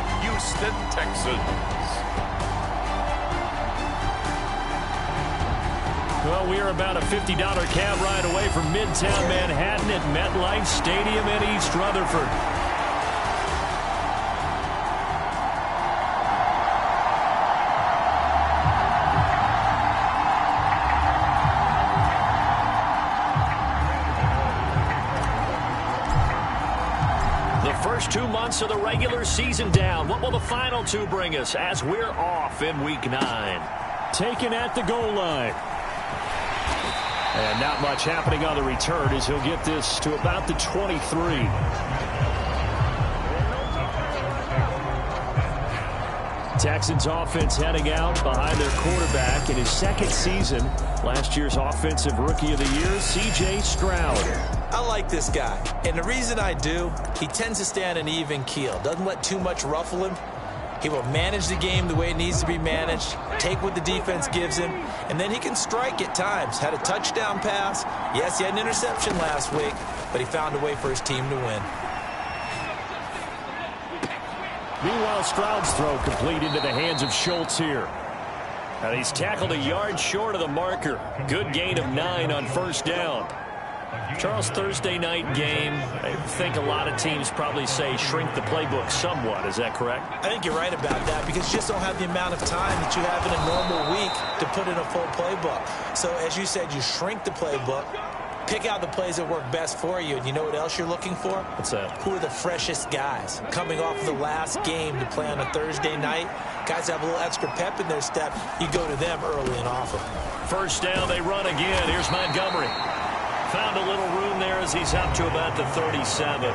the Houston Texans. Well, we are about a $50 cab ride away from Midtown Manhattan at MetLife Stadium in East Rutherford. The first 2 months of the regular season down. What will the final two bring us as we're off in Week 9? Taken at the goal line. And not much happening on the return as he'll get this to about the 23. Texans offense heading out behind their quarterback in his second season. Last year's Offensive Rookie of the Year, C.J. Stroud. I like this guy, and the reason I do, he tends to stay on an even keel. Doesn't let too much ruffle him. He will manage the game the way it needs to be managed, take what the defense gives him, and then he can strike at times. Had a touchdown pass. Yes, he had an interception last week, but he found a way for his team to win. Meanwhile, Stroud's throw complete into the hands of Schultz here. And he's tackled a yard short of the marker. Good gain of 9 on first down. Charles, Thursday night game, I think a lot of teams probably say shrink the playbook somewhat. Is that correct? I think you're right about that because you just don't have the amount of time that you have in a normal week to put in a full playbook. So, as you said, you shrink the playbook, pick out the plays that work best for you, and you know what else you're looking for? What's that? Who are the freshest guys coming off of the last game to play on a Thursday night? Guys have a little extra pep in their step. You go to them early and often. First down, they run again. Here's Montgomery. Found a little room there as he's up to about the 37.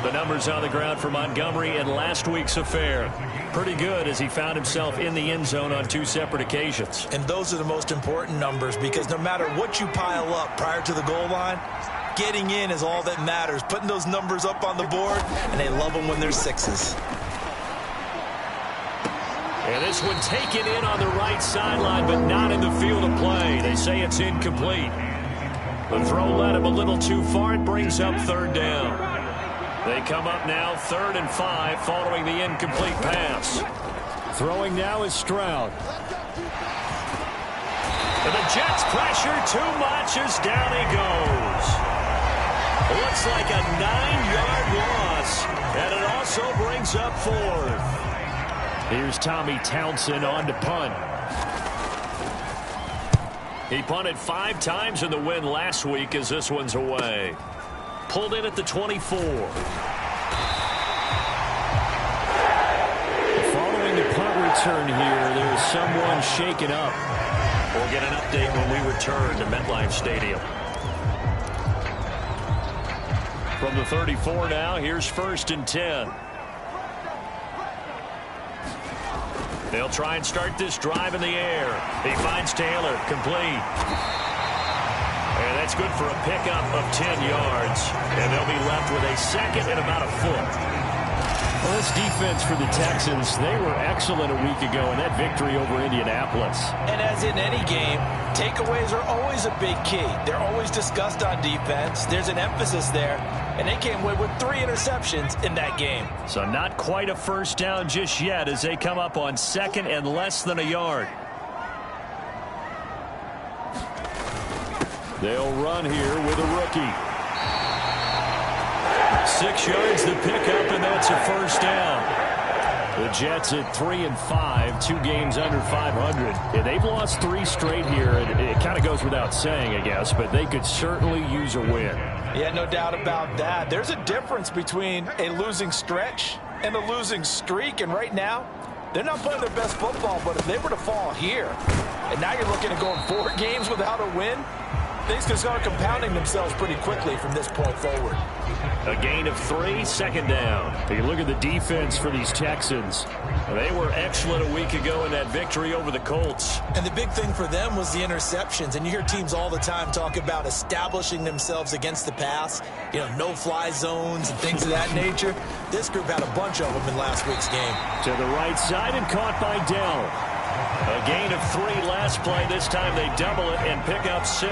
The numbers on the ground for Montgomery in last week's affair. Pretty good as he found himself in the end zone on 2 separate occasions. And those are the most important numbers because no matter what you pile up prior to the goal line, getting in is all that matters. Putting those numbers up on the board, and they love them when they're 6s. And this one taken in on the right sideline, but not in the field of play. They say it's incomplete. The throw led him a little too far. It brings up third down. They come up now 3rd and 5 following the incomplete pass. Throwing now is Stroud. And the Jets pressure too much as down he goes. Looks like a 9-yard loss. And it also brings up 4th. Here's Tommy Townsend on to punt. He punted 5 times in the win last week as this one's away. Pulled in at the 24. Following the punt return here, there's someone shaken up. We'll get an update when we return to MetLife Stadium. From the 34 now, here's 1st and 10. They'll try and start this drive in the air. He finds Taylor, complete. And that's good for a pickup of 10 yards. And they'll be left with a second and about a foot. Well, this defense for the Texans, they were excellent a week ago in that victory over Indianapolis. And as in any game, takeaways are always a big key. They're always discussed on defense. There's an emphasis there. And they came away with 3 interceptions in that game. So not quite a first down just yet as they come up on 2nd and less than a yard. They'll run here with a rookie. 6 yards to pick up, and that's a first down. The Jets at 3 and 5, 2 games under 500. Yeah, they've lost 3 straight here. It kind of goes without saying, I guess, but they could certainly use a win. Yeah, no doubt about that. There's a difference between a losing stretch and a losing streak, and right now, they're not playing their best football, but if they were to fall here, and now you're looking at going 4 games without a win, things can start compounding themselves pretty quickly from this point forward. A gain of 3, 2nd down. Take a look at the defense for these Texans. They were excellent a week ago in that victory over the Colts. And the big thing for them was the interceptions. And you hear teams all the time talk about establishing themselves against the pass. You know, no-fly zones and things of that nature. This group had a bunch of them in last week's game. To the right side and caught by Dell. A gain of 3 last play. This time they double it and pick up 6.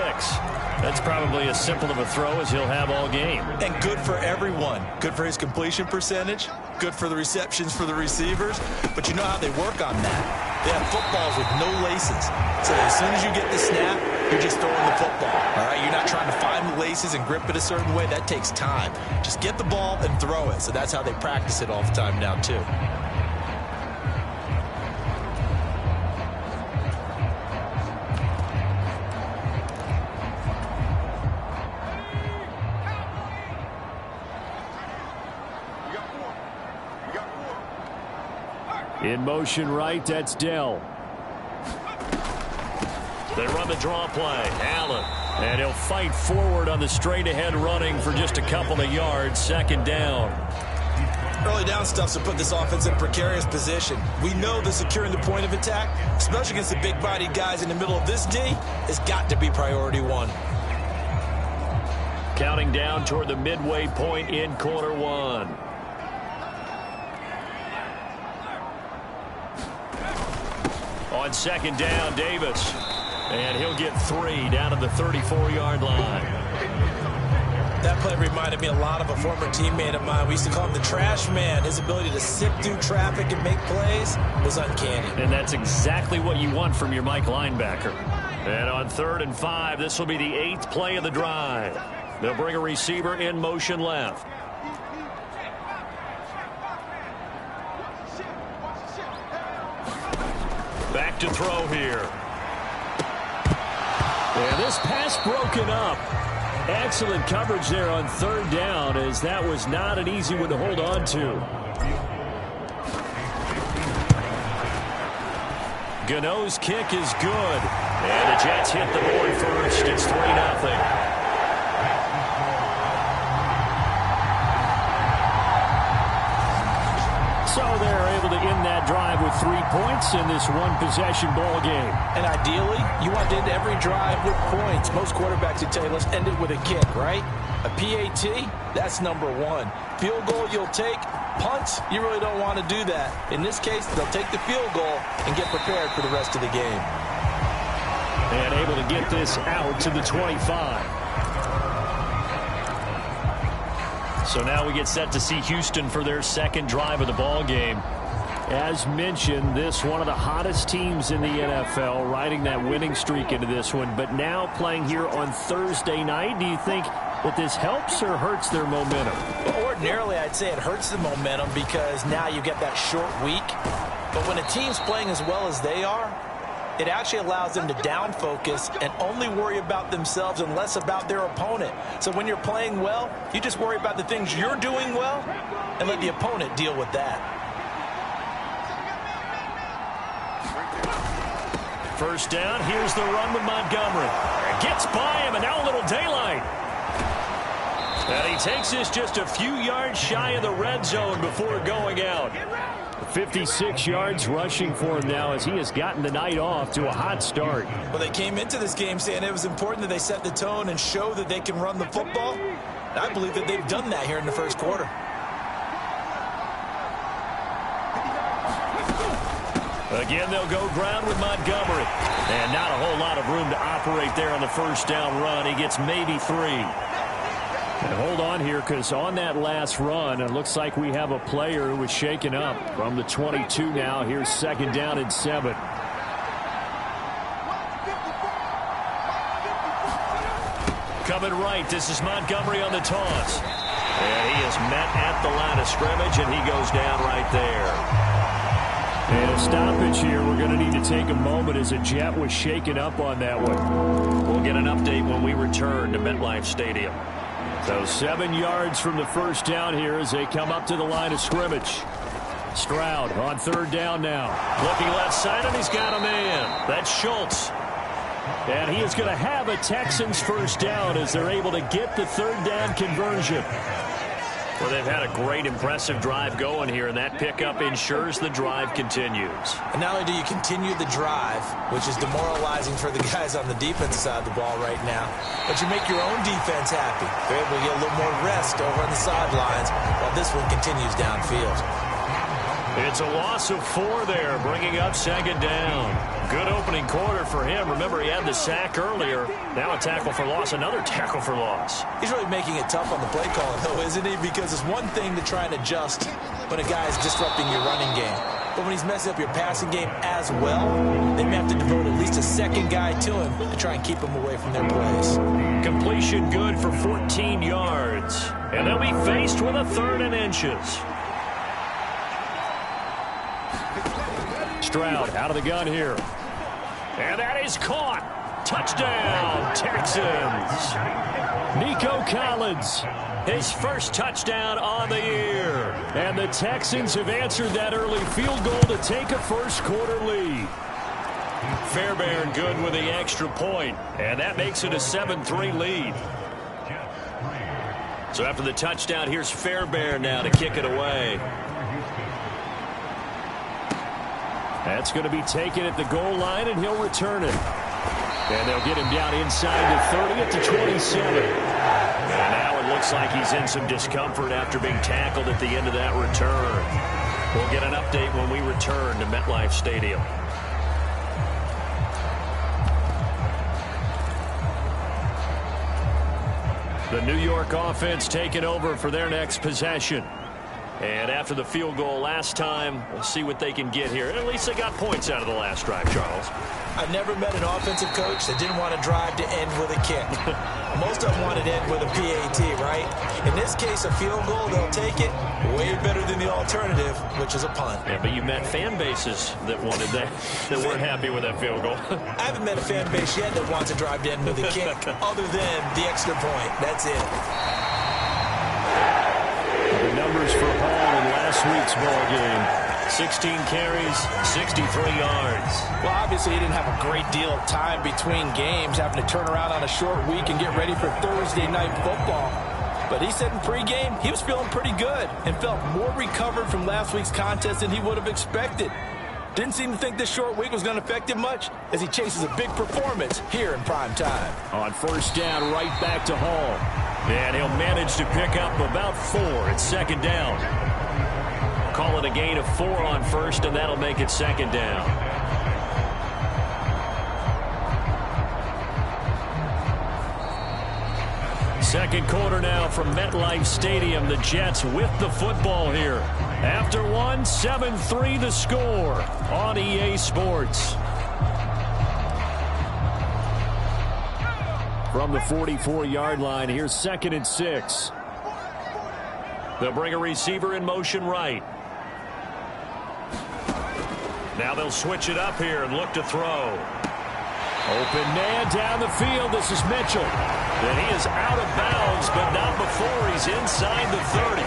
That's probably as simple of a throw as he'll have all game. And good for everyone. Good for his completion percentage. Good for the receptions for the receivers. But you know how they work on that. They have footballs with no laces. So that as soon as you get the snap, you're just throwing the football. All right? You're not trying to find the laces and grip it a certain way. That takes time. Just get the ball and throw it. So that's how they practice it all the time now, too. In motion right, that's Dell. They run the draw play. Allen. And he'll fight forward on the straight-ahead running for just a couple of yards. 2nd down. Early down stuff to put this offense in a precarious position. We know that securing the point of attack, especially against the big-bodied guys in the middle of this D, has got to be priority 1. Counting down toward the midway point in quarter 1. On 2nd down, Davis. And he'll get 3 down to the 34-yard line. That play reminded me a lot of a former teammate of mine. We used to call him the trash man. His ability to sift through traffic and make plays was uncanny. And that's exactly what you want from your Mike linebacker. And on 3rd and 5, this will be the 8th play of the drive. They'll bring a receiver in motion left. Back to throw here. And this pass broken up. Excellent coverage there on 3rd down, as that was not an easy one to hold on to. Gano's kick is good. And the Jets hit the board first. It's 3-0. So they're able to end that drive with 3 points in this one-possession ball game. And ideally, you want to end every drive with points. Most quarterbacks would tell you, let's end it with a kick, right? A PAT, that's number 1. Field goal you'll take. Punts, you really don't want to do that. In this case, they'll take the field goal and get prepared for the rest of the game. And able to get this out to the 25. So now we get set to see Houston for their 2nd drive of the ball game. As mentioned, this one of the hottest teams in the NFL, riding that winning streak into this one, but now playing here on Thursday night. Do you think that this helps or hurts their momentum? Well, ordinarily, I'd say it hurts the momentum because now you get that short week. But when a team's playing as well as they are, it actually allows them to down focus and only worry about themselves and less about their opponent. So when you're playing well, you just worry about the things you're doing well and let the opponent deal with that. 1st down, here's the run with Montgomery. Gets by him, and now a little daylight. And he takes this just a few yards shy of the red zone before going out. 56 yards rushing for him now as he has gotten the night off to a hot start. Well, they came into this game saying it was important that they set the tone and show that they can run the football. And I believe that they've done that here in the 1st quarter. Again, they'll go ground with Montgomery. And not a whole lot of room to operate there on the 1st down run. He gets maybe 3. And hold on here, because on that last run, it looks like we have a player who was shaken up from the 22 now. Here's 2nd down and 7. Coming right, this is Montgomery on the toss. And he is met at the line of scrimmage, and he goes down right there. And a stoppage here. We're going to need to take a moment as a Jet was shaken up on that one. We'll get an update when we return to MetLife Stadium. So 7 yards from the 1st down here as they come up to the line of scrimmage. Stroud on 3rd down now. Looking left side, and he's got a man. That's Schultz. And he is going to have a Texans 1st down as they're able to get the 3rd down conversion. Well, they've had a great, impressive drive going here, and that pickup ensures the drive continues. And not only do you continue the drive, which is demoralizing for the guys on the defensive side of the ball right now, but you make your own defense happy. They're able to get a little more rest over on the sidelines while this one continues downfield. It's a loss of 4 there, bringing up second down. Good opening quarter for him. Remember, he had the sack earlier. Now a tackle for loss, another tackle for loss. He's really making it tough on the play calling, though, isn't he? Because it's one thing to try and adjust when a guy is disrupting your running game. But when he's messing up your passing game as well, they may have to devote at least a second guy to him to try and keep him away from their plays. Completion good for 14 yards. And they'll be faced with a 3rd and inches. Stroud out of the gun here. And that is caught. Touchdown, Texans. Nico Collins, his first touchdown on the year. And the Texans have answered that early field goal to take a first-quarter lead. Fairbairn good with the extra point, and that makes it a 7-3 lead. So after the touchdown, here's Fairbairn now to kick it away. That's going to be taken at the goal line, and he'll return it. And they'll get him down inside the 30 at the 27. And now it looks like he's in some discomfort after being tackled at the end of that return. We'll get an update when we return to MetLife Stadium. The New York offense taking over for their next possession. And after the field goal last time, we'll see what they can get here. And at least they got points out of the last drive, Charles. I've never met an offensive coach that didn't want to drive to end with a kick. Most of them wanted to end with a PAT, right? In this case, a field goal, they'll take it. Way better than the alternative, which is a punt. Yeah, but you met fan bases that wanted that weren't happy with that field goal. I haven't met a fan base yet that wants to drive to end with a kick, other than the extra point. That's it. The numbers for Hall in last week's ball game. 16 carries, 63 yards. Well, obviously he didn't have a great deal of time between games, having to turn around on a short week and get ready for Thursday night football. But he said in pregame he was feeling pretty good and felt more recovered from last week's contest than he would have expected. Didn't seem to think this short week was going to affect him much as he chases a big performance here in prime time. On first down, right back to Hall. And he'll manage to pick up about 4 at second down. Call it a gain of 4 on first, and that'll make it second down. Second quarter now from MetLife Stadium. The Jets with the football here. After one, 7-3 the score on EA Sports. From the 44-yard line, here's 2nd and 6. They'll bring a receiver in motion right. Now they'll switch it up here and look to throw. Open man down the field. This is Mitchell. And he is out of bounds, but not before he's inside the 30.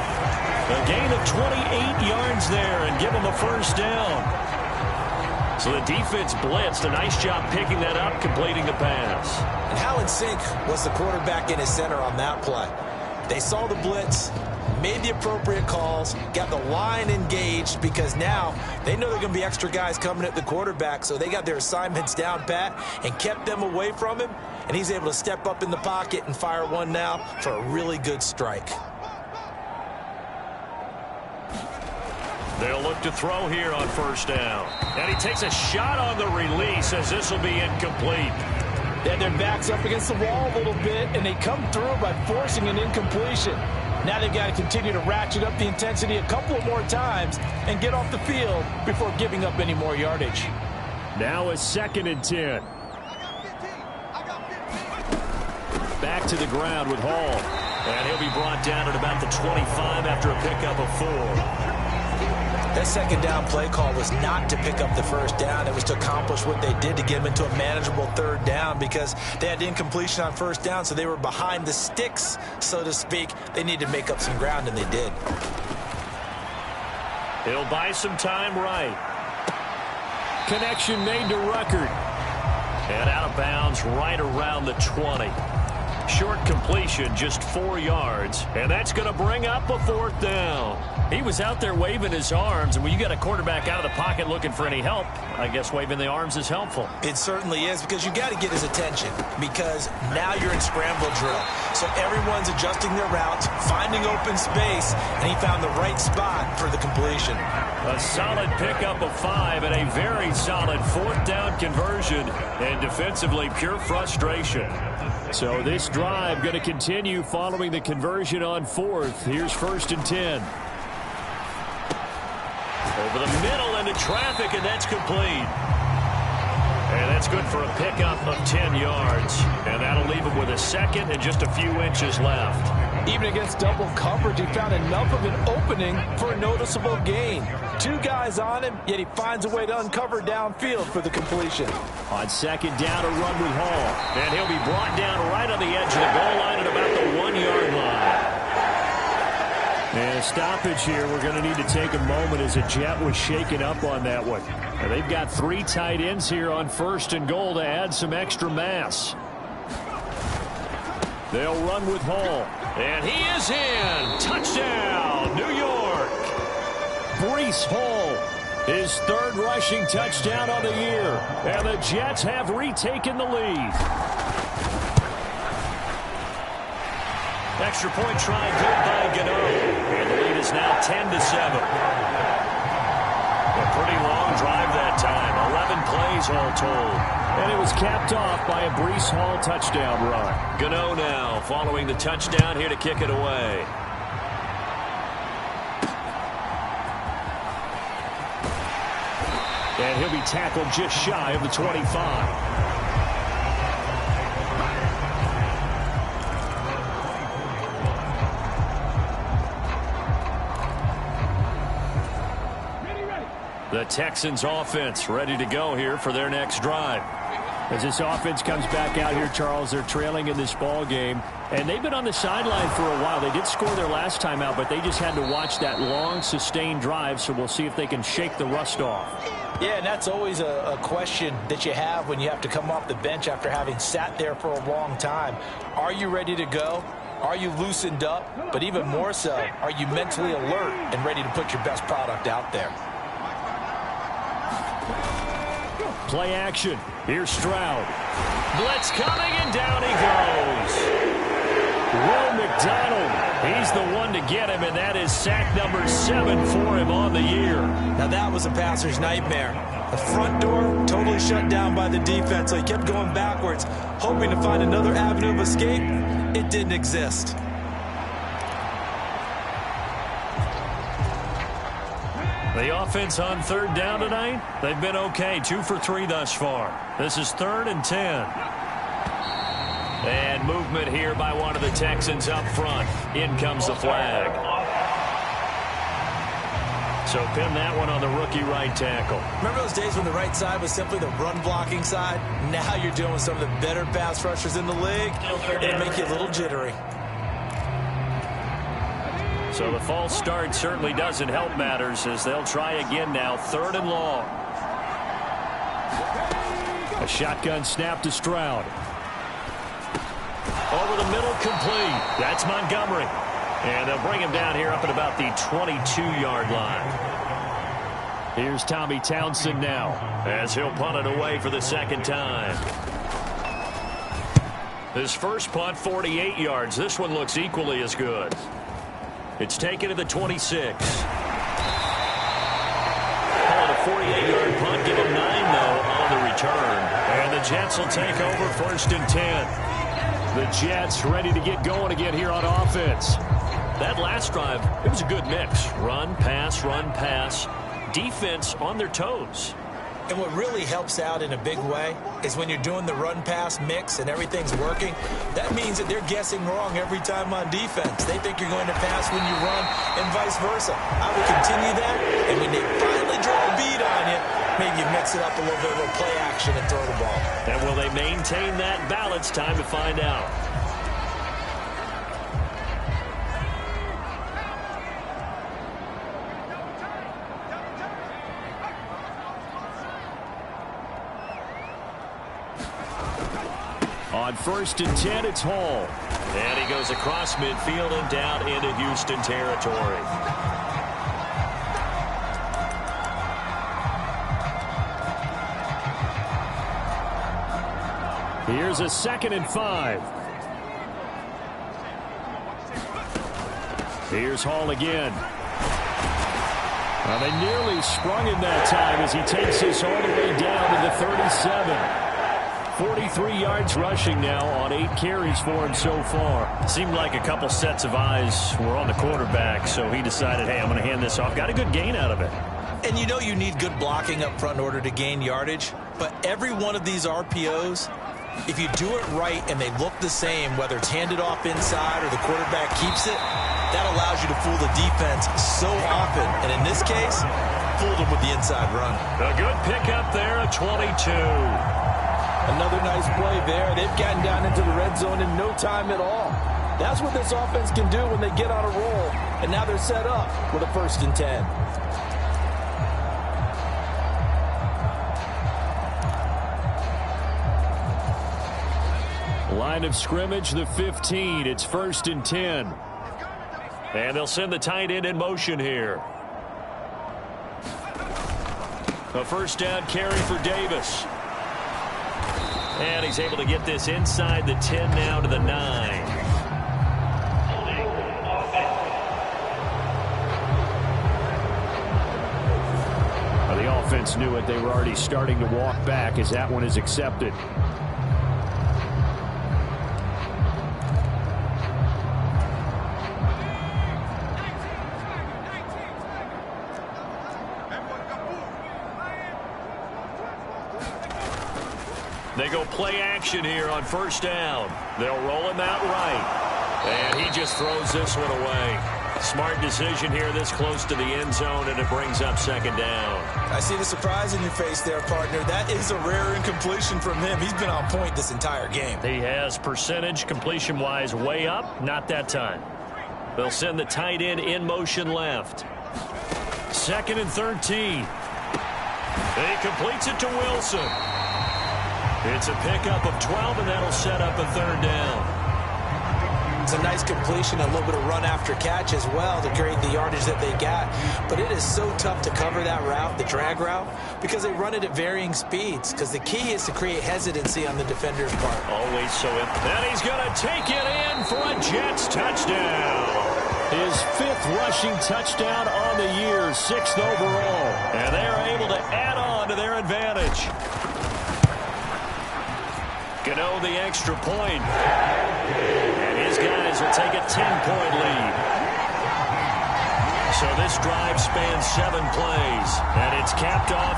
A gain of 28 yards there and give him a first down. So the defense blitzed. A nice job picking that up, completing the pass. And how in sync was the quarterback in his center on that play? They saw the blitz, made the appropriate calls, got the line engaged because now they know there are going to be extra guys coming at the quarterback, so they got their assignments down pat and kept them away from him, and he's able to step up in the pocket and fire one now for a really good strike. They'll look to throw here on first down. And he takes a shot on the release as this will be incomplete. Then their backs up against the wall a little bit, and they come through by forcing an incompletion. Now they've got to continue to ratchet up the intensity a couple of more times and get off the field before giving up any more yardage. Now a 2nd and 10. Back to the ground with Hall. And he'll be brought down at about the 25 after a pickup of 4. That second down play call was not to pick up the first down. It was to accomplish what they did to get them into a manageable 3rd down because they had incompletion on first down, so they were behind the sticks, so to speak. They needed to make up some ground, and they did. He'll buy some time right. Connection made to Ruckert. And out of bounds right around the 20. Short completion, just 4 yards, and that's going to bring up a 4th down. He was out there waving his arms, and when you got a quarterback out of the pocket looking for any help, I guess waving the arms is helpful. It certainly is, because you got to get his attention, because now you're in scramble drill. So everyone's adjusting their routes, finding open space, and he found the right spot for the completion. A solid pickup of 5 and a very solid 4th down conversion, and defensively pure frustration. So this drive going to continue following the conversion on 4th. Here's 1st and 10. Over the middle into traffic, and that's complete. And that's good for a pickup of 10 yards. And that'll leave him with a 2nd and just a few inches left. Even against double coverage, he found enough of an opening for a noticeable gain. 2 guys on him, yet he finds a way to uncover downfield for the completion. On 2nd down, a run with Hall. And he'll be brought down right on the edge of the goal line at about the 1-yard line. And a stoppage here. We're going to need to take a moment as a Jet was shaken up on that one. And they've got 3 tight ends here on 1st and goal to add some extra mass. They'll run with Hall. And he is in. Touchdown, New York. Breece Hall, his 3rd rushing touchdown on the year. And the Jets have retaken the lead. Extra point try good by Gano. And the lead is now 10-7. A pretty long drive that time. 11 plays all told. And it was capped off by a Breece Hall touchdown run. Gano now following the touchdown here to kick it away. And he'll be tackled just shy of the 25. The Texans offense ready to go here for their next drive. As this offense comes back out here, Charles, they're trailing in this ball game. And they've been on the sideline for a while. They did score their last time out, but they just had to watch that long, sustained drive. So we'll see if they can shake the rust off. Yeah, and that's always a question that you have when you have to come off the bench after having sat there for a long time. Are you ready to go? Are you loosened up? But even more so, are you mentally alert and ready to put your best product out there? Play action. Here's Stroud. Blitz coming, and down he goes. Will McDonald, he's the one to get him, and that is sack number 7 for him on the year. Now that was a passer's nightmare. The front door totally shut down by the defense, so he kept going backwards, hoping to find another avenue of escape. It didn't exist. The offense on 3rd down tonight, they've been okay. 2 for 3 thus far. This is 3rd and 10. And movement here by one of the Texans up front. In comes the flag. So pin that one on the rookie right tackle. Remember those days when the right side was simply the run-blocking side? Now you're dealing with some of the better pass rushers in the league. It'll make you a little jittery. So the false start certainly doesn't help matters as they'll try again now. 3rd and long. A shotgun snap to Stroud. Over the middle, complete. That's Montgomery. And they'll bring him down here up at about the 22-yard line. Here's Tommy Townsend now as he'll punt it away for the 2nd time. His first punt, 48 yards. This one looks equally as good. It's taken to the 26. Call it a 48-yard punt. Give him 9, though, on the return. And the Jets will take over 1st and 10. The Jets ready to get going again here on offense. That last drive, it was a good mix. Run, pass, defense on their toes. And what really helps out in a big way is when you're doing the run-pass mix and everything's working, that means that they're guessing wrong every time on defense. They think you're going to pass when you run and vice versa. I would continue that, and when they finally draw a beat on you, maybe you mix it up a little bit with play action and throw the ball. And will they maintain that balance? Time to find out. On On 1st and 10, it's Hall. And he goes across midfield and down into Houston territory. Here's a 2nd and 5. Here's Hall again. Well, they nearly sprung him that time as he takes this all the way down to the 37. 43 yards rushing now on 8 carries for him so far. Seemed like a couple sets of eyes were on the quarterback, so he decided, hey, I'm going to hand this off. Got a good gain out of it. And you know you need good blocking up front in order to gain yardage, but every one of these RPOs, if you do it right and they look the same, whether it's handed off inside or the quarterback keeps it, that allows you to fool the defense so often. And in this case, fooled them with the inside run. A good pickup there, a 22. Another nice play there. They've gotten down into the red zone in no time at all. That's what this offense can do when they get on a roll. And now they're set up with a 1st and 10. Line of scrimmage, the 15. It's 1st and 10. And they'll send the tight end in motion here. A 1st down carry for Davis. And he's able to get this inside the 10 now to the 9. Well, the offense knew it. They were already starting to walk back as that one is accepted. They go play action here on 1st down. They'll roll him out right. And he just throws this one away. Smart decision here this close to the end zone, and it brings up 2nd down. I see the surprise in your face there, partner. That is a rare incompletion from him. He's been on point this entire game. He has percentage completion-wise way up. Not that time. They'll send the tight end in motion left. 2nd and 13. He completes it to Wilson. It's a pickup of 12, and that'll set up a 3rd down. It's a nice completion, a little bit of run after catch as well to create the yardage that they got. But it is so tough to cover that route, the drag route, because they run it at varying speeds. Because the key is to create hesitancy on the defender's part. Always so. And he's going to take it in for a Jets touchdown. His 5th rushing touchdown on the year, 6th overall. And they are able to add on to their advantage. Gano the extra point. And his guys will take a 10-point lead. So this drive spans 7 plays. And it's capped off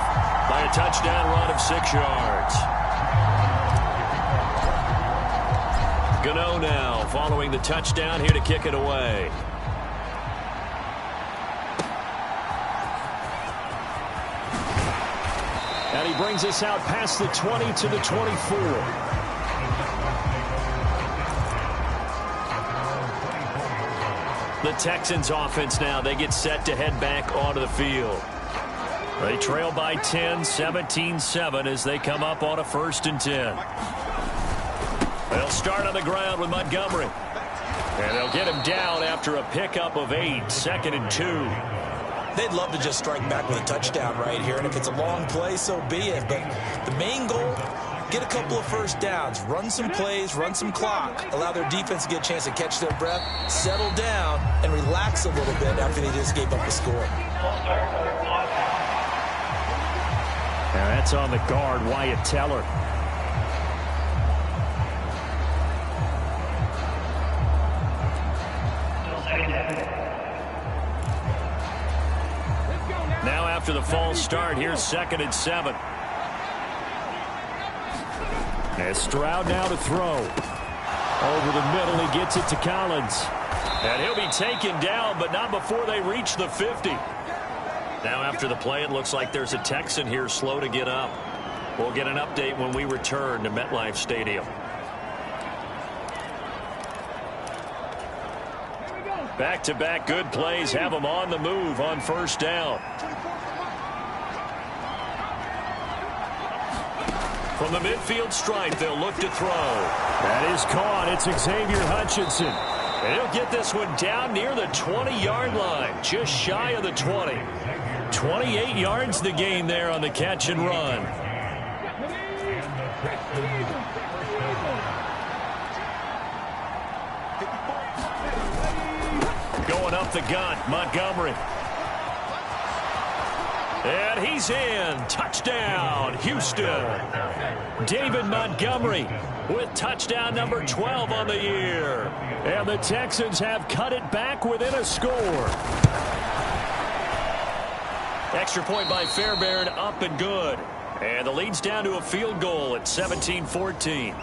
by a touchdown run of 6 yards. Gano now following the touchdown here to kick it away. And he brings us out past the 20 to the 24. The Texans offense now, they get set to head back onto the field. They trail by 10, 17-7 as they come up on a 1st and 10. They'll start on the ground with Montgomery. And they'll get him down after a pickup of 8, 2nd and 2. They'd love to just strike back with a touchdown right here, and if it's a long play, so be it. But the main goal, get a couple of 1st downs, run some plays, run some clock, allow their defense to get a chance to catch their breath, settle down, and relax a little bit after they just gave up a score. Now that's on the guard, Wyatt Teller. Now after the false start, here's 2nd and 7. As Stroud now to throw. Over the middle, he gets it to Collins. And he'll be taken down, but not before they reach the 50. Now after the play, it looks like there's a Texan here slow to get up. We'll get an update when we return to MetLife Stadium. Back-to-back good plays have them on the move on 1st down. From the midfield stripe, they'll look to throw. That is caught. It's Xavier Hutchinson. And he'll get this one down near the 20-yard line, just shy of the 20. 28 yards the gain there on the catch and run. Going up the gut, Montgomery. And he's in. Touchdown, Houston. David Montgomery with touchdown number 12 on the year. And the Texans have cut it back within a score. Extra point by Fairbairn, up and good. And the lead's down to a field goal at 17-14.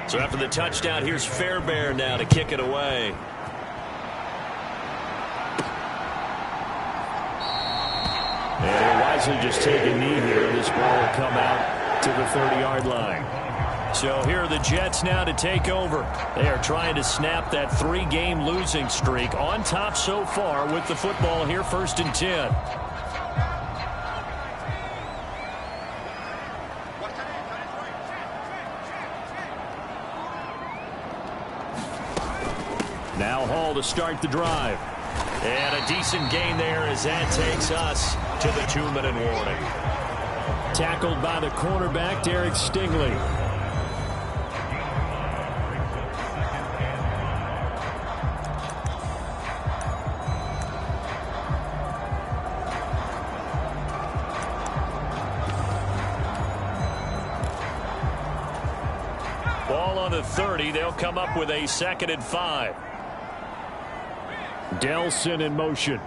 So after the touchdown, here's Fairbairn now to kick it away. And he'll wisely just take a knee here. This ball will come out to the 30-yard line. So here are the Jets now to take over. They are trying to snap that 3-game losing streak. On top so far with the football here, 1st and 10. Now Hall to start the drive. And a decent gain there as that takes us to the 2-minute warning. Tackled by the cornerback, Derek Stingley. Ball on the 30. They'll come up with a 2nd and 5. Delson in motion.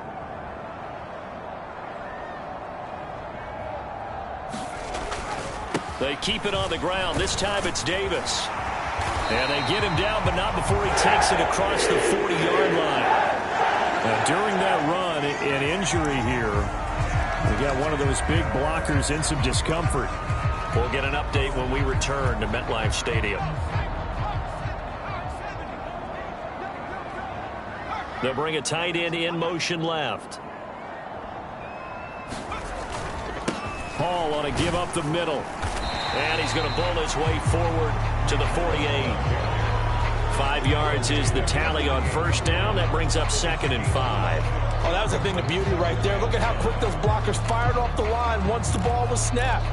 They keep it on the ground. This time it's Davis. And they get him down, but not before he takes it across the 40-yard line. Now, during that run, an injury here. We got one of those big blockers in some discomfort. We'll get an update when we return to MetLife Stadium. They'll bring a tight end in motion left. Hall on a give up the middle. And he's going to bowl his way forward to the 48. 5 yards is the tally on 1st down. That brings up 2nd and 5. Oh, that was a thing of beauty right there. Look at how quick those blockers fired off the line once the ball was snapped.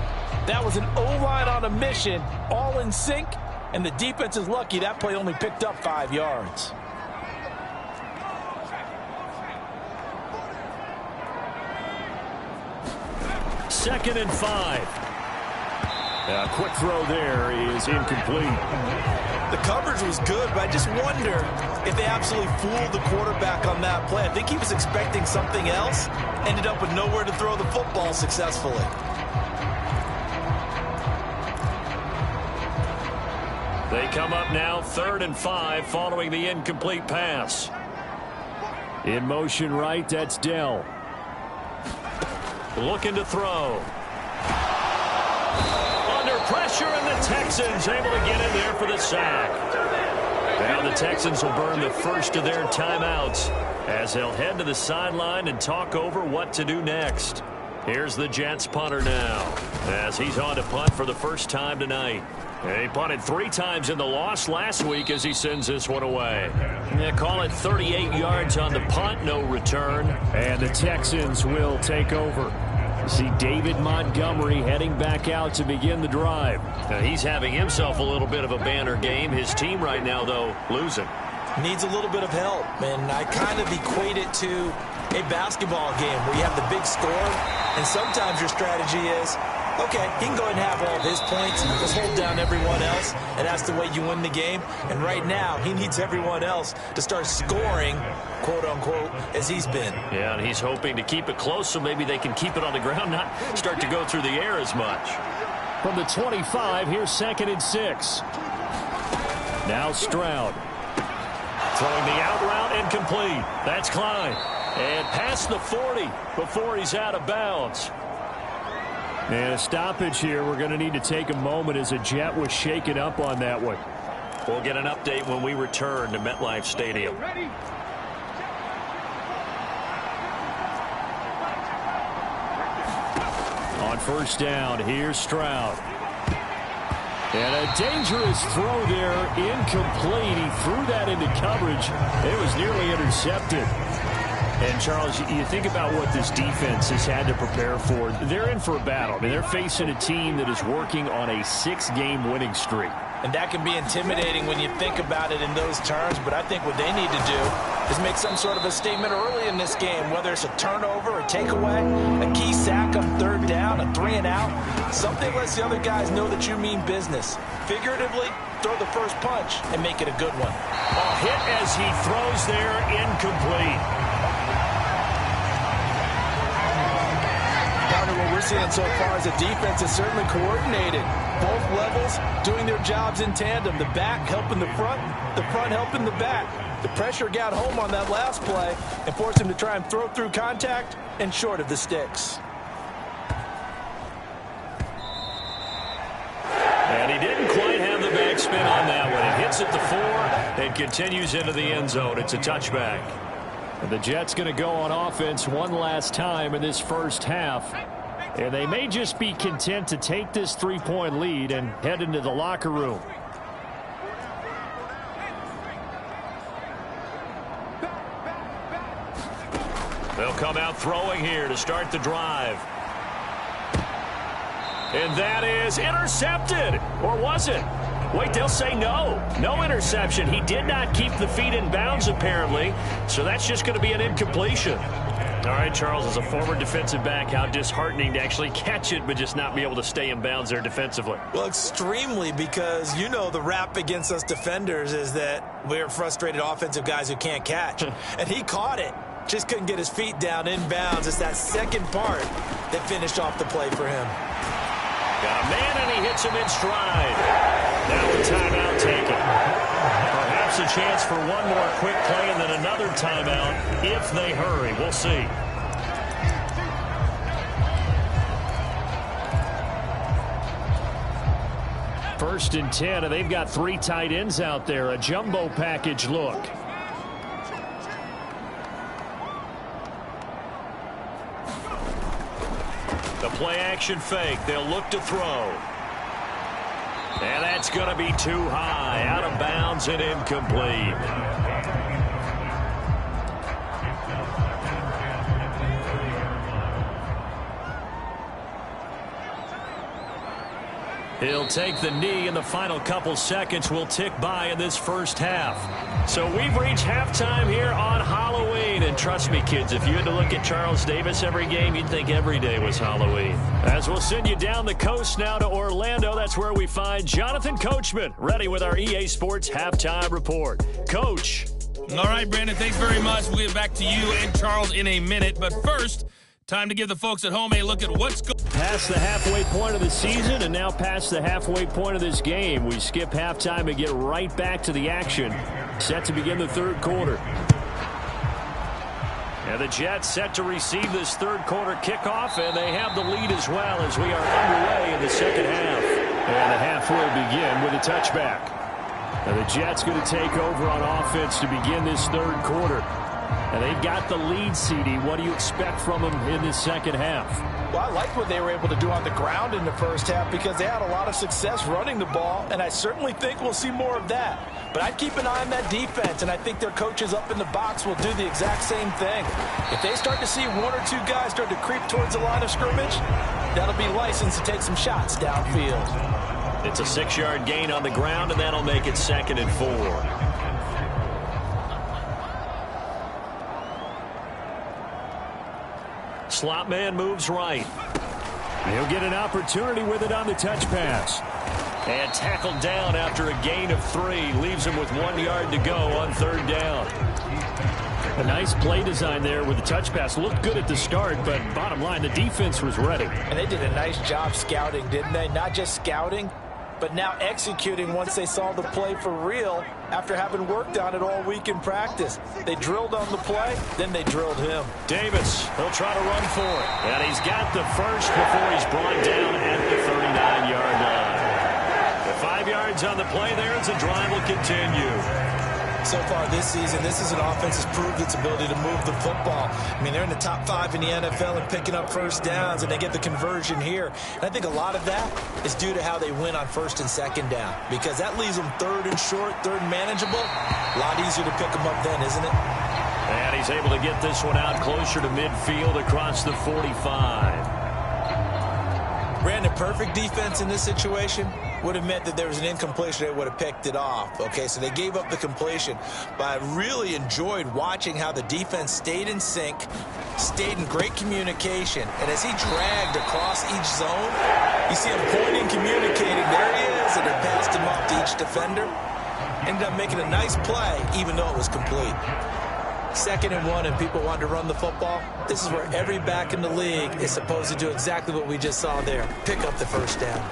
That was an O-line on a mission, all in sync, and the defense is lucky that play only picked up 5 yards. Second and 5. A quick throw there is incomplete. The coverage was good, but I just wonder if they absolutely fooled the quarterback on that play. I think he was expecting something else, ended up with nowhere to throw the football successfully. They come up now 3rd and 5 following the incomplete pass. In motion right, that's Dell. Looking to throw. Under pressure, and the Texans able to get in there for the sack. Now the Texans will burn the first of their timeouts as they'll head to the sideline and talk over what to do next. Here's the Jets punter now as he's on to punt for the first time tonight. He punted 3 times in the loss last week as he sends this one away. Yeah, call it 38 yards on the punt, no return. And the Texans will take over. See David Montgomery heading back out to begin the drive. Now he's having himself a little bit of a banner game. His team right now, though, losing. Needs a little bit of help, and I kind of equate it to a basketball game where you have the big score, and sometimes your strategy is, okay, he can go ahead and have all of his points, just hold down everyone else, and that's the way you win the game. And right now, he needs everyone else to start scoring, quote-unquote, as he's been. Yeah, and he's hoping to keep it close so maybe they can keep it on the ground, not start to go through the air as much. From the 25, here's 2nd and 6. Now Stroud. Throwing the out route incomplete. That's Klein. And past the 40 before he's out of bounds. And a stoppage here. We're going to need to take a moment as a Jet was shaken up on that one. We'll get an update when we return to MetLife Stadium. On On first down, here's Stroud. And a dangerous throw there, incomplete. He threw that into coverage. It was nearly intercepted. And, Charles, you think about what this defense has had to prepare for. They're in for a battle. I mean, they're facing a team that is working on a 6-game winning streak. And that can be intimidating when you think about it in those terms, but I think what they need to do is make some sort of a statement early in this game, whether it's a turnover, a takeaway, a key sack on third down, a 3-and-out. Something lets the other guys know that you mean business. Figuratively, throw the first punch and make it a good one. A hit as he throws there, incomplete. What we're seeing so far as a defense is certainly coordinated. Both levels doing their jobs in tandem. The back helping the front helping the back. The pressure got home on that last play and forced him to try and throw through contact and short of the sticks. And he didn't quite have the backspin on that one. It hits at the 4 and continues into the end zone. It's a touchback. And the Jets going to go on offense one last time in this first half. And they may just be content to take this 3-point lead and head into the locker room. They'll come out throwing here to start the drive. And that is intercepted. Or was it? Wait, they'll say no. No interception. He did not keep the feet in bounds, apparently. So that's just going to be an incompletion. All right, Charles, as a former defensive back, how disheartening to actually catch it but just not be able to stay in bounds there defensively. Well, extremely, because you know the rap against us defenders is that we're frustrated offensive guys who can't catch. And he caught it. Just couldn't get his feet down in bounds. It's that second part that finished off the play for him. Got a man, and he hits him in stride. Now a timeout taken. Perhaps a chance for one more quick play and then another timeout if they hurry. We'll see. First and 10, and they've got 3 tight ends out there. A jumbo package look. The play action fake. They'll look to throw. And that's going to be too high. Out of bounds and incomplete. He'll take the knee, and the final couple seconds will tick by in this first half. So we've reached halftime here on Halloween. And trust me, kids, if you had to look at Charles Davis every game, you'd think every day was Halloween. As we'll send you down the coast now to Orlando, that's where we find Jonathan Coachman, ready with our EA Sports Halftime Report. Coach. All right, Brandon, thanks very much. We'll get back to you and Charles in a minute. But first, time to give the folks at home a look at what's going on. Past the halfway point of the season and now past the halfway point of this game. We skip halftime and get right back to the action. Set to begin the third quarter. And the Jets set to receive this third quarter kickoff, and they have the lead as well as we are underway in the second half. And the half will begin with a touchback. And the Jets going to take over on offense to begin this third quarter. And they've got the lead, CD. What do you expect from them in this second half? Well, I like what they were able to do on the ground in the first half because they had a lot of success running the ball, and I certainly think we'll see more of that. But I'd keep an eye on that defense, and I think their coaches up in the box will do the exact same thing. If they start to see 1 or 2 guys start to creep towards the line of scrimmage, that'll be licensed to take some shots downfield. It's a 6-yard gain on the ground, and that'll make it 2nd and 4. Slot man moves right. He'll get an opportunity with it on the touch pass. And tackled down after a gain of 3. Leaves him with 1 yard to go on third down. A nice play design there with the touch pass. Looked good at the start, but bottom line, the defense was ready. And they did a nice job scouting, didn't they? Not just scouting, but now executing once they saw the play for real after having worked on it all week in practice. They drilled on the play, then they drilled him. Davis, he'll try to run for it. And he's got the first before he's brought down at the 39-yard line. The 5 yards on the play there as the drive will continue. So far this season, this is an offense that's proved its ability to move the football. I mean, they're in the top 5 in the NFL and picking up first downs, and they get the conversion here. And I think a lot of that is due to how they win on first and second down, because that leaves them third and short, third and manageable. A lot easier to pick them up then, isn't it? And he's able to get this one out closer to midfield across the 45. Brandon, perfect defense in this situation would have meant that there was an incompletion. They would have picked it off. Okay, so they gave up the completion. But I really enjoyed watching how the defense stayed in sync, stayed in great communication. And as he dragged across each zone, you see him pointing, communicating. There he is, and it passed him up to each defender. Ended up making a nice play, even though it was complete. 2nd and 1, and people wanted to run the football. This is where every back in the league is supposed to do exactly what we just saw there. Pick up the first down.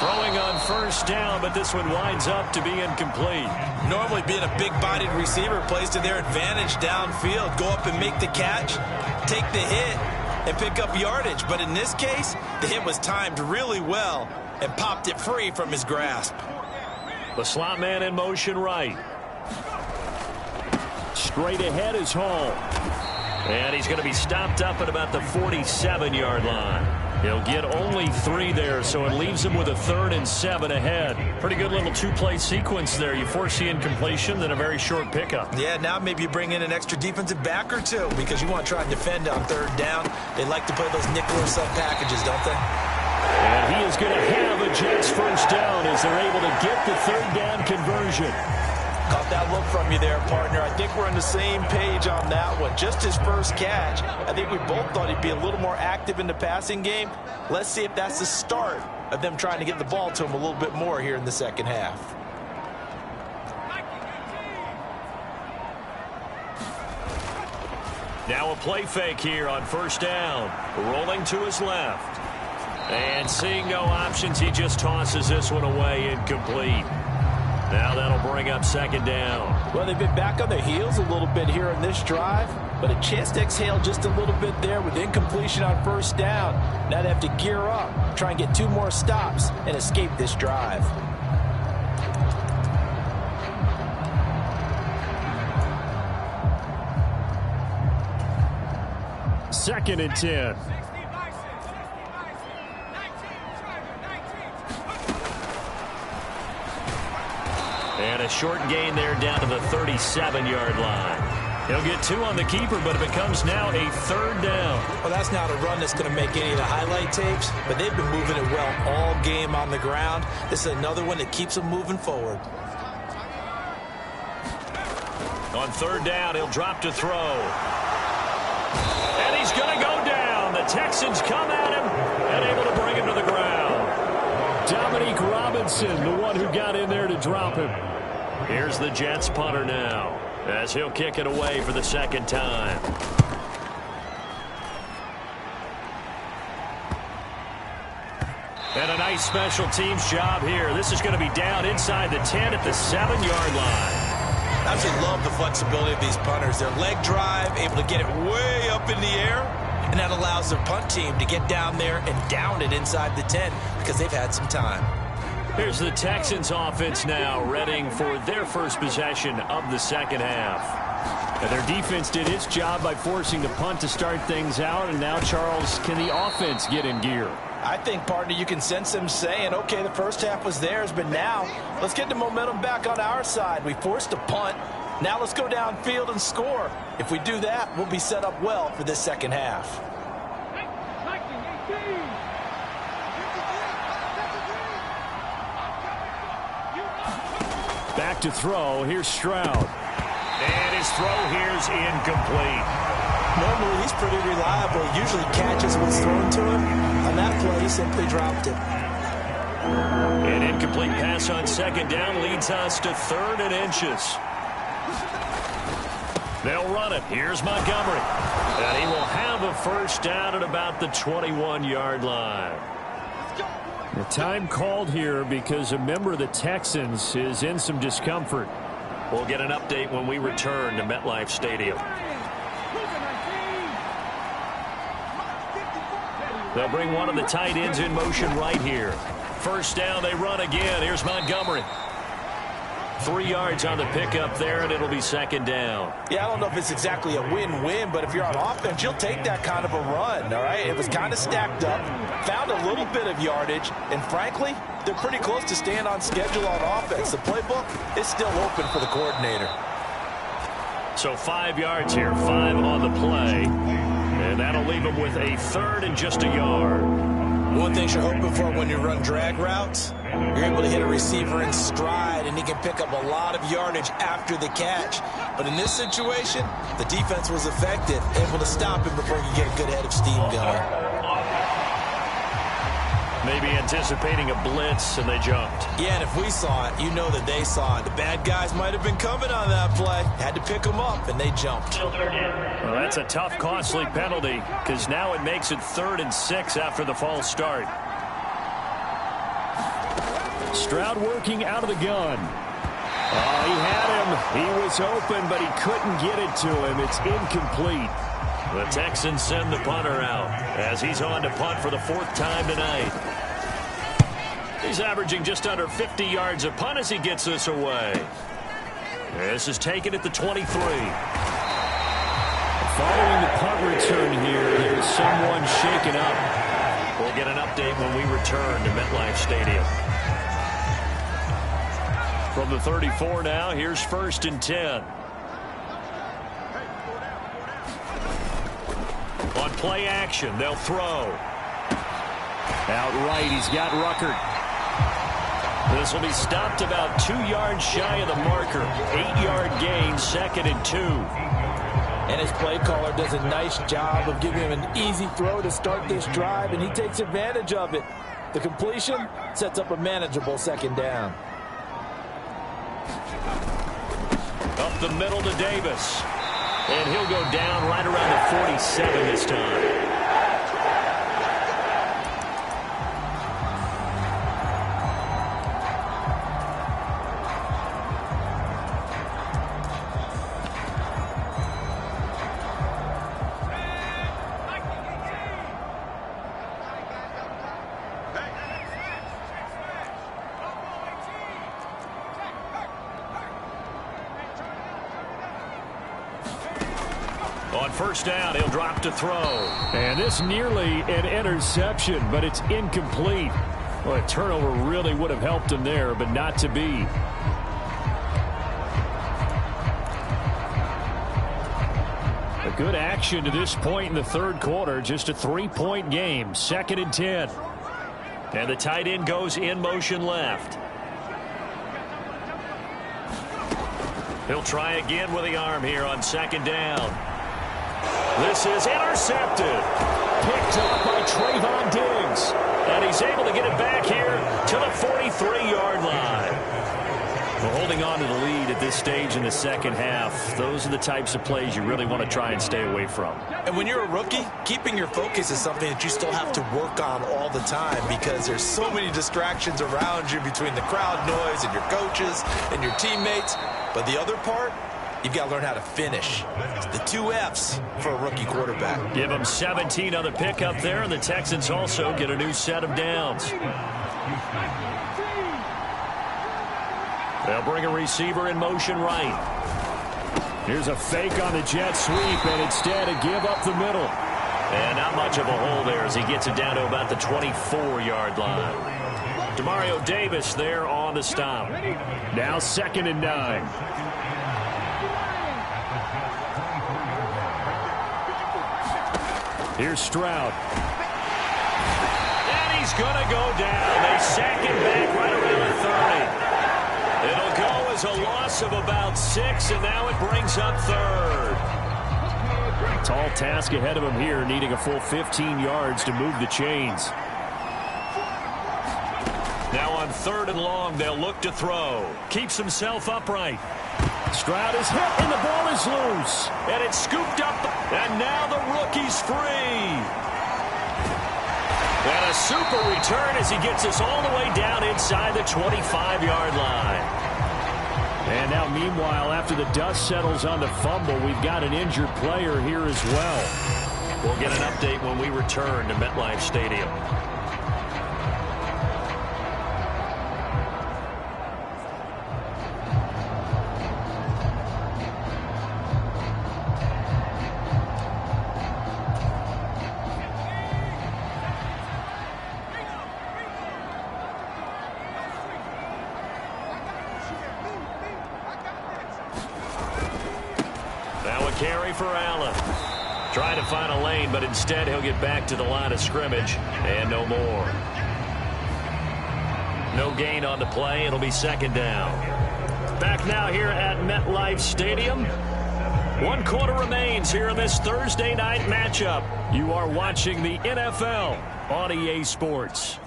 Throwing on first down, but this one winds up to be incomplete. Normally being a big-bodied receiver plays to their advantage downfield. Go up and make the catch, take the hit, and pick up yardage. But in this case, the hit was timed really well and popped it free from his grasp. The slot man in motion right. Straight ahead is Hall. And he's going to be stopped up at about the 47-yard line. He'll get only 3 there, so it leaves him with a 3rd and 7 ahead. Pretty good little 2-play sequence there. You force the incompletion, then a very short pickup. Yeah, now maybe you bring in an extra defensive back or two because you want to try and defend on 3rd down. They like to play those nickel or sub packages, don't they? And he is going to have a Jets first down as they're able to get the 3rd down conversion. Caught that look from you there, partner. I think we're on the same page on that one. Just his first catch. I think we both thought he'd be a little more active in the passing game. Let's see if that's the start of them trying to get the ball to him a little bit more here in the second half. Now a play fake here on first down. Rolling to his left. And seeing no options, he just tosses this one away, incomplete. Now that'll bring up 2nd down. Well, they've been back on their heels a little bit here in this drive, but a chance to exhale just a little bit there with incompletion on first down. Now they have to gear up, try and get 2 more stops, and escape this drive. Second and 10. And a short gain there down to the 37-yard line. He'll get 2 on the keeper, but it becomes now a 3rd down. Well, that's not a run that's going to make any of the highlight tapes, but they've been moving it well all game on the ground. This is another one that keeps them moving forward. On 3rd down, he'll drop to throw. And he's going to go down. The Texans come at him and able to bring him to the ground. Dominique Robinson, the one who got in there to drop him. Here's the Jets punter now, as he'll kick it away for the 2nd time. And a nice special teams job here. This is going to be down inside the 10 at the 7-yard line. I absolutely love the flexibility of these punters. Their leg drive, able to get it way up in the air, and that allows their punt team to get down there and down it inside the 10 because they've had some time. Here's the Texans offense now, readying for their first possession of the second half. And their defense did its job by forcing the punt to start things out, and now, Charles, can the offense get in gear? I think, partner, you can sense them saying, okay, the first half was theirs, but now let's get the momentum back on our side. We forced a punt. Now let's go downfield and score. If we do that, we'll be set up well for this second half. Back to throw. Here's Stroud. And his throw here's incomplete. Normally, he's pretty reliable. Usually catches what's thrown to him. On that play, he simply dropped it. An incomplete pass on second down leads us to 3rd and inches. They'll run it. Here's Montgomery. And he will have a first down at about the 21-yard line. The time called here because a member of the Texans is in some discomfort. We'll get an update when we return to MetLife Stadium. They'll bring one of the tight ends in motion right here. First down, they run again. Here's Montgomery. 3 yards on the pickup there, and it'll be second down. Yeah, I don't know if it's exactly a win-win, but if you're on offense, you'll take that kind of a run, all right? It was kind of stacked up, found a little bit of yardage, and frankly, they're pretty close to staying on schedule on offense. The playbook is still open for the coordinator. So 5 yards here, 5 on the play, and that'll leave them with a third and just a yard. One thing you're hoping for when you run drag routes, you're able to hit a receiver in stride, and he can pick up a lot of yardage after the catch. But in this situation, the defense was effective, able to stop him before you get a good head of steam going. Maybe anticipating a blitz, and they jumped. Yeah, and if we saw it, you know that they saw it. The bad guys might have been coming on that play. Had to pick them up, and they jumped. Well, that's a tough, costly penalty, because now it makes it 3rd and 6 after the false start. Stroud working out of the gun. Oh, he had him. He was open, but he couldn't get it to him. It's incomplete. The Texans send the punter out as he's on to punt for the 4th time tonight. He's averaging just under 50 yards a punt as he gets this away. This is taken at the 23. Following the punt return here, there's someone shaken up. We'll get an update when we return to MetLife Stadium. From the 34 now, here's 1st and 10. On play action, they'll throw. Outright, he's got Ruckert. This will be stopped about 2 yards shy of the marker. 8-yard gain, 2nd and 2. And his play caller does a nice job of giving him an easy throw to start this drive, and he takes advantage of it. The completion sets up a manageable 2nd down. Up the middle to Davis. And he'll go down right around the 47 this time. On 1st down, he'll drop to throw. And this nearly an interception, but it's incomplete. Well, a turnover really would have helped him there, but not to be. A good action to this point in the 3rd quarter. Just a 3-point game. 2nd and 10. And the tight end goes in motion left. He'll try again with the arm here on 2nd down. This is intercepted. Picked up by Trayvon Diggs. And he's able to get it back here to the 43-yard line. Well, holding on to the lead at this stage in the 2nd half, those are the types of plays you really want to try and stay away from. And when you're a rookie, keeping your focus is something that you still have to work on all the time because there's so many distractions around you between the crowd noise and your coaches and your teammates. But the other part, you've got to learn how to finish. It's the 2 F's for a rookie quarterback. Give them 17 on the pickup there, and the Texans also get a new set of downs. They'll bring a receiver in motion right. Here's a fake on the jet sweep, and instead a give up the middle. And not much of a hole there as he gets it down to about the 24-yard line. Demario Davis there on the stop. Now 2nd and 9. Here's Stroud. And he's going to go down. They sack him back right around the 30. It'll go as a loss of about 6, and now it brings up 3rd. Tall task ahead of him here, needing a full 15 yards to move the chains. Now on 3rd and long, they'll look to throw. Keeps himself upright. Stroud is hit, and the ball is loose. And it's scooped up, and now the rookie's free. And a super return as he gets us all the way down inside the 25-yard line. And now, meanwhile, after the dust settles on the fumble, we've got an injured player here as well. We'll get an update when we return to MetLife Stadium. carry for Allen. Trying to find a lane, but instead he'll get back to the line of scrimmage and no more. No gain on the play. It'll be second down. Back now here at MetLife Stadium. 1 quarter remains here in this Thursday night matchup. You are watching the NFL on EA Sports.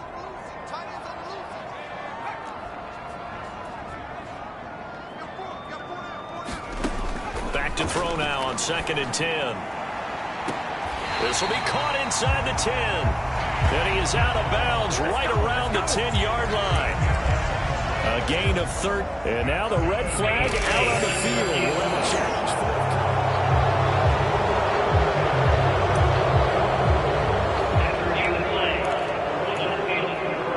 Back to throw now on 2nd and 10. This will be caught inside the 10. And he is out of bounds right around the 10-yard line. A gain of 30. And now the red flag out on the field. We'll have a challenge for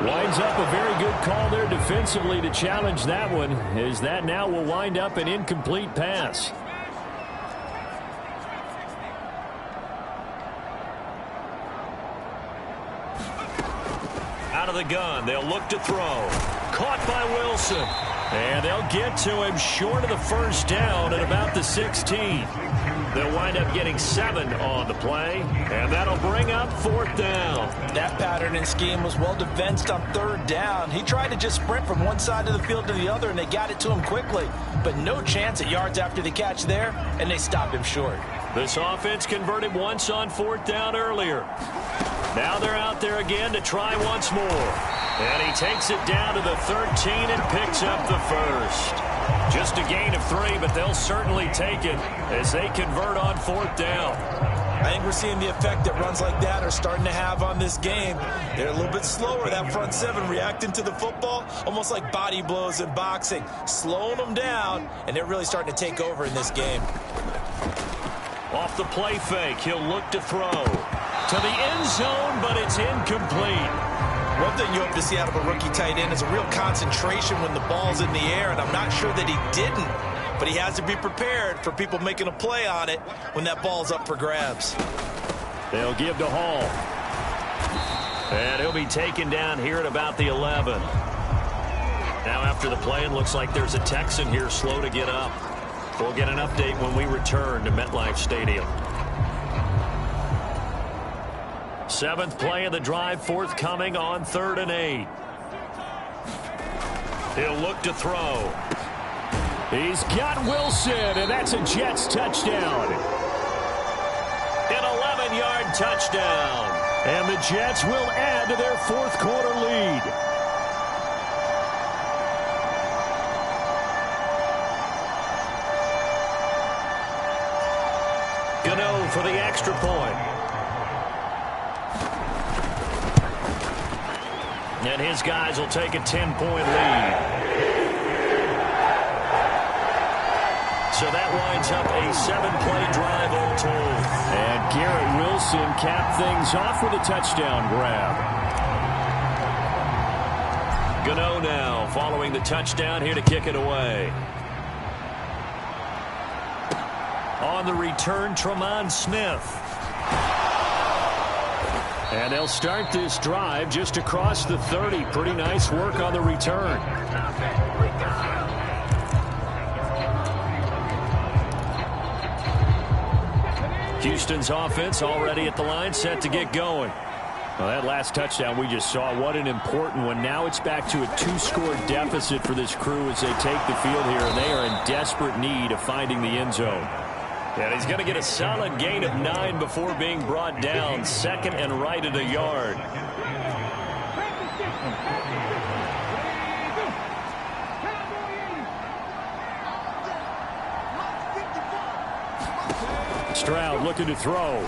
winds up a very good call there defensively to challenge that one, as that now will wind up an incomplete pass. Out of the gun, they'll look to throw. Caught by Wilson. And they'll get to him short of the first down at about the 16. They'll wind up getting 7 on the play, and that'll bring up 4th down. That pattern and scheme was well defensed on 3rd down. He tried to just sprint from one side of the field to the other, and they got it to him quickly. But no chance at yards after the catch there, and they stopped him short. This offense converted once on 4th down earlier. Now they're out there again to try once more. And he takes it down to the 13 and picks up the first. Just a gain of 3, but they'll certainly take it as they convert on 4th down. I think we're seeing the effect that runs like that are starting to have on this game. They're a little bit slower, that front 7, reacting to the football, almost like body blows in boxing, slowing them down, and they're really starting to take over in this game. Off the play fake, he'll look to throw to the end zone, but it's incomplete. One thing you hope to see out of a rookie tight end is a real concentration when the ball's in the air, and I'm not sure that he didn't, but he has to be prepared for people making a play on it when that ball's up for grabs. They'll give to Hall. And he'll be taken down here at about the 11. Now after the play, it looks like there's a Texan here slow to get up. We'll get an update when we return to MetLife Stadium. 7th play of the drive forthcoming on 3rd and 8. He'll look to throw. He's got Wilson, and that's a Jets touchdown. An 11-yard touchdown. And the Jets will add to their 4th quarter lead. Gano for the extra point. And his guys will take a 10-point lead. So that winds up a 7-play drive all told. And Garrett Wilson capped things off with a touchdown grab. Gano now following the touchdown here to kick it away. On the return, Tremont Smith. And they'll start this drive just across the 30. Pretty nice work on the return. Houston's offense already at the line, set to get going. Well, that last touchdown we just saw, what an important one. Now it's back to a 2-score deficit for this crew as they take the field here, and they are in desperate need of finding the end zone. And he's going to get a solid gain of 9 before being brought down. 2nd and right at a yard. Stroud looking to throw.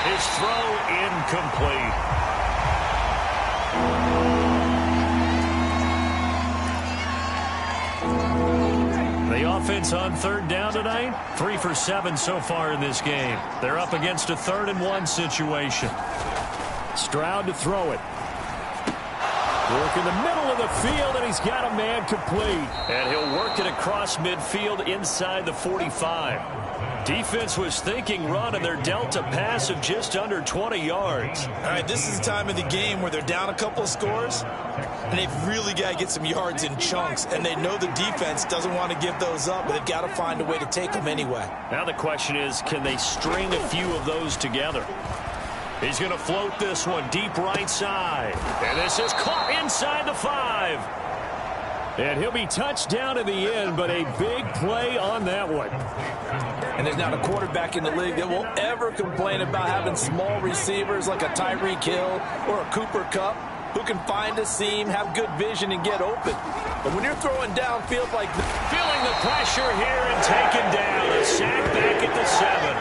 His throw incomplete. The offense on 3rd down tonight, 3 for 7 so far in this game. They're up against a 3rd and 1 situation. Stroud to throw it. Work in the middle of the field, and he's got a man complete. And he'll work it across midfield inside the 45. Defense was thinking run, and they're dealt a pass of just under 20 yards. All right, this is the time of the game where they're down a couple of scores, and they've really got to get some yards in chunks, and they know the defense doesn't want to give those up, but they've got to find a way to take them anyway. Now the question is, can they string a few of those together? He's going to float this one deep right side, and this is caught inside the 5. And he'll be touched down in the end, but a big play on that one. And there's not a quarterback in the league that will ever complain about having small receivers like a Tyreek Hill or a Cooper Kupp who can find a seam, have good vision, and get open. But when you're throwing downfield like this, feeling the pressure here and taken down. A sack back at the 7.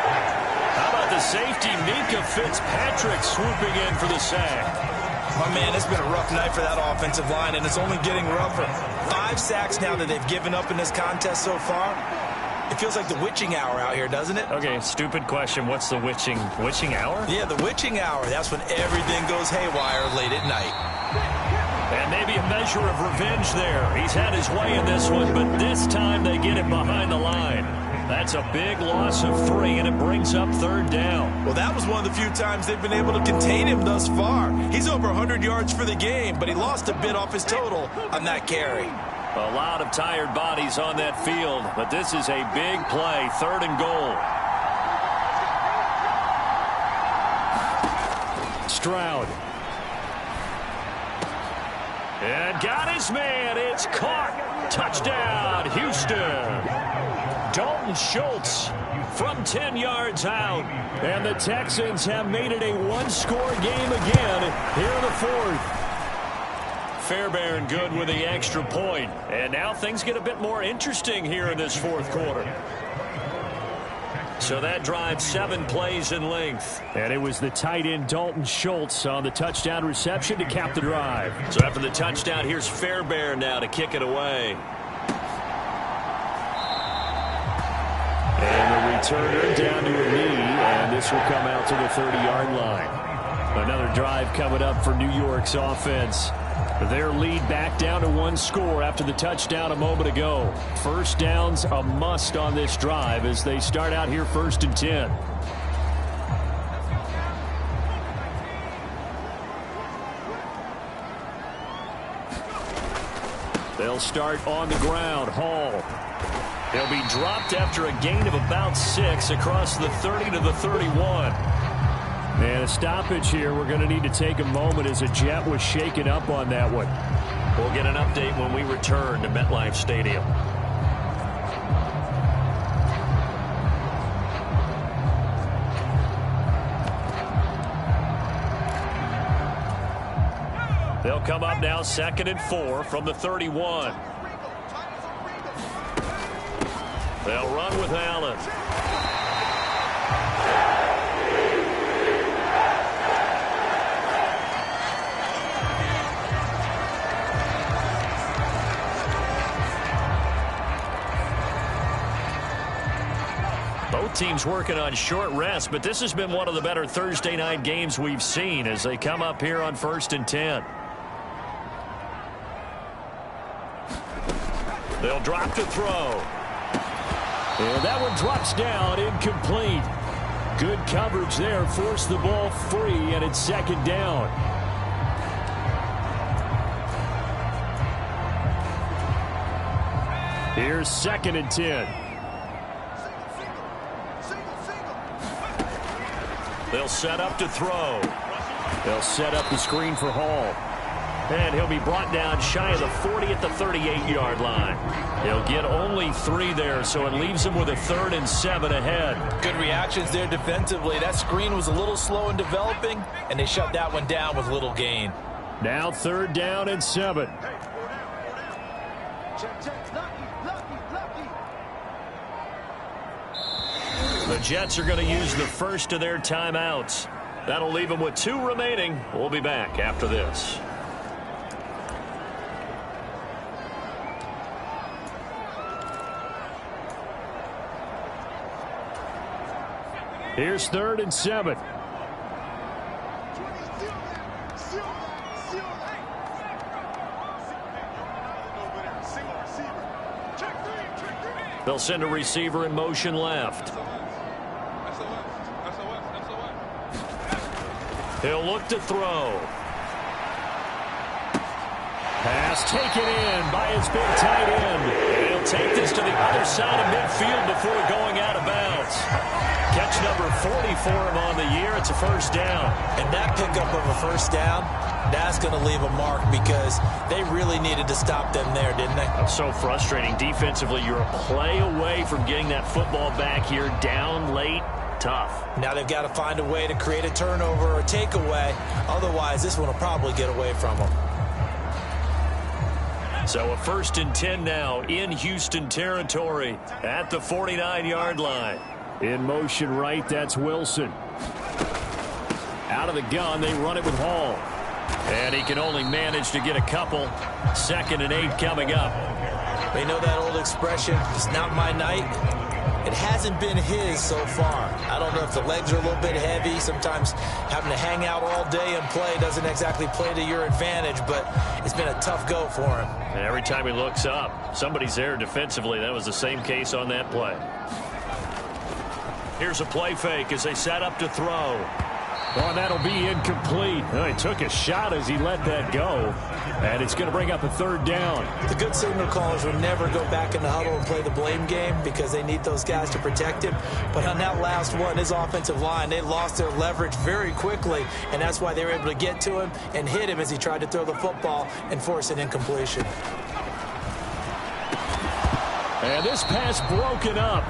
How about the safety, Mika Fitzpatrick, swooping in for the sack? Oh, man, it's been a rough night for that offensive line, and it's only getting rougher. 5 sacks now that they've given up in this contest so far. It feels like the witching hour out here, doesn't it? Okay, stupid question. What's the witching hour? Yeah, the witching hour. That's when everything goes haywire late at night. And maybe a measure of revenge there. He's had his way in this one, but this time they get it behind the line. That's a big loss of 3, and it brings up 3rd down. Well, that was one of the few times they've been able to contain him thus far. He's over 100 yards for the game, but he lost a bit off his total on that carry. A lot of tired bodies on that field, but this is a big play, 3rd and goal. Stroud. And got his man. It's caught. Touchdown, Houston. Dalton Schultz from 10 yards out. And the Texans have made it a one-score game again here in the 4th. Fairbairn good with the extra point. And now things get a bit more interesting here in this 4th quarter. So that drive 7 plays in length. And it was the tight end Dalton Schultz on the touchdown reception to cap the drive. So after the touchdown, here's Fairbairn now to kick it away. And the returner down to a knee, and this will come out to the 30-yard line. Another drive coming up for New York's offense. Their lead back down to 1 score after the touchdown a moment ago. First down's a must on this drive as they start out here 1st and 10. They'll start on the ground. Hall. He'll be dropped after a gain of about 6 across the 30 to the 31. And a stoppage here. We're going to need to take a moment as a jet was shaken up on that one. We'll get an update when we return to MetLife Stadium. They'll come up now 2nd and 4 from the 31. They'll run with Allen. Both teams working on short rest, but this has been one of the better Thursday night games we've seen as they come up here on 1st and 10. They'll drop to throw. And that one drops down, incomplete. Good coverage there, forced the ball free, and it's 2nd down. Here's 2nd and 10. They'll set up to throw. They'll set up the screen for Hall. And he'll be brought down shy of the 40 at the 38-yard line. He'll get only 3 there, so it leaves him with a 3rd and 7 ahead. Good reactions there defensively. That screen was a little slow in developing, and they shut that one down with little gain. Now 3rd down and 7. The Jets are going to use the first of their timeouts. That'll leave them with 2 remaining. We'll be back after this. Here's 3rd and 7. They'll send a receiver in motion left. He'll look to throw. Pass taken in by his big tight end. And he'll take this to the other side of midfield before going out of bounds. Catch number 40 for him on the year. It's a first down. And that pickup of a first down, that's going to leave a mark because they really needed to stop them there, didn't they? That's so frustrating. Defensively, you're a play away from getting that football back here. Down late, tough. Now they've got to find a way to create a turnover or a takeaway. Otherwise, this one will probably get away from them. So a 1st and 10 now in Houston territory at the 49-yard line. In motion right, that's Wilson. Out of the gun, they run it with Hall. And he can only manage to get a couple. 2nd and 8 coming up. They know that old expression, it's not my night. It hasn't been his so far. I don't know if the legs are a little bit heavy. Sometimes having to hang out all day and play doesn't exactly play to your advantage, but it's been a tough go for him. And every time he looks up, somebody's there defensively. That was the same case on that play. Here's a play fake as they set up to throw. Oh, that'll be incomplete. Oh, he took a shot as he let that go. And it's going to bring up a 3rd down. The good signal callers will never go back in the huddle and play the blame game because they need those guys to protect him. But on that last one, his offensive line, they lost their leverage very quickly, and that's why they were able to get to him and hit him as he tried to throw the football and force an incompletion. And this pass broken up.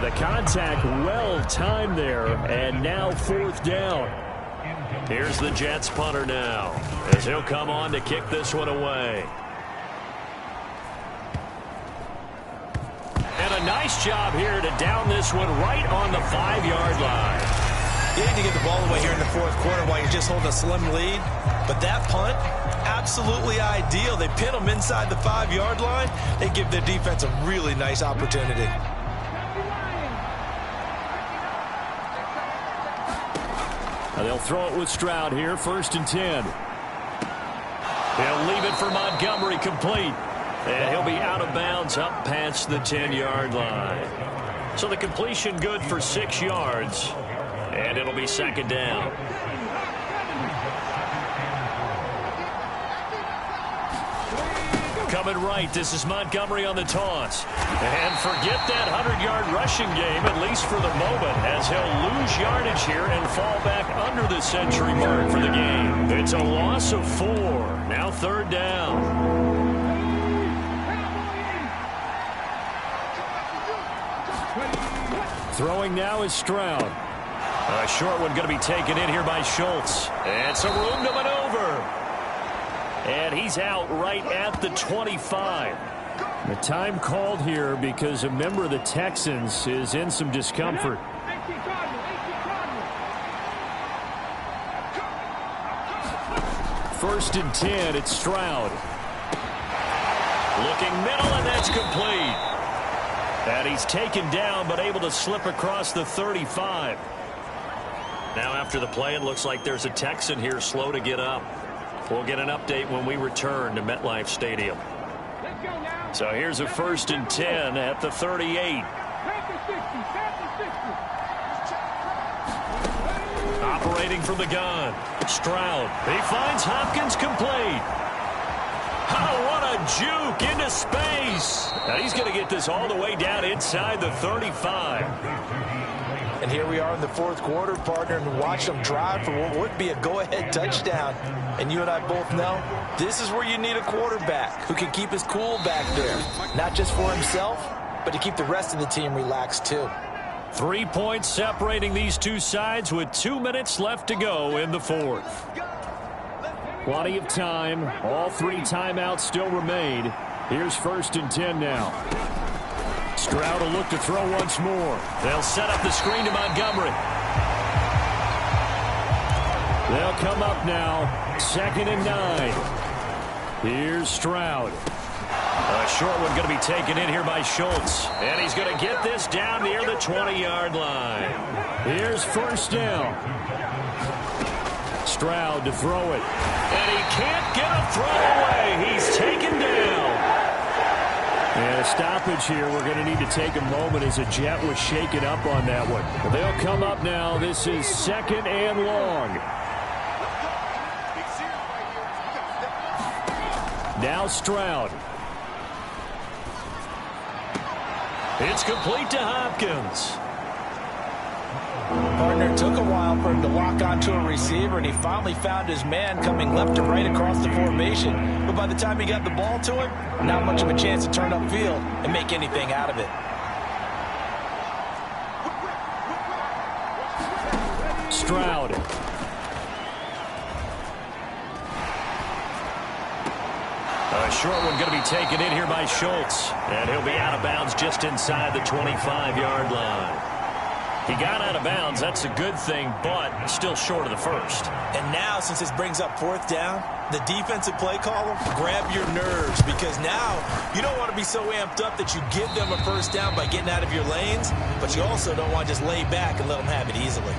The contact well timed there, and now 4th down. Here's the Jets punter now as he'll come on to kick this one away. And a nice job here to down this one right on the 5-yard line. You need to get the ball away here in the 4th quarter while you're just holding a slim lead. But that punt, absolutely ideal. They pin them inside the 5-yard line. They give their defense a really nice opportunity. They'll throw it with Stroud here, 1st and 10. He'll leave it for Montgomery, complete. And he'll be out of bounds up past the 10-yard line. So the completion good for 6 yards. And it'll be 2nd down. Coming right, this is Montgomery on the toss. And forget that 100-yard rushing game, at least for the moment, as he'll lose yardage here and fall back under the century mark for the game. It's a loss of 4. Now 3rd down. Throwing now is Stroud. A short one going to be taken in here by Schultz. And some room to maneuver. And he's out right at the 25. The time called here because a member of the Texans is in some discomfort. 1st and 10, it's Stroud. Looking middle, and that's complete. And he's taken down, but able to slip across the 35. Now after the play, it looks like there's a Texan here slow to get up. We'll get an update when we return to MetLife Stadium. So here's a 1st and 10 at the 38. Operating from the gun. Stroud. He finds Hopkins complete. Oh, what a juke into space. Now he's going to get this all the way down inside the 35. And here we are in the 4th quarter, partner, and watch them drive for what would be a go-ahead touchdown. And you and I both know this is where you need a quarterback who can keep his cool back there. Not just for himself, but to keep the rest of the team relaxed too. 3 points separating these two sides with 2 minutes left to go in the 4th. Plenty of time. All 3 timeouts still remain. Here's 1st and 10 now. Stroud will look to throw once more. They'll set up the screen to Montgomery. They'll come up now. 2nd and 9. Here's Stroud. A short one going to be taken in here by Schultz. And he's going to get this down near the 20-yard line. Here's 1st down. Stroud to throw it. And he can't get a throw away. He's taken down. And a stoppage here. We're going to need to take a moment as a Jet was shaken up on that one. They'll come up now. This is 2nd and long. Now Stroud. It's complete to Hopkins. Partner took a while for him to lock onto a receiver, and he finally found his man coming left to right across the formation. But by the time he got the ball to him, not much of a chance to turn upfield and make anything out of it. Stroud. A short one going to be taken in here by Schultz. And he'll be out of bounds just inside the 25-yard line. He got out of bounds. That's a good thing, but still short of the first. And now, since this brings up fourth down, the defensive play caller, grab your nerves, because now you don't want to be so amped up that you give them a first down by getting out of your lanes, but you also don't want to just lay back and let them have it easily.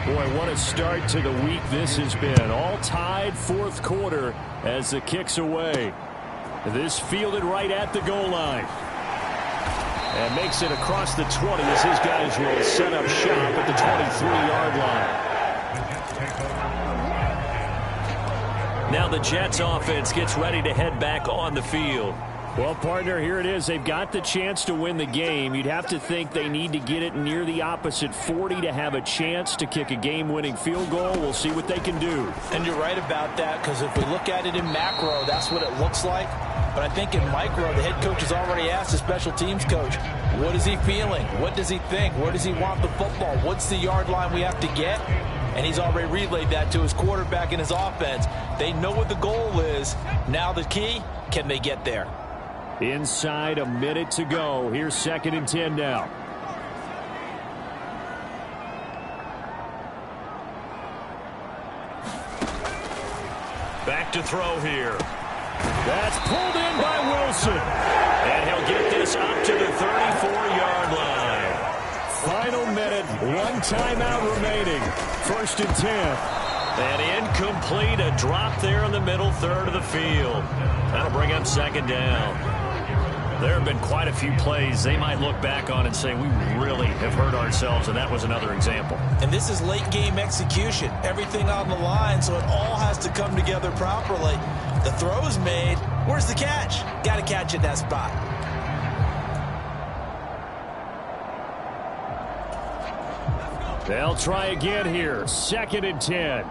Boy, what a start to the week this has been. All tied fourth quarter as the kick's away. This fielded right at the goal line. And makes it across the 20 as his guys will set up shop at the 23-yard line. Now the Jets offense gets ready to head back on the field. Well, partner, here it is. They've got the chance to win the game. You'd have to think they need to get it near the opposite 40 to have a chance to kick a game-winning field goal. We'll see what they can do. And you're right about that, because if we look at it in macro, that's what it looks like. But I think in micro, the head coach has already asked the special teams coach, what is he feeling? What does he think? Where does he want the football? What's the yard line we have to get? And he's already relayed that to his quarterback and his offense. They know what the goal is. Now the key, can they get there? Inside a minute to go. Here's 2nd and 10 now. Back to throw here. That's pulled in by Wilson. And he'll get this up to the 34-yard line. Final minute, one timeout remaining. 1st and 10. And incomplete, a drop there in the middle third of the field. That'll bring up 2nd down. There have been quite a few plays they might look back on and say, we really have hurt ourselves, and that was another example. And this is late game execution. Everything on the line, so it all has to come together properly. The throw's made. Where's the catch? Got to catch at that spot. They'll try again here. 2nd and 10.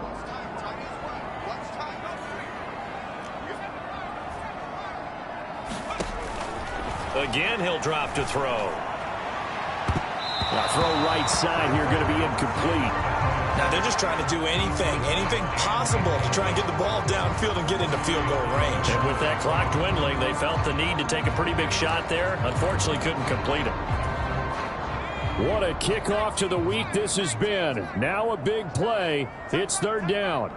Again, he'll drop to throw. Now throw right side here, going to be incomplete. Now they're just trying to do anything possible to try and get the ball downfield and get into field goal range. And with that clock dwindling, they felt the need to take a pretty big shot there. Unfortunately, couldn't complete it. What a kickoff to the week this has been. Now a big play. It's 3rd down.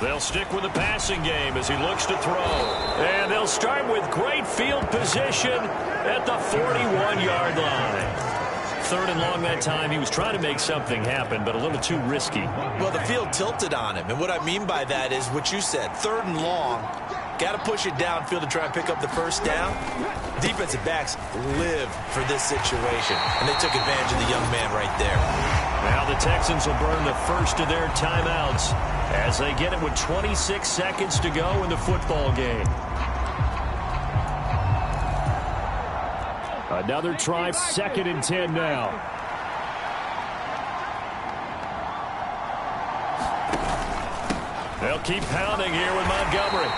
They'll stick with the passing game as he looks to throw. And they'll start with great field position at the 41-yard line. 3rd and long that time. He was trying to make something happen, but a little too risky. Well, the field tilted on him, and what I mean by that is what you said, 3rd and long. Got to push it downfield to try and pick up the first down. Defensive backs live for this situation, and they took advantage of the young man right there. Now the Texans will burn the first of their timeouts as they get it with 26 seconds to go in the football game. Another try, 2nd and 10 now. They'll keep pounding here with Montgomery.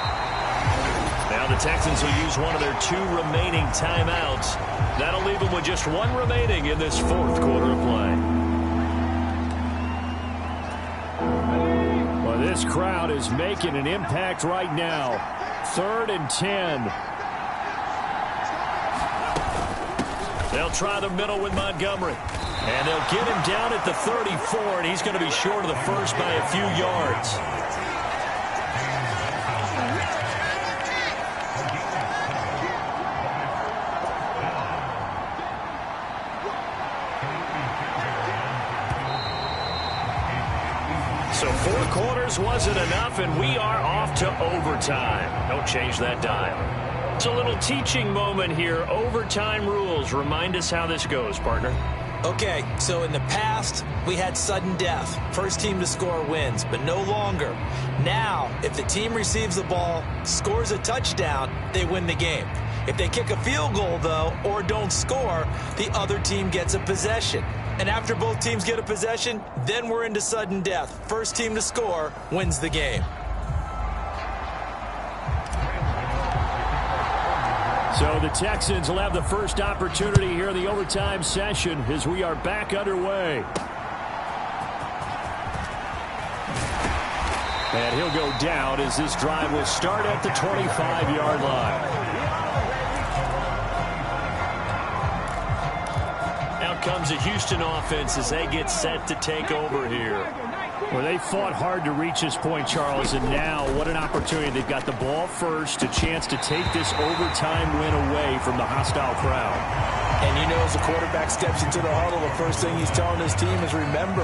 Now the Texans will use one of their 2 remaining timeouts. That'll leave them with just 1 remaining in this 4th quarter of play. Well, this crowd is making an impact right now. 3rd and 10. They'll try the middle with Montgomery. And they'll get him down at the 34, and he's going to be short of the first by a few yards. quarters wasn't enough, and we are off to overtime. Don't change that dial. It's a little teaching moment here. Overtime rules. Remind us how this goes, partner. Okay, so in the past, we had sudden death. First team to score wins, but no longer. Now, if the team receives the ball, scores a touchdown, they win the game. If they kick a field goal, though, or don't score, the other team gets a possession. And after both teams get a possession, then we're into sudden death. First team to score wins the game. So the Texans will have the first opportunity here in the overtime session as we are back underway. And he'll go down as this drive will start at the 25-yard line. Out comes the Houston offense as they get set to take over here. Well, they fought hard to reach this point, Charles, and now what an opportunity. They've got the ball first, a chance to take this overtime win away from the hostile crowd. And you know, as the quarterback steps into the huddle, the first thing he's telling his team is, remember,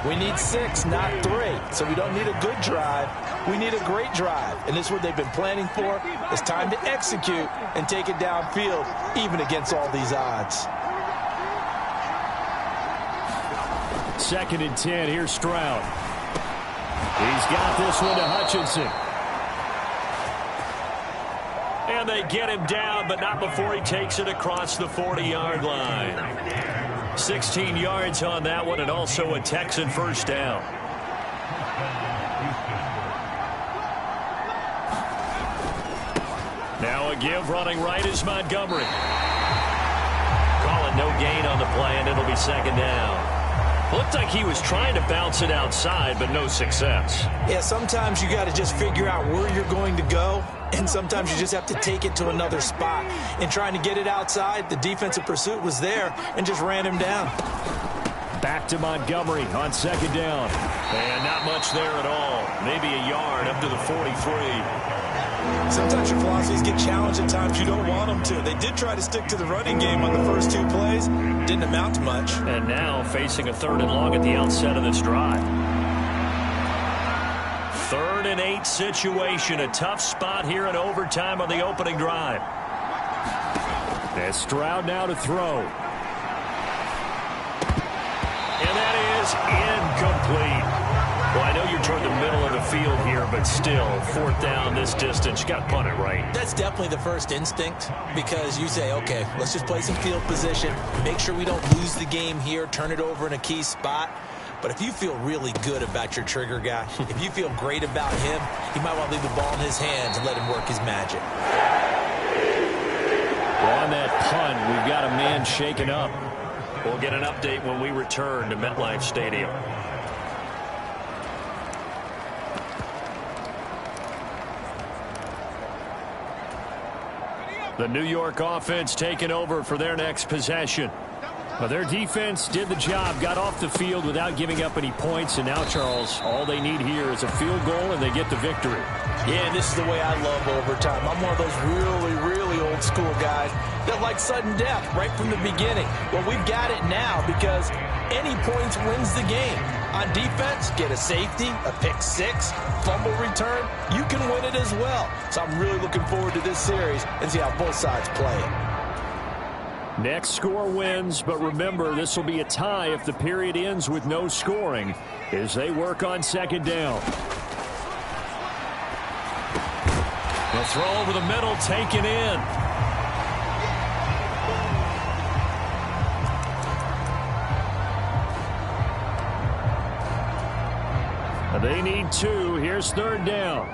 we need 6, not 3. So we don't need a good drive. We need a great drive. And this is what they've been planning for. It's time to execute and take it downfield, even against all these odds. 2nd and 10. Here's Stroud. He's got this one to Hutchinson. And they get him down, but not before he takes it across the 40-yard line. 16 yards on that one, and also a Texan first down. Now a give running right is Montgomery. Calling no gain on the play, and it'll be 2nd down. Looked like he was trying to bounce it outside, but no success. Yeah, sometimes you got to just figure out where you're going to go, and sometimes you just have to take it to another spot. In trying to get it outside, the defensive pursuit was there and just ran him down. Back to Montgomery on 2nd down. And not much there at all. Maybe a yard up to the 43. Sometimes your philosophies get challenged at times you don't want them to. They did try to stick to the running game on the first 2 plays. Didn't amount to much. And now facing a 3rd and long at the outset of this drive. 3rd and 8 situation. A tough spot here in overtime on the opening drive. And Stroud now to throw. And that is incomplete. Well, I know you're toward the middle of the field here, but still, 4th down this distance. You got to punt it right. That's definitely the first instinct, because you say, okay, let's just play some field position, make sure we don't lose the game here, turn it over in a key spot. But if you feel really good about your trigger guy, if you feel great about him, you might want to leave the ball in his hands and let him work his magic. Well, on that punt, we've got a man shaken up. We'll get an update when we return to MetLife Stadium. The New York offense taking over for their next possession. Well, their defense did the job, got off the field without giving up any points, and now, Charles, all they need here is a field goal, and they get the victory. Yeah, and this is the way I love overtime. I'm one of those really, really old school guys that like sudden death right from the beginning. Well, we've got it now because any points wins the game. On defense, get a safety, a pick 6, fumble return, you can win it as well. So I'm really looking forward to this series and see how both sides play it. Next score wins, but remember, this will be a tie if the period ends with no scoring as they work on 2nd down. The throw over the middle, taken in. They need 2. Here's 3rd down.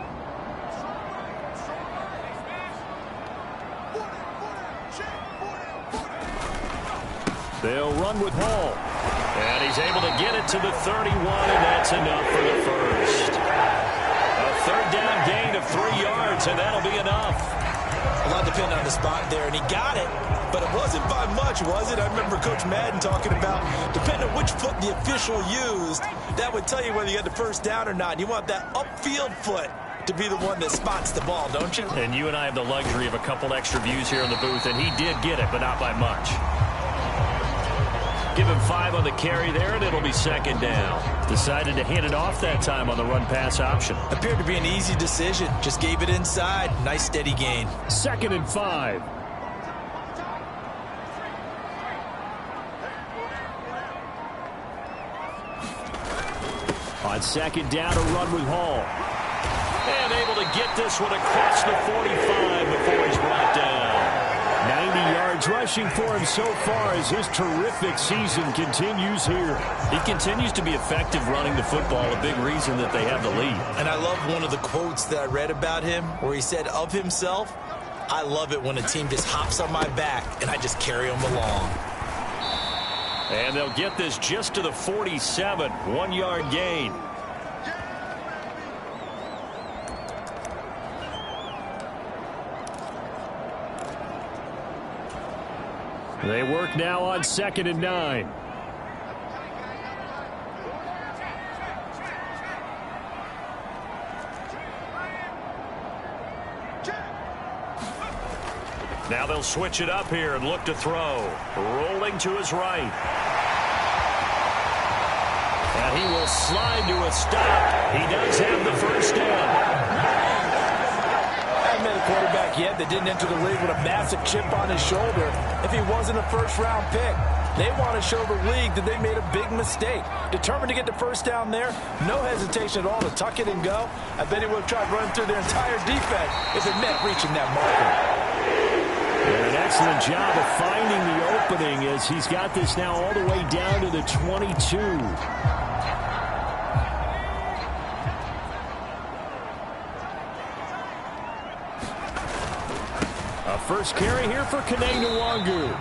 They'll run with Hall. And he's able to get it to the 31, and that's enough for the first. A 3rd down gain of 3 yards, and that'll be enough. A lot depended on the spot there, and he got it. But it wasn't by much, was it? I remember Coach Madden talking about, depending on which foot the official used, that would tell you whether you had the first down or not. You want that upfield foot to be the one that spots the ball, don't you? And you and I have the luxury of a couple extra views here in the booth, and he did get it, but not by much. give him 5 on the carry there, and it'll be second down. Decided to hand it off that time on the run-pass option. Appeared to be an easy decision. Just gave it inside. Nice steady gain. 2nd and 5. On 2nd down, a run with Hall. And able to get this one across the 45 before he's brought down. 90 yards rushing for him so far as his terrific season continues here. He continues to be effective running the football, a big reason that they have the lead. And I love one of the quotes that I read about him where he said of himself, "I love it when a team just hops on my back and I just carry them along." And they'll get this just to the 47, 1-yard gain. They work now on 2nd and 9. Now they'll switch it up here and look to throw. Rolling to his right. And he will slide to a stop. He does have the first down. Haven't met a quarterback yet that didn't enter the league with a massive chip on his shoulder if he wasn't a first-round pick. They want to show the league that they made a big mistake. Determined to get the first down there. No hesitation at all to tuck it and go. I bet he would have tried running through their entire defense if it meant reaching that marker. And an excellent job of finding the opening as he's got this now all the way down to the 22. A first carry here for Kene Nwangu.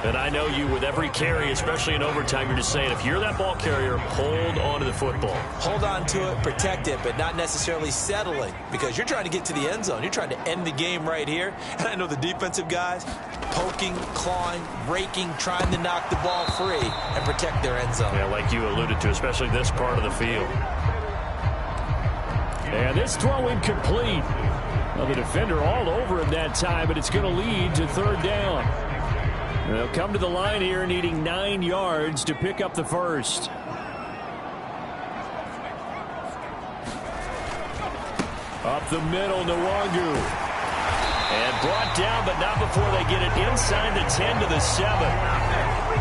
And I know you, with every carry, especially in overtime, you're just saying, if you're that ball carrier, hold on to the football. Hold on to it, protect it, but not necessarily settling, because you're trying to get to the end zone. You're trying to end the game right here. And I know the defensive guys poking, clawing, raking, trying to knock the ball free and protect their end zone. Yeah, like you alluded to, especially this part of the field. And this throw incomplete. Well, the defender all over him that time, but it's going to lead to 3rd down. They'll come to the line here needing 9 yards to pick up the first. Up the middle, Nwangu. And brought down, but not before they get it inside the 10 to the 7.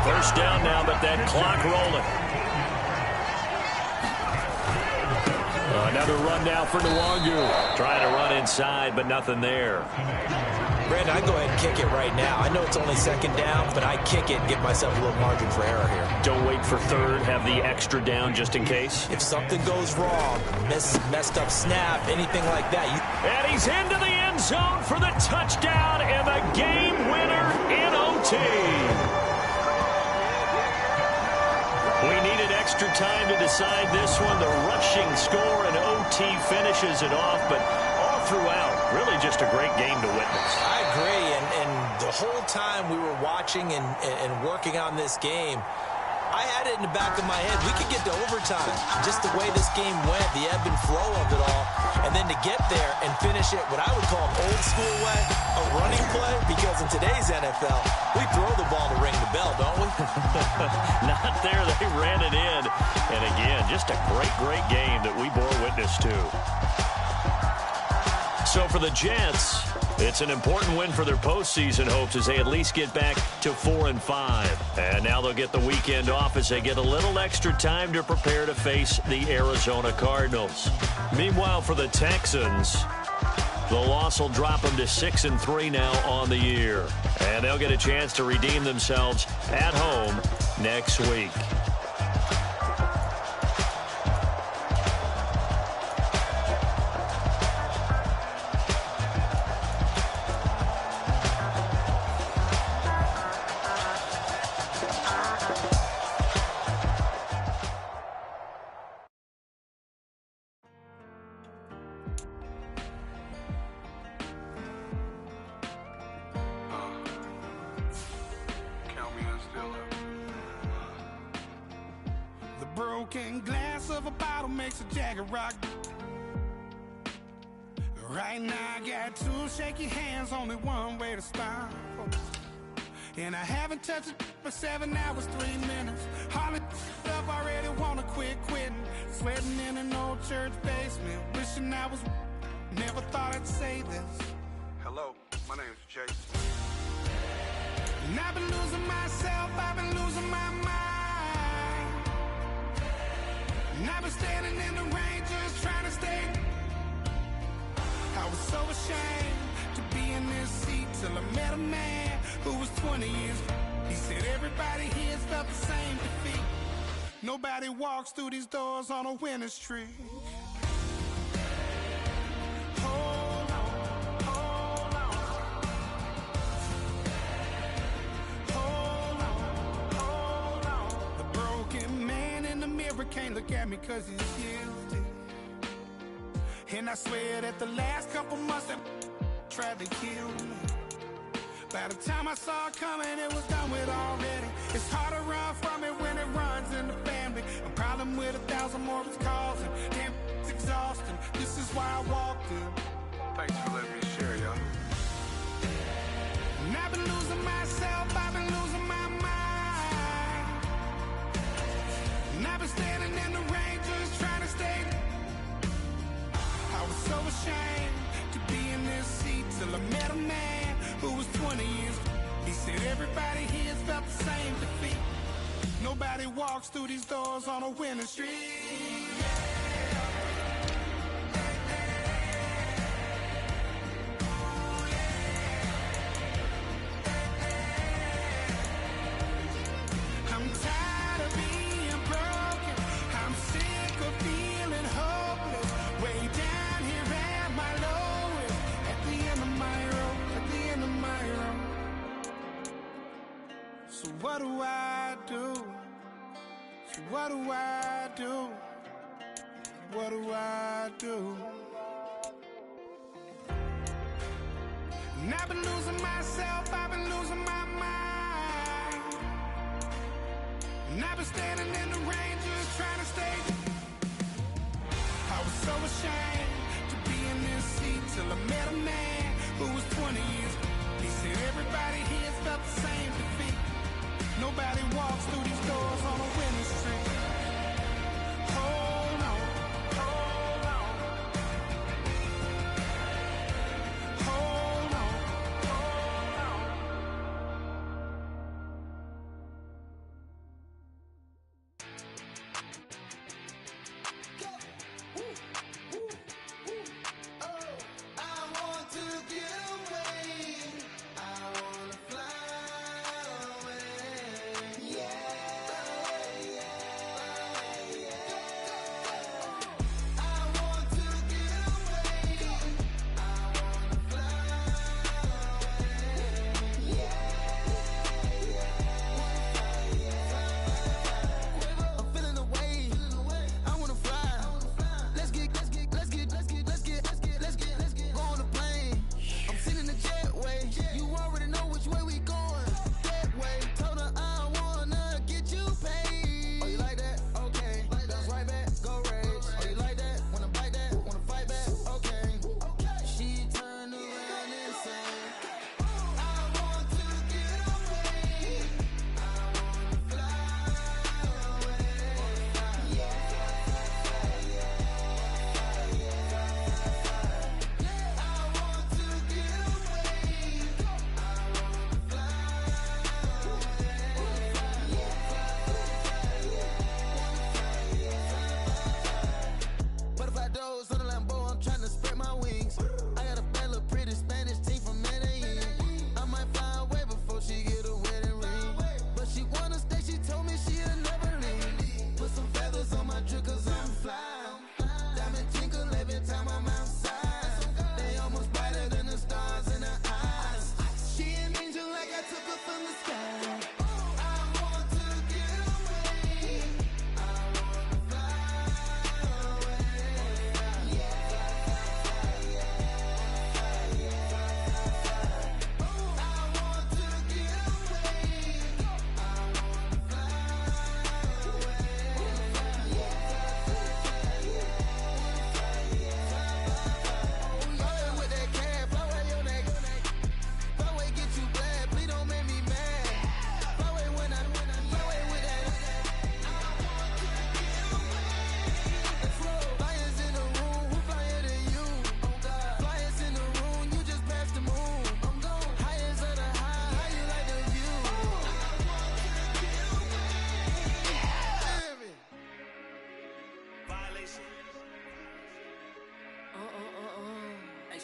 First down now, but that clock rolling. Another run now for Nwangu. Trying to run inside, but nothing there. Brandon, I'd go ahead and kick it right now. I know it's only 2nd down, but I kick it and give myself a little margin for error here. Don't wait for 3rd. Have the extra down just in case. If something goes wrong, messed up snap, anything like that. And he's into the end zone for the touchdown and the game winner in OT. We needed extra time to decide this one. The rushing score and OT finishes it off, but all throughout, really just a great game to witness. I agree, and the whole time we were watching and working on this game, I had it in the back of my head. We could get to overtime. Just the way this game went, the ebb and flow of it all, and then to get there and finish it what I would call an old school way, a running play, because in today's NFL, we throw the ball to ring the bell, don't we? Not there. They ran it in. And again, just a great game that we bore witness to. So for the Jets, it's an important win for their postseason hopes as they at least get back to 4-5. And now they'll get the weekend off as they get a little extra time to prepare to face the Arizona Cardinals. Meanwhile, for the Texans, the loss will drop them to 6-3 now on the year. And they'll get a chance to redeem themselves at home next week. Broken glass of a bottle makes a Jagger rock. Right now I got two shaky hands, only one way to stop. And I haven't touched it for 7 hours, 3 minutes. Hardly up, already wanna quitting. Sweating in an old church basement, wishing I was. Never thought I'd say this. Hello, my name's Jason. And I've been losing myself, I've been losing my mind. And I've been standing in the rain just trying to stay. I was so ashamed to be in this seat till I met a man who was 20 years. He said everybody here's felt the same defeat. Nobody walks through these doors on a winning streak. Hold on, hold on. Hold on, hold on. The broken man in the mirror can't look at me 'cause he's guilty. And I swear that the last couple months that tried to kill me. By the time I saw it coming, it was done with already. It's hard to run from it when it runs in the family. A problem with 1,000 more it's causing. Damn, it's exhausting. This is why I walked in. Thanks for letting me share, y'all. And I've been losing myself, I've been losing my mind. And I've been standing in the rain just trying to stay. I was so ashamed to be in this seat till I met a man who was 20 years. He said everybody here's felt the same defeat. Nobody walks through these doors on a winning streak. I'm tired of being broken. I'm sick of feeling hopeless. Way down here at my lowest. At the end of my road. At the end of my road. So what do I do? So what do I do? What do I do? And I've been losing myself, I've been losing my mind. And I've been standing in the rain just trying to stay. I was so ashamed to be in this seat till I met a man who was 20 years. He said everybody here's felt the same defeat. Nobody walks through these doors on a winning streak. Hold on, hold on. Hold on, hold on.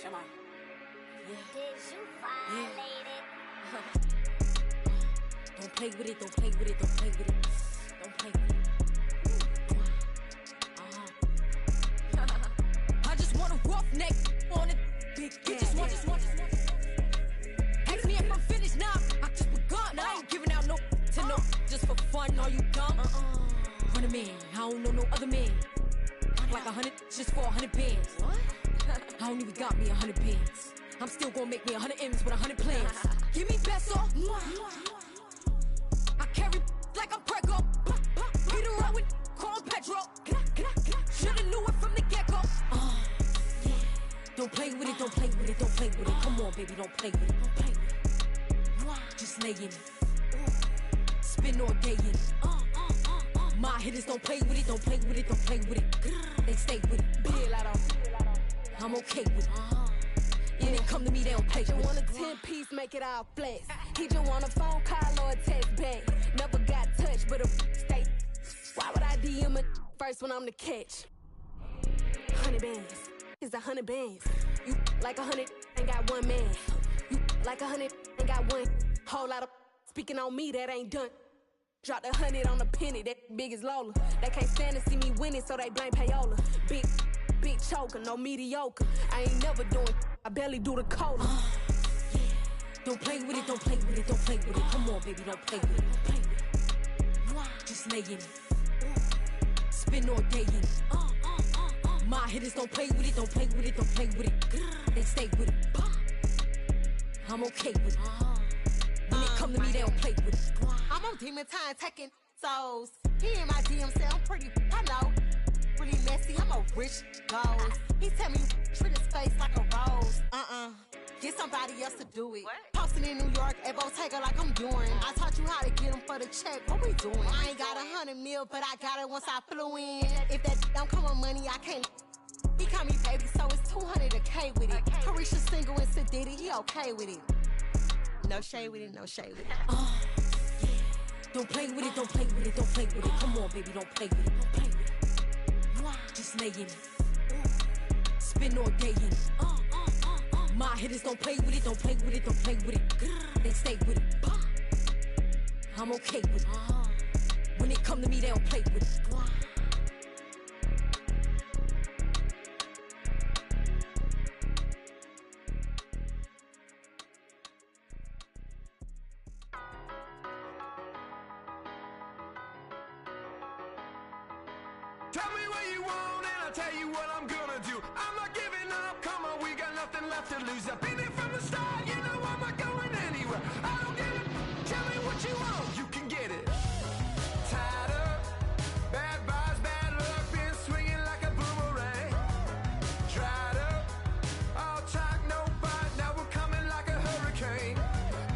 Come on. Did you violate it? Don't play with it, don't play with it, don't play with it. Don't play with it. I just want a roughneck on it. Big gas. Just want. Ask me if I'm finished now. I just begun. I ain't giving out no to no. Just for fun, are you dumb? 100 man, I don't know no other man. Like 100 just for 100 bands. What? I don't even got me 100 bands. I'm still gonna make me 100 M's with 100 plans. Give me peso. I carry like I'm Prego. Get around with call Pedro. Shoulda knew it from the get-go. Don't play with it, don't play with it, don't play with it. Come on, baby, don't play with it, don't play with it. Just lay in it. Spin all day in it. My hitters don't play with it, don't play with it, don't play with it. They stay with it. I'm okay with it. When they come to me, they don't play with it. He just want a 10-piece, make it all flex. He just want a phone call or a text back. Never got touched, but a stay. Why would I DM it first when I'm the catch? 100 bands, it's 100 bands. You like 100, ain't got one man. You like 100, ain't got one. Whole lot of speaking on me, that ain't done. Drop the 100 on the penny, that big as Lola. They can't stand to see me winning, so they blame payola. Big choker, no mediocre. I ain't never doing, I barely do the cola. Don't play with it, don't play with it, don't play with it. Come on, baby, don't play with it, don't play with it. Just lay in it. Spin all day in it. My hitters don't play with it, don't play with it, don't play with it. They stay with it. I'm okay with it. When they come to me, they don't play with it. I'm on demon time taking souls. He in my DM say I'm pretty, I know. Really messy, I'm a rich ghost. He tell me treat his face like a rose. Get somebody else to do it. What? Posting in New York at Bottega like I'm doing. I taught you how to get him for the check. What we doing? I ain't got 100 mil, but I got it once I flew in. If that don't come on money, I can't. He call me baby, so it's 200 a K with it. Carisha single and Sadiddy, he okay with it. No shade with it, no shade with it. Don't play with it, don't play with it, don't play with it. Come on, baby, don't play with it, don't play with it. Just lay in it. Spin all day in it. My hitters don't play with it, don't play with it, don't play with it. They stay with it. I'm okay with it. When they come to me, they don't play with it. Tell me what you want and I'll tell you what I'm gonna do. I'm not giving up, come on, we got nothing left to lose. I've been here from the start, you know I'm not going anywhere. I don't give it, tell me what you want, you can get it. Tied up, bad vibes, bad luck, been swinging like a boomerang. Dried up, all talk, no bite, now we're coming like a hurricane.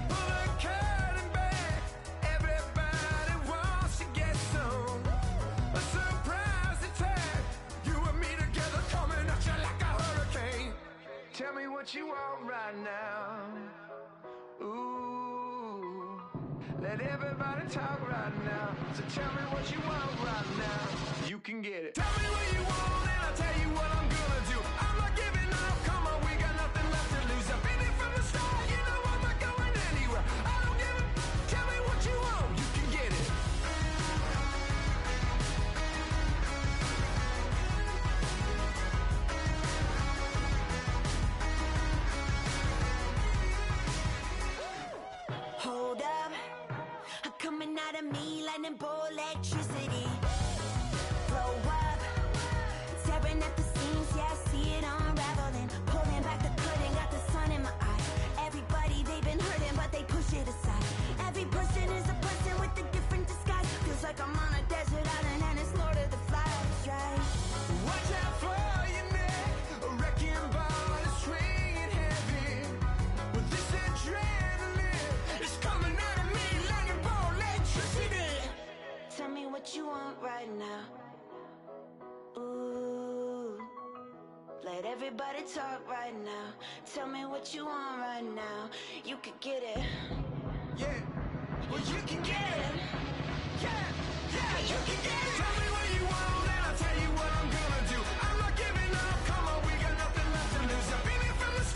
Pull the curtain back, everybody wants to get some. A surprise attack, you and me together coming at you like a hurricane. Tell me what you want right now. Ooh, let everybody talk right now. So tell me what you want right now. You can get it. Tell me what you want and I'll tell you what I'm gonna do. I'm not giving up, come on, we got nothing left to lose. I've been here from the start, you know I'm not going anywhere. I don't give it, tell me what you want, you can get it. Hold up, I'm coming out of me lightning bolt electricity. Blow up, tearing at the seams, yeah, I see it unraveling. Pulling back the curtain, got the sun in my eye. Everybody, they've been hurting, but they push it aside. Every person is a person with a different disguise. Feels like I'm on a desert island and it's Lord of the Flies, right? Watch out for your neck, a wrecking ball is swinging heavy. With this adrenaline, it's coming out of me lightning bolt electricity. Tell me what you want right now. Ooh, let everybody talk right now. Tell me what you want right now. You could get it. Yeah, well you can get it. Yeah, you can get it. Tell me what you want and I'll tell you what I'm gonna do. I'm not giving up, come on, we got nothing left to lose. I've been here from the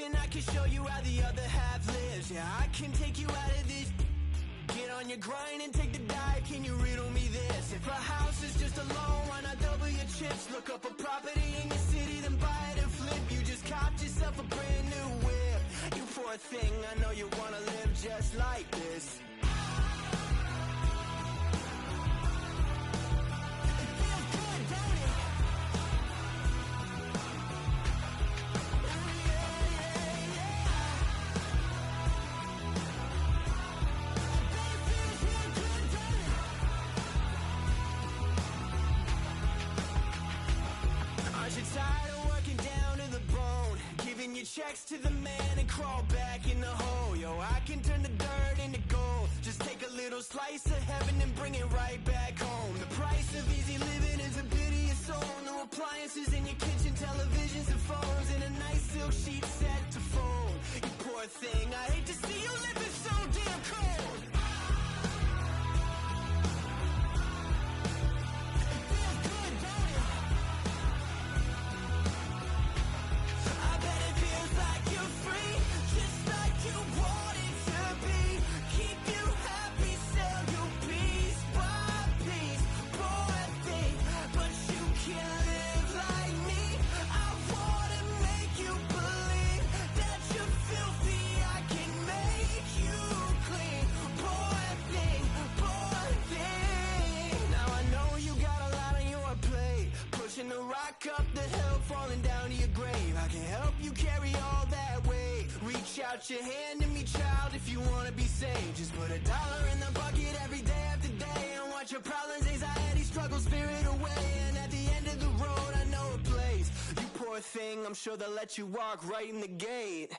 and I can show you how the other half lives. Yeah, I can take you out of this. Get on your grind and take the dive. Can you riddle me this? If a house is just a loan, why not double your chips? Look up a property in your city, then buy it and flip. You just copped yourself a brand new whip. You poor thing, I know you wanna live just like this. Tired of working down to the bone, giving your checks to the man and crawl back in the hole. Yo, I can turn the dirt into gold. Just take a little slice of heaven and bring it right back home. The price of easy living is a bit of your soul. No appliances in your kitchen, televisions and phones, and a nice silk sheet set to fold. You poor thing, I hate to see you living so damn cold. The rock up the hill, falling down to your grave. I can help you carry all that weight. Reach out your hand to me, child, if you wanna be saved. Just put $1 in the bucket every day after day, and watch your problems, anxiety, struggle, spirit away. And at the end of the road, I know a place. You poor thing, I'm sure they'll let you walk right in the gate.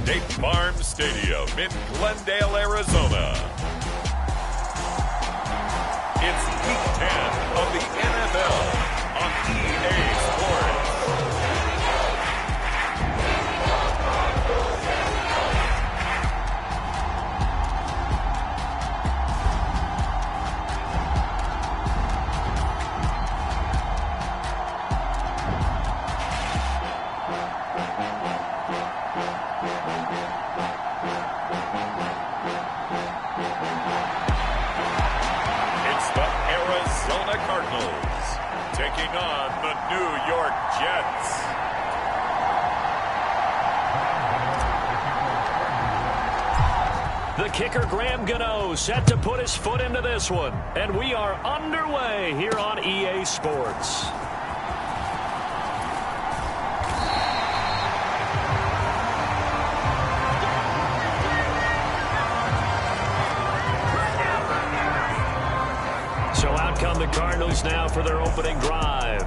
State Farm Stadium in Glendale, Arizona. It's Week 10 of the NFL on EA Sports. Taking on the New York Jets. The kicker, Graham Gano, set to put his foot into this one. And we are underway here on EA Sports. So out come the Cardinals now for their opening drive.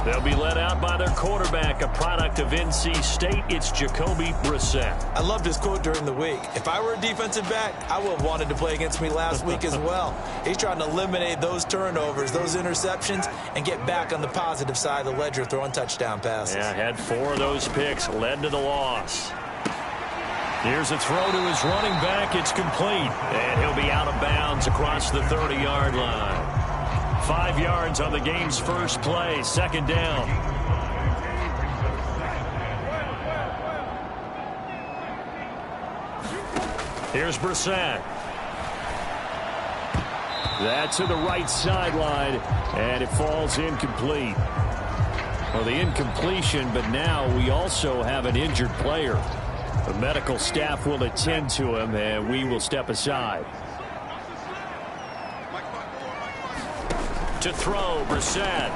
They'll be led out by their quarterback, a product of NC State. It's Jacoby Brissett. I loved his quote during the week. If I were a defensive back, I would have wanted to play against me last week as well. He's trying to eliminate those turnovers, those interceptions, and get back on the positive side of the ledger throwing touchdown passes. Yeah, had 4 of those picks, led to the loss. Here's a throw to his running back. It's complete. And he'll be out of bounds across the 30-yard line. 5 yards on the game's first play. Second down. Here's Brissett. That's to the right sideline, and it falls incomplete. Well, the incompletion, but now we also have an injured player. The medical staff will attend to him, and we will step aside. To throw, Brissett.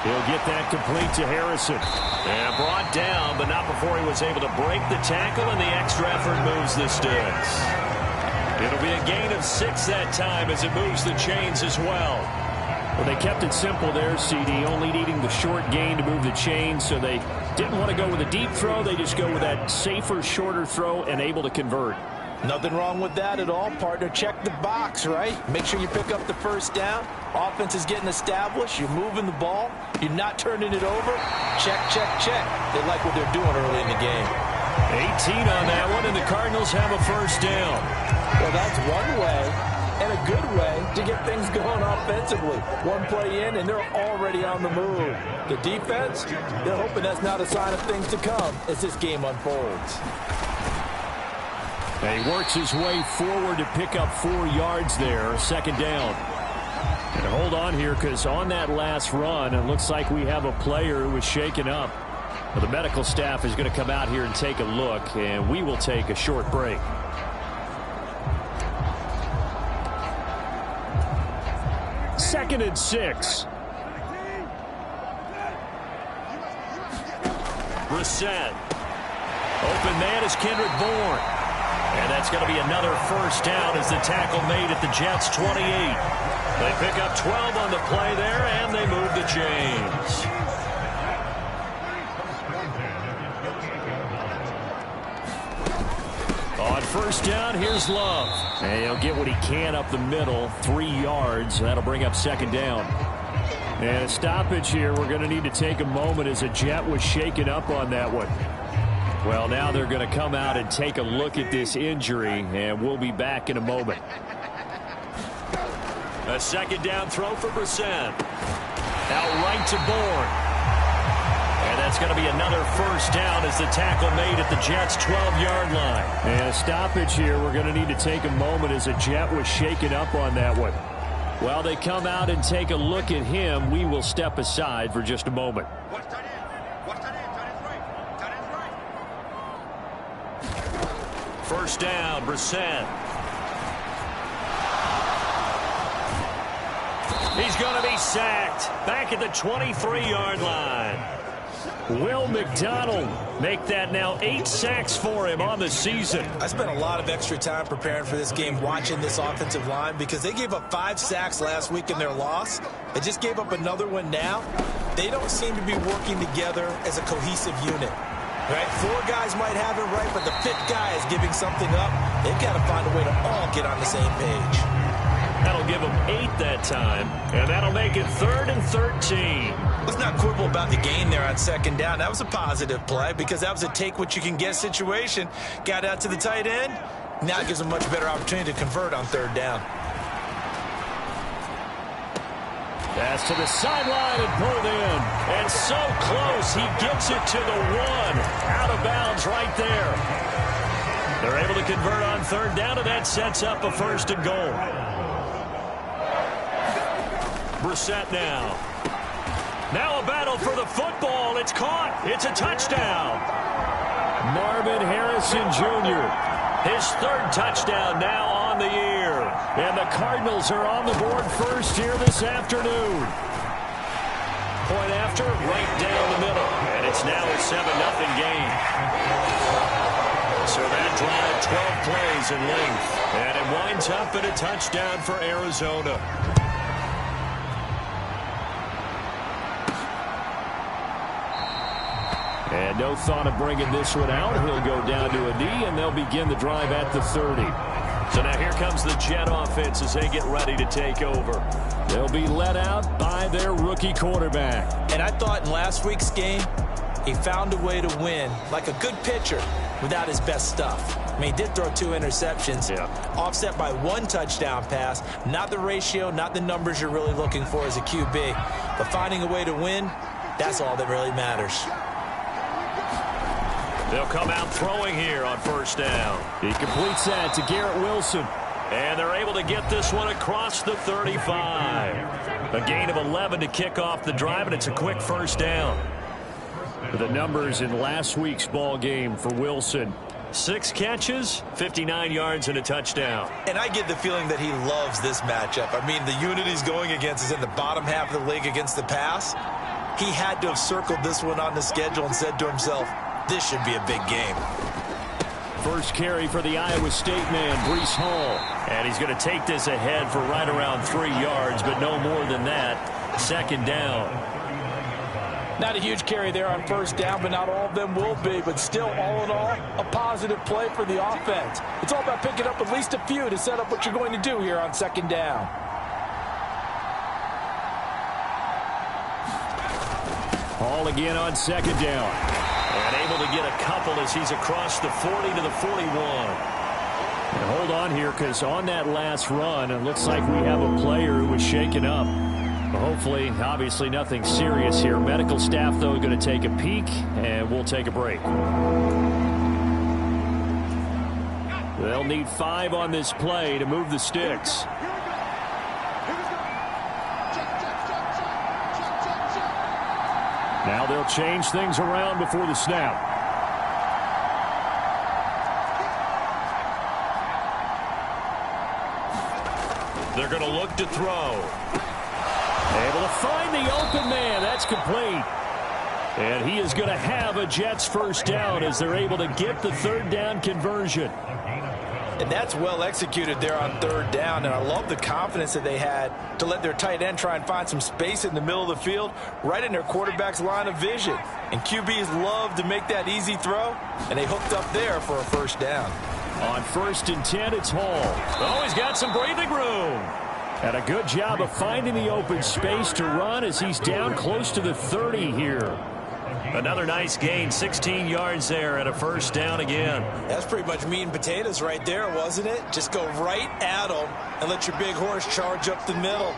He'll get that complete to Harrison. And brought down, but not before he was able to break the tackle, and the extra effort moves the sticks. It'll be a gain of 6 that time as it moves the chains as well. Well, they kept it simple there, CD, only needing the short gain to move the chains, so they didn't want to go with a deep throw. They just go with that safer, shorter throw and able to convert. Nothing wrong with that at all, partner. Check the box, right? Make sure you pick up the first down. Offense is getting established. You're moving the ball. You're not turning it over. Check, check, check. They like what they're doing early in the game. 18 on that one, and the Cardinals have a first down. Well, that's one way. And a good way to get things going offensively. One play in, and they're already on the move. The defense, they're hoping that's not a sign of things to come as this game unfolds. He works his way forward to pick up 4 yards there. Second down. And hold on here, because on that last run, it looks like we have a player who was shaken up. Well, the medical staff is going to come out here and take a look, and we will take a short break. Second and 6. Brissett. Open man is Kendrick Bourne. And that's going to be another first down as the tackle made at the Jets' 28. They pick up 12 on the play there, and they move the chains. On first down, here's Love. And he'll get what he can up the middle, 3 yards. That'll bring up second down. And a stoppage here. We're going to need to take a moment as a Jet was shaken up on that one. Well, now they're going to come out and take a look at this injury, and we'll be back in a moment. A second down throw for Brissett. Out right to Bourne. And that's going to be another first down as the tackle made at the Jets' 12-yard line. And a stoppage here. We're going to need to take a moment as a Jet was shaken up on that one. While they come out and take a look at him, we will step aside for just a moment. First down, Brissett. He's going to be sacked back at the 23-yard line. Will McDonald make that now 8 sacks for him on the season. I spent a lot of extra time preparing for this game watching this offensive line because they gave up 5 sacks last week in their loss. They just gave up another one now. They don't seem to be working together as a cohesive unit. Right? 4 guys might have it right, but the 5th guy is giving something up. They've got to find a way to all get on the same page. That'll give them 8 that time, and that'll make it 3rd and 13. Let's not quibble about the gain there on 2nd down. That was a positive play because that was a take-what-you-can-get situation. Got out to the tight end. Now it gives them a much better opportunity to convert on 3rd down. Pass to the sideline and pulled in. And so close, he gets it to the 1. Out of bounds right there. They're able to convert on 3rd down, and that sets up a 1st and goal. Brissett now. Now a battle for the football. It's caught. It's a touchdown. Marvin Harrison Jr. His 3rd touchdown now on the year. And the Cardinals are on the board first here this afternoon. Point after, right down the middle. And it's now a 7-0 game. So that drive, 12 plays in length. And it winds up in a touchdown for Arizona. And no thought of bringing this one out. He'll go down to a knee, and they'll begin the drive at the 30. So now here comes the Jet offense as they get ready to take over. They'll be led out by their rookie quarterback. And I thought in last week's game, he found a way to win, like a good pitcher, without his best stuff. I mean, he did throw 2 interceptions, offset by 1 touchdown pass. Not the ratio, not the numbers you're really looking for as a QB. But finding a way to win, that's all that really matters. They'll come out throwing here on 1st down. He completes that to Garrett Wilson. And they're able to get this one across the 35. A gain of 11 to kick off the drive, and it's a quick 1st down. The numbers in last week's ball game for Wilson. 6 catches, 59 yards, and a touchdown. And I get the feeling that he loves this matchup. I mean, the unit he's going against is in the bottom half of the league against the pass. He had to have circled this one on the schedule and said to himself, this should be a big game. First carry for the Iowa State man, Breece Hall. And he's going to take this ahead for right around 3 yards, but no more than that. 2nd down. Not a huge carry there on 1st down, but not all of them will be. But still, all in all, a positive play for the offense. It's all about picking up at least a few to set up what you're going to do here on 2nd down. Hall again on 2nd down. And able to get a couple as he's across the 40 to the 41. And hold on here, because on that last run, it looks like we have a player who was shaken up. Hopefully, obviously nothing serious here. Medical staff, though, going to take a peek, and we'll take a break. They'll need 5 on this play to move the sticks. Now they'll change things around before the snap. They're going to look to throw. Able to find the open man. That's complete. And he is going to have a Jets 1st down as they're able to get the 3rd down conversion. And that's well executed there on 3rd down. And I love the confidence that they had to let their tight end try and find some space in the middle of the field, right in their quarterback's line of vision. And QBs love to make that easy throw, and they hooked up there for a 1st down. On 1st and 10, it's Hall. Oh, he's got some breathing room. And a good job of finding the open space to run as he's down close to the 30 here. Another nice gain, 16 yards there and a 1st down again. That's pretty much meat and potatoes right there, wasn't it? Just go right at them and let your big horse charge up the middle.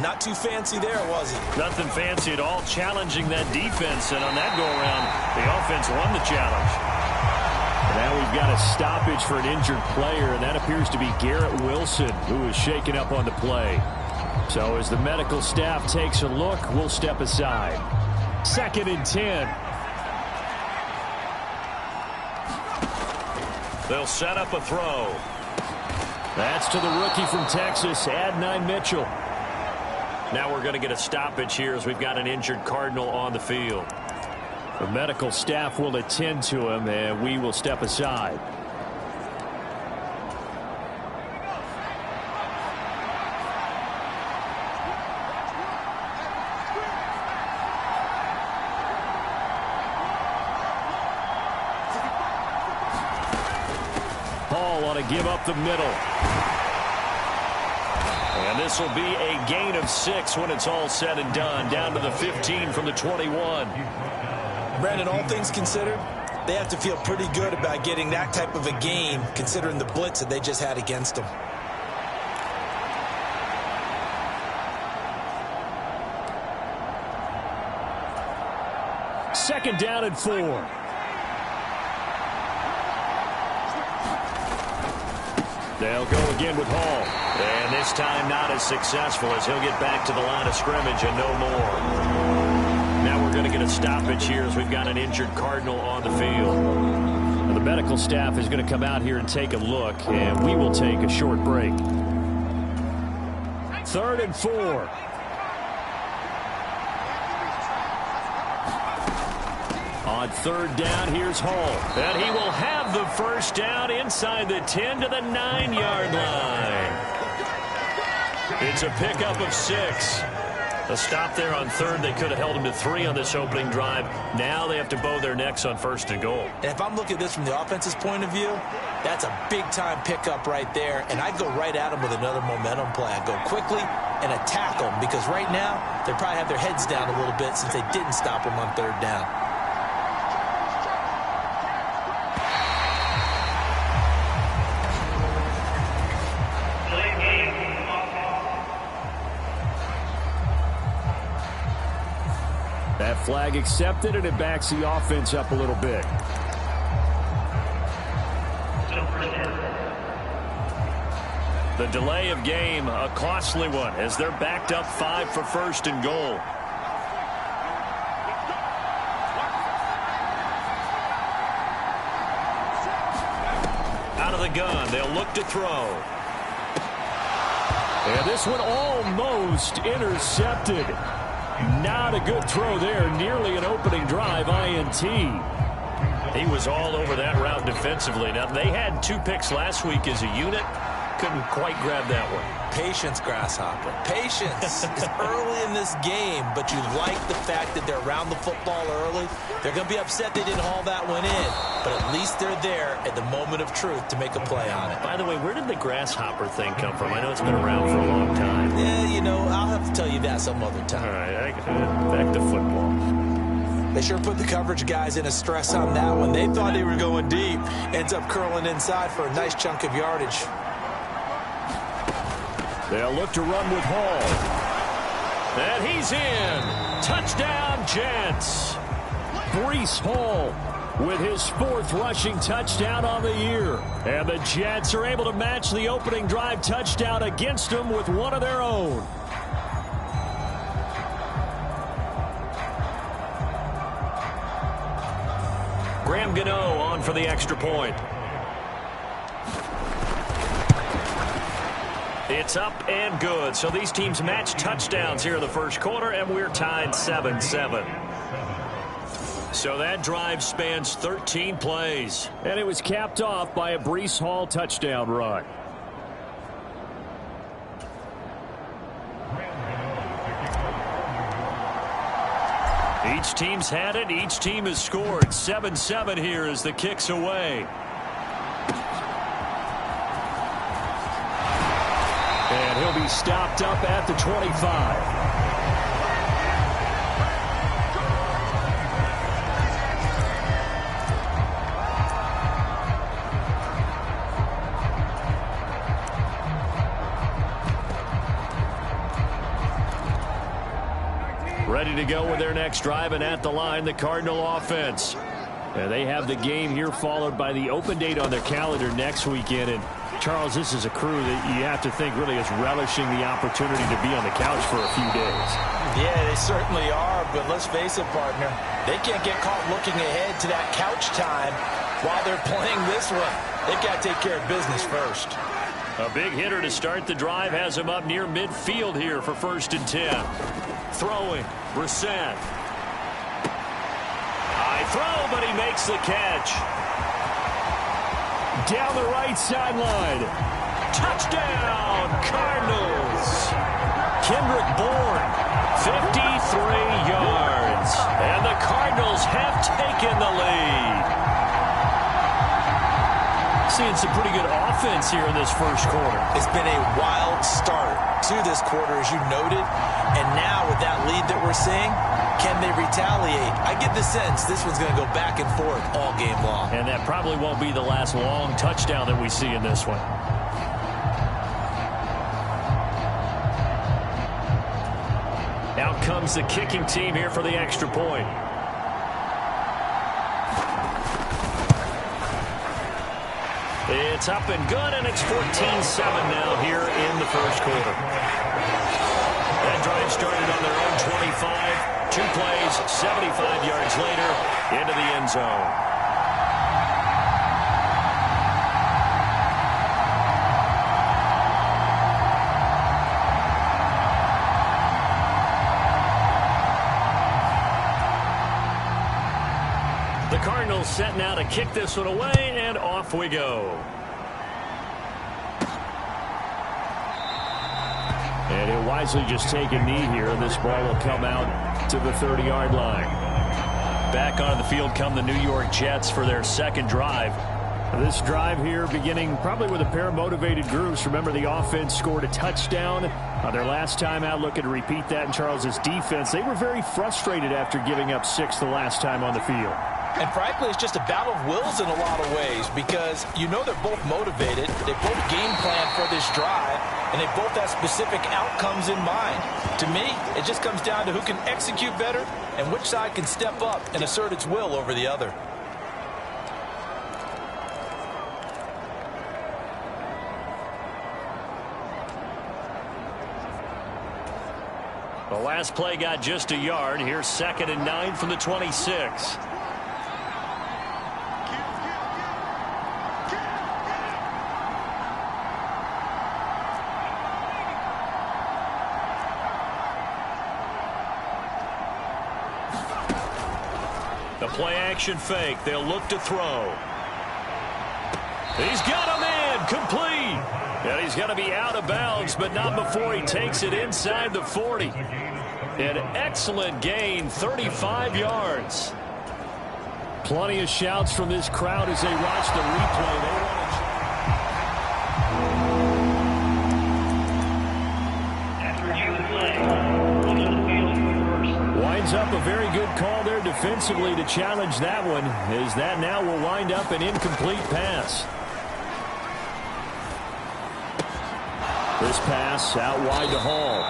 Not too fancy there, was it? Nothing fancy at all, challenging that defense. And on that go-around, the offense won the challenge. And now we've got a stoppage for an injured player, and that appears to be Garrett Wilson, who is shaken up on the play. So as the medical staff takes a look, we'll step aside. 2nd and 10. They'll set up a throw. That's to the rookie from Texas, Adonai Mitchell. Now we're going to get a stoppage here as we've got an injured Cardinal on the field. The medical staff will attend to him, and we will step aside. to give up the middle. And this will be a gain of 6 when it's all said and done, down to the 15 from the 21. Brandon, all things considered, they have to feel pretty good about getting that type of a gain, considering the blitz that they just had against them. Second down and 4. They'll go again with Hall. And this time not as successful as he'll get back to the line of scrimmage and no more. Now we're going to get a stoppage here as we've got an injured Cardinal on the field. Now the medical staff is going to come out here and take a look, and we will take a short break. 3rd and 4. On 3rd down, here's Hall. And he will have the first down inside the 10 to the 9-yard line. It's a pickup of 6. A stop there on 3rd. They could have held him to 3 on this opening drive. Now they have to bow their necks on 1st and goal. And if I'm looking at this from the offense's point of view, that's a big-time pickup right there. And I'd go right at him with another momentum play. I'd go quickly and attack them, because right now they probably have their heads down a little bit since they didn't stop him on 3rd down. That flag accepted, and it backs the offense up a little bit. The delay of game, a costly one, as they're backed up 5 for 1st and goal. Out of the gun, they'll look to throw. And this one almost intercepted. Not a good throw there. Nearly an opening drive INT. He was all over that route defensively. Now, they had 2 picks last week as a unit. Couldn't quite grab that one. Patience, Grasshopper. Patience. It's early in this game, but you like the fact that they're around the football early. They're going to be upset they didn't haul that one in, but at least they're there at the moment of truth to make a play on it. By the way, where did the Grasshopper thing come from? I know it's been around for a long time. Yeah, you know, I'll have to tell you that some other time. All right, back to football. They sure put the coverage guys in a stress on that one. They thought they were going deep. Ends up curling inside for a nice chunk of yardage. They'll look to run with Hall. And he's in. Touchdown, Jets. Breece Hall with his 4th rushing touchdown on the year. And the Jets are able to match the opening drive touchdown against them with one of their own. Graham Gano on for the extra point. It's up and good. So these teams match touchdowns here in the first quarter, and we're tied 7-7. So that drive spans 13 plays. And it was capped off by a Breece Hall touchdown run. Each team's had it. Each team has scored. 7-7 here as the kick's away. And he'll be stopped up at the 25. Ready to go with their next drive, and at the line, the Cardinal offense. And they have the game here followed by the open date on their calendar next weekend. And Charles, this is a crew that you have to think really is relishing the opportunity to be on the couch for a few days. Yeah, they certainly are, but let's face it, partner. They can't get caught looking ahead to that couch time while they're playing this one. They've got to take care of business first. A big hitter to start the drive has him up near midfield here for 1st and 10. Throwing, Brissett. High throw, but he makes the catch. Down the right sideline. Touchdown, Cardinals. Kendrick Bourne, 53 yards. And the Cardinals have taken the lead. seeing some pretty good offense here in this first quarter. It's been a wild start to this quarter, as you noted. And now with that lead that we're seeing, can they retaliate? I get the sense this one's going to go back and forth all game long. And that probably won't be the last long touchdown that we see in this one. Out comes the kicking team here for the extra point. It's up and good, and it's 14-7 now here in the first quarter. That drive started on their own 25. 2 plays, 75 yards later, into the end zone. The Cardinals set now to kick this one away, and off we go. And he'll wisely just take a knee here, and this ball will come out to the 30-yard line. Back onto the field come the New York Jets for their second drive. This drive here beginning probably with a pair of motivated groups. Remember, the offense scored a touchdown on their last time out. Looking to repeat that in Charles's defense. They were very frustrated after giving up 6 the last time on the field. And frankly, it's just a battle of wills in a lot of ways, because you know they're both motivated, they both game plan for this drive, and they both have specific outcomes in mind. To me, it just comes down to who can execute better and which side can step up and assert its will over the other. The last play got just a yard. Here's 2nd and 9 from the 26. The play action fake. They'll look to throw. He's got him in. Complete. And he's going to be out of bounds, but not before he takes it inside the 40. An excellent gain, 35 yards. Plenty of shouts from this crowd as they watch the replay. Winds up a very good call there defensively to challenge that one, as that now will wind up an incomplete pass. This pass out wide to Hall.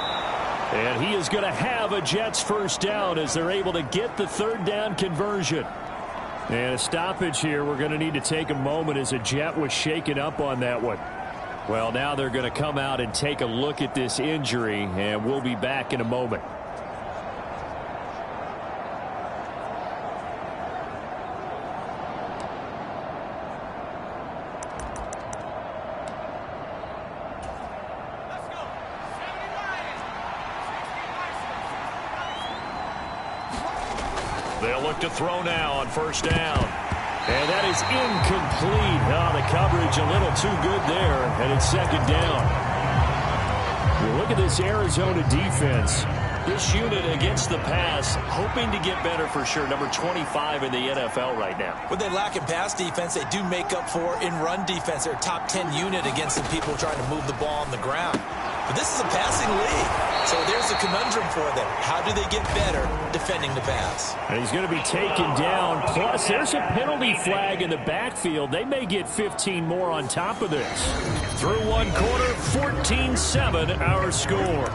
And he is going to have a Jets first down as they're able to get the 3rd down conversion. And a stoppage here. We're going to need to take a moment as a Jet was shaken up on that one. Well, now they're going to come out and take a look at this injury, and we'll be back in a moment. They'll look to throw now on 1st down. And that is incomplete. Oh, the coverage a little too good there, and it's 2nd down. Well, look at this Arizona defense. This unit against the pass, hoping to get better for sure. Number 25 in the NFL right now. What they lack in pass defense, they do make up for in run defense. They're a top 10 unit against the people trying to move the ball on the ground. But this is a passing league. So there's a conundrum for them. How do they get better defending the pass? And he's going to be taken down. Plus, there's a penalty flag in the backfield. They may get 15 more on top of this. Through one quarter, 14-7 our score.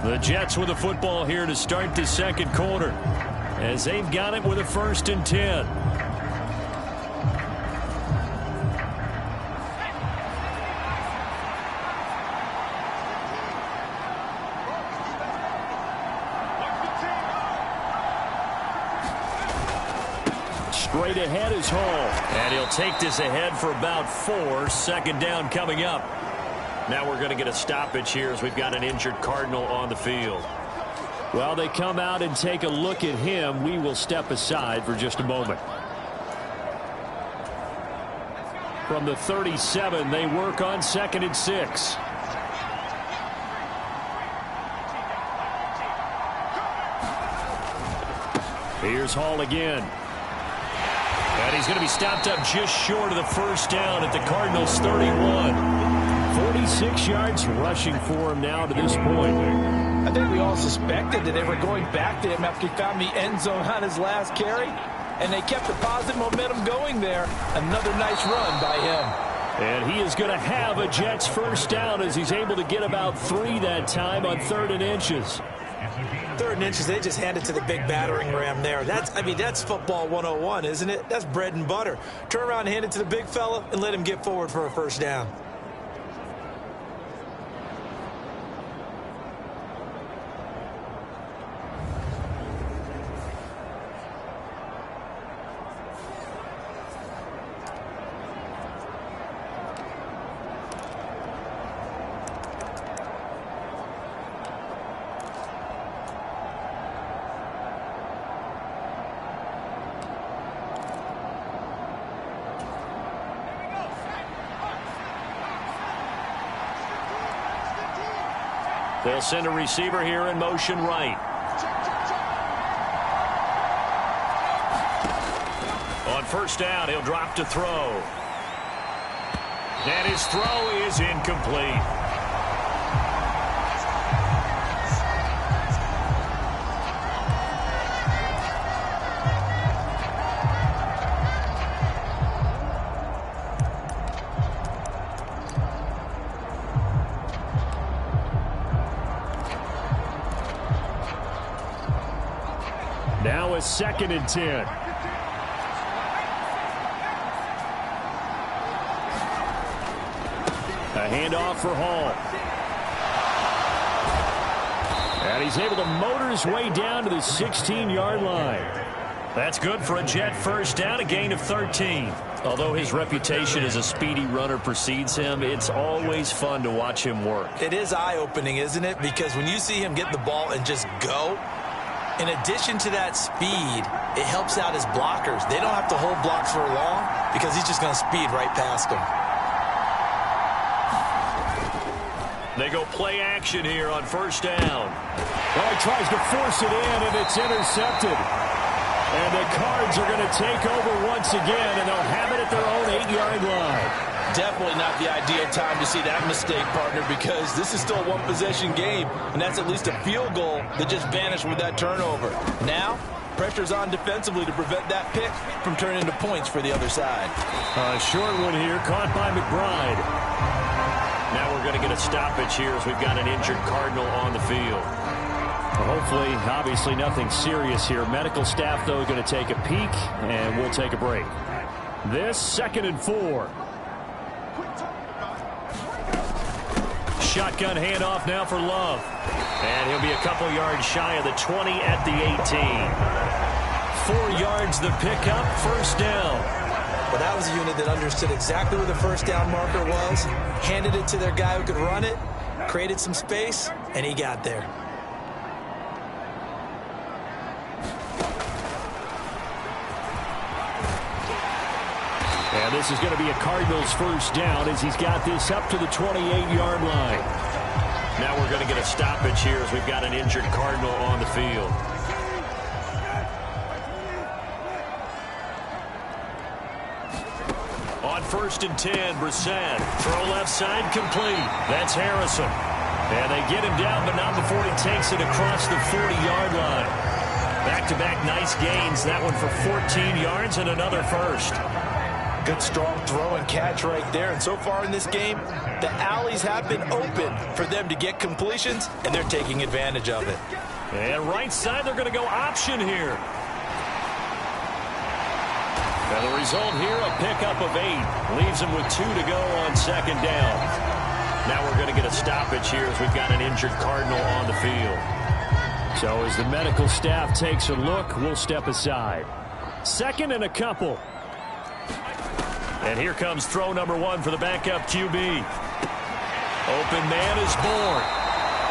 The Jets with the football here to start the 2nd quarter, as they've got it with a 1st and 10. Straight ahead is Hall. And he'll take this ahead for about 4. 2nd down coming up. Now we're going to get a stoppage here as we've got an injured Cardinal on the field. While they come out and take a look at him, we will step aside for just a moment. From the 37, they work on 2nd and 6. Here's Hall again. And he's going to be stopped up just short of the first down at the Cardinals' 31. 46 yards rushing for him now to this point. I think we all suspected that they were going back to him after he found the end zone on his last carry, and they kept the positive momentum going there. Another nice run by him. And he is going to have a Jets first down as he's able to get about 3 that time on 3rd and inches. 3rd and inches, they just hand it to the big battering ram there. That's football 101, isn't it? That's bread and butter. Turn around and hand it to the big fella and let him get forward for a first down. They'll send a receiver here in motion right. On first down, he'll drop to throw. And his throw is incomplete. Now a 2nd and 10. A handoff for Hall. And he's able to motor his way down to the 16-yard line. That's good for a Jet first down, a gain of 13. Although his reputation as a speedy runner precedes him, it's always fun to watch him work. It is eye-opening, isn't it? Because when you see him get the ball and just go, in addition to that speed, it helps out his blockers. They don't have to hold blocks for long because he's just going to speed right past them. They go play action here on first down. Well, he tries to force it in, and it's intercepted. And the Cards are going to take over once again, and they'll have it at their own 8-yard line. Definitely not the ideal time to see that mistake, partner, because this is still a one-possession game, and that's at least a field goal that just vanished with that turnover. Now, pressure's on defensively to prevent that pick from turning into points for the other side. A short one here, caught by McBride. Now we're going to get a stoppage here as we've got an injured Cardinal on the field. Well, hopefully, obviously nothing serious here. Medical staff, though, going to take a peek, and we'll take a break. This 2nd and 4. Shotgun handoff now for Love. And he'll be a couple yards shy of the 20 at the 18. 4 yards the pickup, first down. Well, that was a unit that understood exactly where the first down marker was, handed it to their guy who could run it, created some space, and he got there. And this is going to be a Cardinals first down as he's got this up to the 28-yard line. Now we're going to get a stoppage here as we've got an injured Cardinal on the field. On 1st and 10, Brissett. Throw left side, complete. That's Harrison. And they get him down, but not before he takes it across the 40-yard line. Back-to-back nice gains. That one for 14 yards and another first. Good, strong throw and catch right there. And so far in this game, the alleys have been open for them to get completions, and they're taking advantage of it. And right side, they're going to go option here. And the result here, a pickup of 8. Leaves them with 2 to go on 2nd down. Now we're going to get a stoppage here as we've got an injured Cardinal on the field. So as the medical staff takes a look, we'll step aside. 2nd and a couple. And here comes throw number 1 for the backup QB. Open man is born.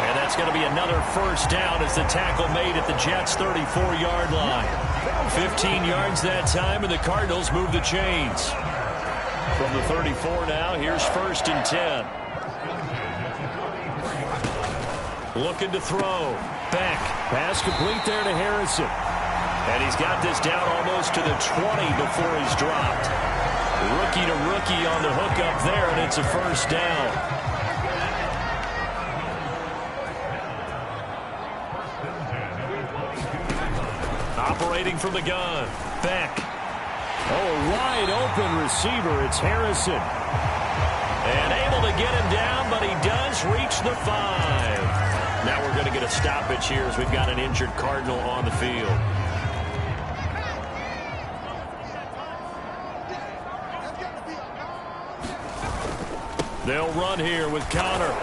And that's going to be another first down as the tackle made at the Jets' 34-yard line. 15 yards that time, and the Cardinals move the chains. From the 34 now, here's 1st and 10. Looking to throw. Back. Pass complete there to Harrison. And he's got this down almost to the 20 before he's dropped. Rookie to rookie on the hook up there, and it's a first down. Operating from the gun, Beck. Oh, a wide open receiver. It's Harrison. And able to get him down, but he does reach the 5. Now we're going to get a stoppage here as we've got an injured Cardinal on the field. They'll run here with Connor.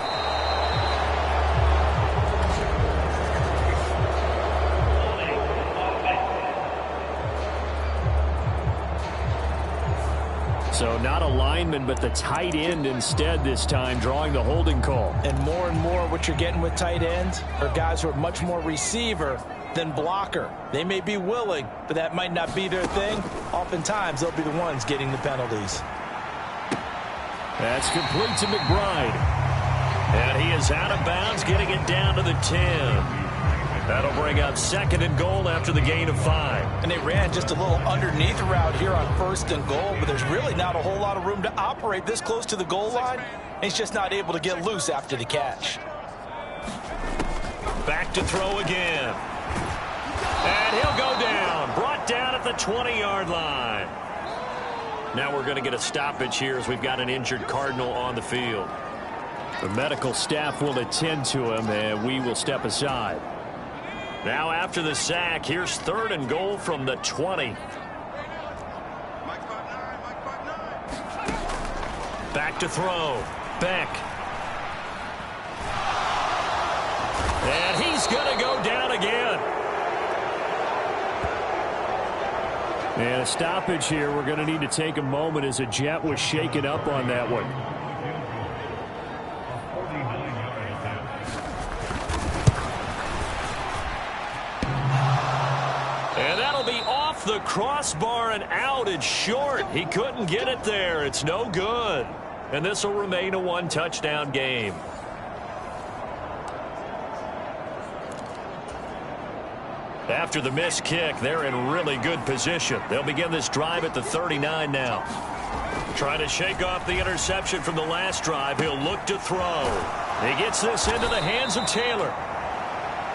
So not a lineman, but the tight end instead this time, drawing the holding call. And more what you're getting with tight ends are guys who are much more receiver than blocker. They may be willing, but that might not be their thing. Oftentimes, they'll be the ones getting the penalties. That's complete to McBride. And he is out of bounds, getting it down to the 10. That'll bring up 2nd and goal after the gain of 5. And they ran just a little underneath route here on 1st and goal, but there's really not a whole lot of room to operate this close to the goal line. And he's just not able to get loose after the catch. Back to throw again. And he'll go down. Brought down at the 20-yard line. Now we're going to get a stoppage here as we've got an injured Cardinal on the field. The medical staff will attend to him, and we will step aside. Now after the sack, here's 3rd and goal from the 20. Back to throw. Beck. And he's going to go down again. And a stoppage here. We're going to need to take a moment as a jet was shaken up on that one. And that'll be off the crossbar and out. It's short. He couldn't get it there. It's no good. And this will remain a 1-touchdown game. After the missed kick, they're in really good position. They'll begin this drive at the 39 now. Trying to shake off the interception from the last drive. He'll look to throw. He gets this into the hands of Taylor.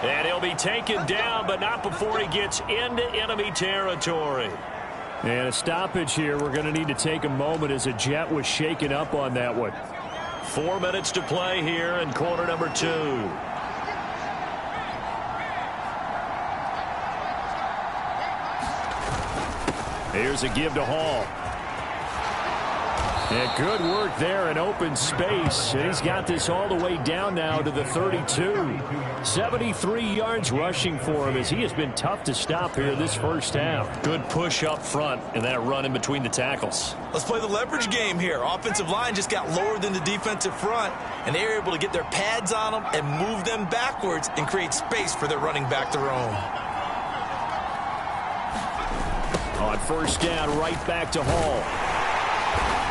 And he'll be taken down, but not before he gets into enemy territory. And a stoppage here. We're going to need to take a moment as a jet was shaken up on that one. 4 minutes to play here in quarter number 2. Here's a give to Hall. And good work there in open space. And he's got this all the way down now to the 32. 73 yards rushing for him as he has been tough to stop here this first half. Good push up front and that run in between the tackles. Let's play the leverage game here. Offensive line just got lower than the defensive front, and they were able to get their pads on them and move them backwards and create space for their running back to roam. On first down, right back to Hall.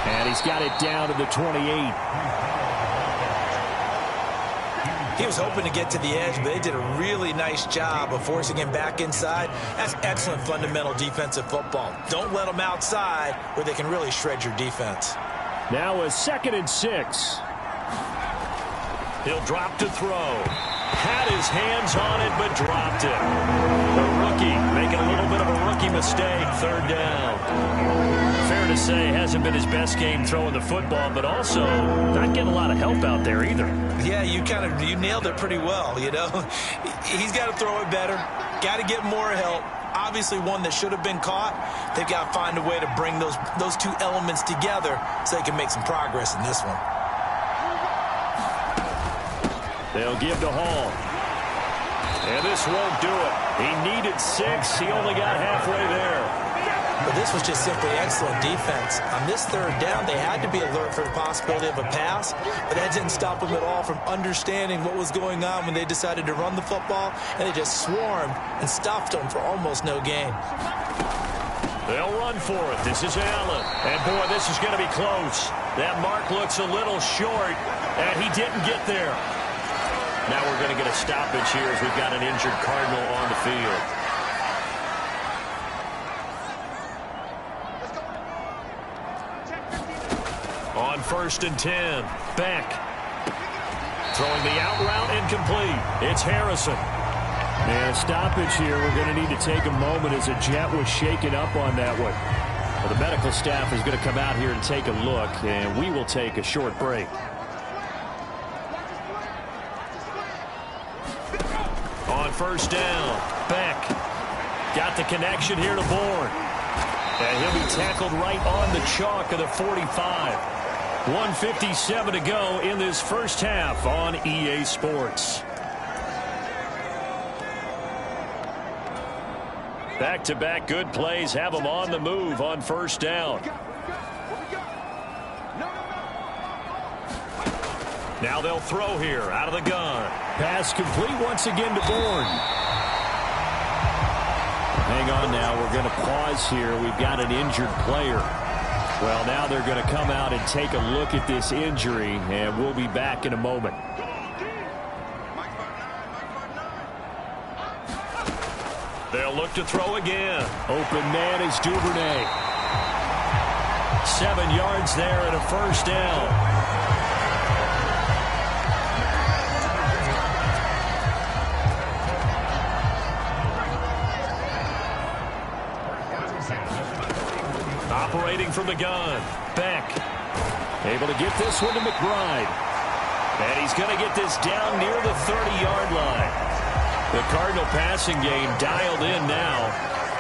And he's got it down to the 28. He was hoping to get to the edge, but they did a really nice job of forcing him back inside. That's excellent fundamental defensive football. Don't let them outside where they can really shred your defense. Now a 2nd and 6. He'll drop to throw. Had his hands on it, but dropped it. The rookie making a little bit of a rookie mistake. 3rd down. Fair to say, hasn't been his best game throwing the football, but also not getting a lot of help out there either. Yeah, you nailed it pretty well, you know. He's got to throw it better. Got to get more help. Obviously one that should have been caught. They've got to find a way to bring those two elements together so they can make some progress in this one. They'll give to Hall. And this won't do it. He needed 6. He only got halfway there. But this was just simply excellent defense. On this 3rd down, they had to be alert for the possibility of a pass, but that didn't stop them at all from understanding what was going on when they decided to run the football, and they just swarmed and stuffed them for almost no gain. They'll run for it. This is Allen. And, boy, this is going to be close. That mark looks a little short, and he didn't get there. Now we're going to get a stoppage here as we've got an injured Cardinal on the field. 1st and 10. Beck throwing the out route incomplete. It's Harrison. And a stoppage here. We're going to need to take a moment as a jet was shaken up on that one. Well, the medical staff is going to come out here and take a look, and we will take a short break. On 1st down, Beck got the connection here to Bourne. And he'll be tackled right on the chalk of the 45. 1:57 to go in this first half on EA Sports. Back-to-back good plays have them on the move on 1st down. Now they'll throw here out of the gun. Pass complete once again to Bourne. Hang on now. We're going to pause here. We've got an injured player. Well, now they're going to come out and take a look at this injury, and we'll be back in a moment. They'll look to throw again. Open man is Duvernay. 7 yards there and a 1st down. Operating from the gun, Beck. Able to get this one to McBride. And he's going to get this down near the 30-yard line. The Cardinal passing game dialed in now.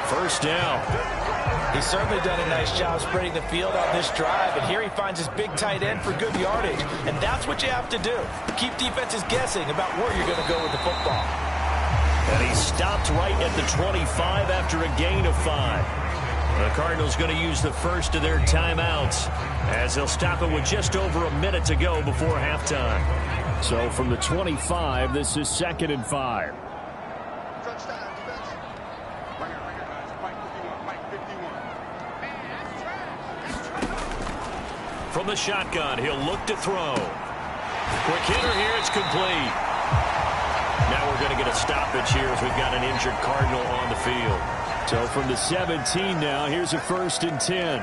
1st down. He's certainly done a nice job spreading the field on this drive, and here he finds his big tight end for good yardage. And that's what you have to do. Keep defenses guessing about where you're going to go with the football. And he stopped right at the 25 after a gain of 5. The Cardinals going to use the first of their timeouts as they'll stop it with just over a minute to go before halftime. So from the 25, this is 2nd and 5. From the shotgun, he'll look to throw. Quick hitter here, it's complete. Now we're going to get a stoppage here as we've got an injured Cardinal on the field. So from the 17 now, here's a 1st and 10.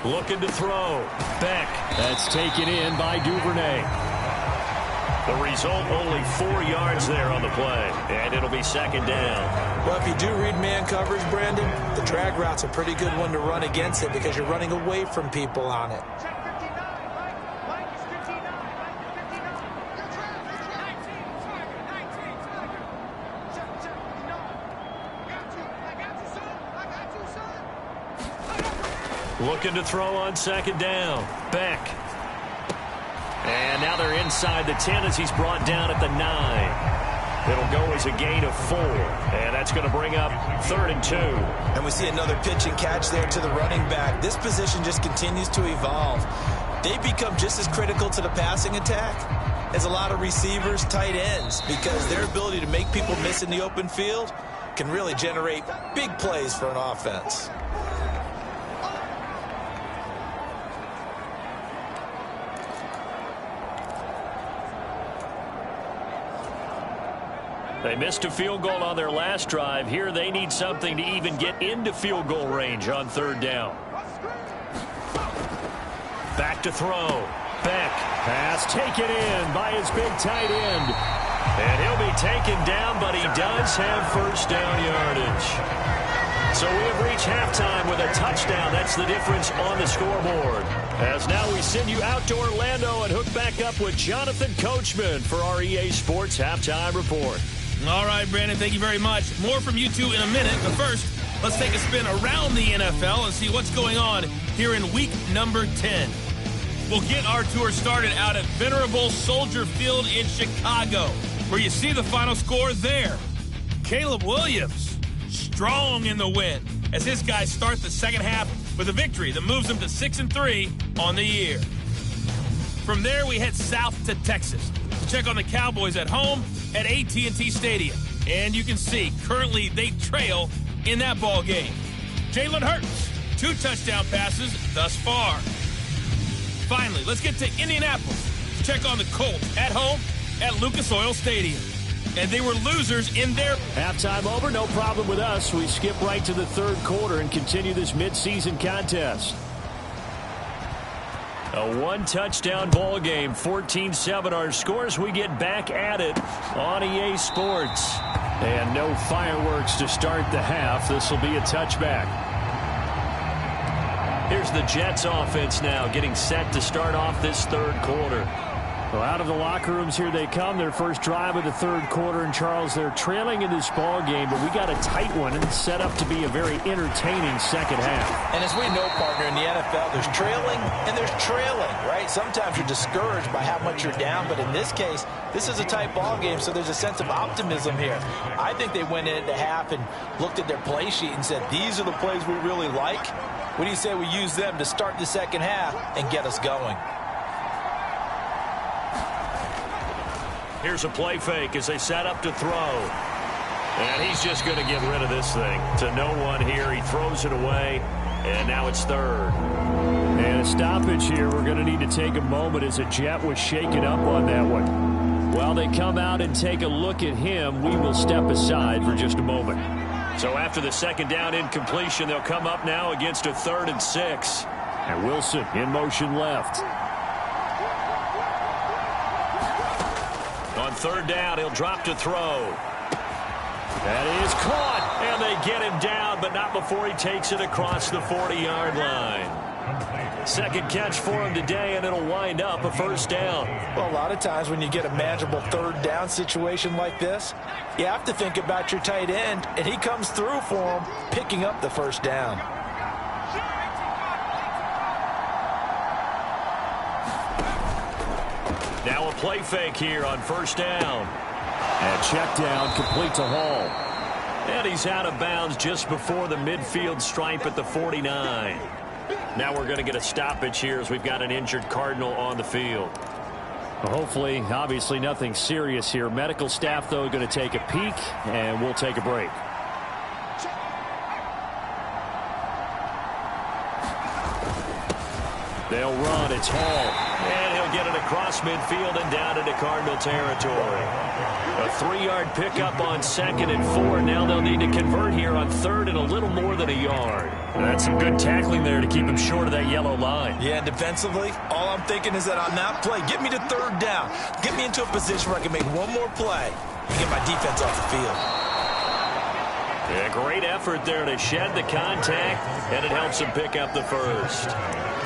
Looking to throw. Beck. That's taken in by Duvernay. The result, only 4 yards there on the play. And it'll be 2nd down. Well, if you do read man coverage, Brandon, the drag route's a pretty good one to run against it because you're running away from people on it. Looking to throw on 2nd down. Beck. And now they're inside the 10 as he's brought down at the 9. It'll go as a gain of 4. And that's going to bring up 3rd and 2. And we see another pitch and catch there to the running back. This position just continues to evolve. They become just as critical to the passing attack as a lot of receivers, tight ends, because their ability to make people miss in the open field can really generate big plays for an offense. They missed a field goal on their last drive. Here they need something to even get into field goal range on 3rd down. Back to throw. Beck. Pass taken in by his big tight end. And he'll be taken down, but he does have 1st down yardage. So we have reached halftime with a touchdown. That's the difference on the scoreboard. As now we send you out to Orlando and hook back up with Jonathan Coachman for our EA Sports Halftime Report. All right, Brandon, thank you very much. More from you two in a minute, but first, let's take a spin around the NFL and see what's going on here in week number 10. We'll get our tour started out at Venerable Soldier Field in Chicago, where you see the final score there. Caleb Williams, strong in the win, as his guys start the second half with a victory that moves them to 6-3 on the year. From there, we head south to Texas to check on the Cowboys at home at AT&T Stadium. And you can see, currently they trail in that ball game. Jalen Hurts, 2 touchdown passes thus far. Finally, let's get to Indianapolis check on the Colts at home at Lucas Oil Stadium. And they were losers in their... Halftime over, no problem with us. We skip right to the third quarter and continue this midseason contest. A one-touchdown ball game, 14-7 our scores. We get back at it on EA Sports. And no fireworks to start the half. This will be a touchback. Here's the Jets offense now getting set to start off this third quarter. Well, out of the locker rooms here they come. Their first drive of the third quarter. And, Charles, they're trailing in this ball game, but we got a tight one and set up to be a very entertaining second half. And as we know, partner, in the NFL, there's trailing and there's trailing, right? Sometimes you're discouraged by how much you're down, but in this case, this is a tight ball game, so there's a sense of optimism here. I think they went into half and looked at their play sheet and said, these are the plays we really like. What do you say we use them to start the second half and get us going? Here's a play fake as they set up to throw. And he's just going to get rid of this thing to no one here. He throws it away, and now it's third. And a stoppage here. We're going to need to take a moment as a Jet was shaken up on that one. While they come out and take a look at him, we will step aside for just a moment. So after the second down incompletion, they'll come up now against a 3rd and 6. And Wilson in motion left. On third down, he'll drop to throw. That is caught, and they get him down, but not before he takes it across the 40-yard line. Second catch for him today, and it'll wind up a first down. Well, a lot of times when you get a manageable third down situation like this, you have to think about your tight end, and he comes through for him, picking up the first down. Now a play fake here on first down. And check down, complete to Hall. And he's out of bounds just before the midfield stripe at the 49. Now we're going to get a stoppage here as we've got an injured Cardinal on the field. Well, hopefully, obviously nothing serious here. Medical staff, though, going to take a peek, and we'll take a break. They'll run. It's Hall. And he'll get it across midfield and down into Cardinal territory. A 3-yard pickup on 2nd and 4. Now they'll need to convert here on 3rd and a little more than a yard. And that's some good tackling there to keep him short of that yellow line. Yeah, and defensively, all I'm thinking is that on that play, get me to 3rd down. Get me into a position where I can make one more play and get my defense off the field. Yeah, great effort there to shed the contact, and it helps him pick up the first.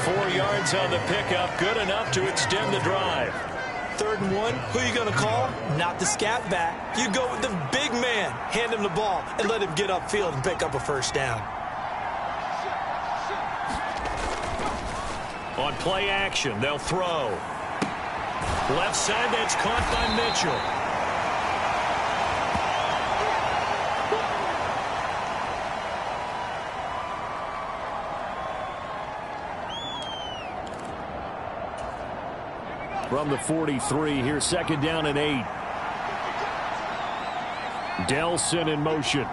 4 yards on the pickup, good enough to extend the drive. 3rd and 1, who are you going to call? Not the scat back. You go with the big man, hand him the ball, and let him get upfield and pick up a first down. On play action, they'll throw. Left side, that's caught by Mitchell. From the 43, here's 2nd down and 8. Delson in motion.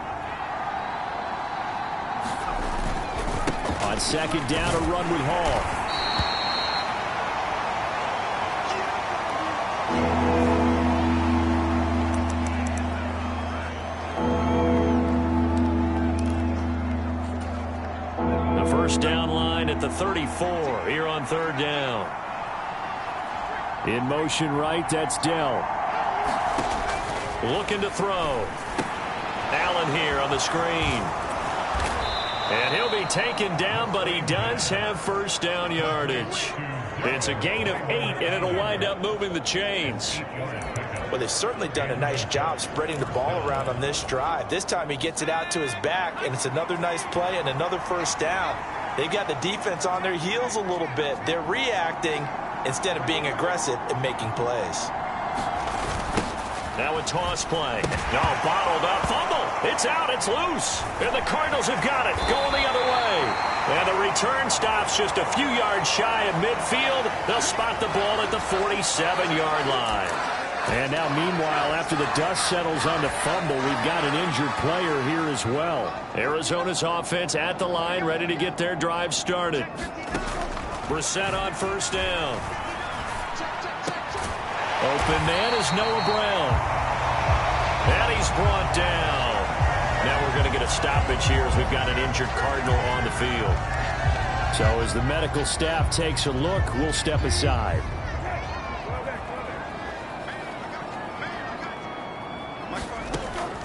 On 2nd down, a run with Hall. The first down line at the 34 here on 3rd down. In motion right, that's Dell. Looking to throw. Allen here on the screen. And he'll be taken down, but he does have first down yardage. It's a gain of 8, and it'll wind up moving the chains. Well, they've certainly done a nice job spreading the ball around on this drive. This time he gets it out to his back, and it's another nice play and another first down. They've got the defense on their heels a little bit. They're reacting instead of being aggressive and making plays. Now a toss play. No, bottled up. Fumble. It's out. It's loose. And the Cardinals have got it. Going the other way. And the return stops just a few yards shy of midfield. They'll spot the ball at the 47-yard line. And now, meanwhile, after the dust settles on the fumble, we've got an injured player here as well. Arizona's offense at the line, ready to get their drive started. We're set on first down. Open man is Noah Brown. And he's brought down. Now we're going to get a stoppage here as we've got an injured Cardinal on the field. So as the medical staff takes a look, we'll step aside.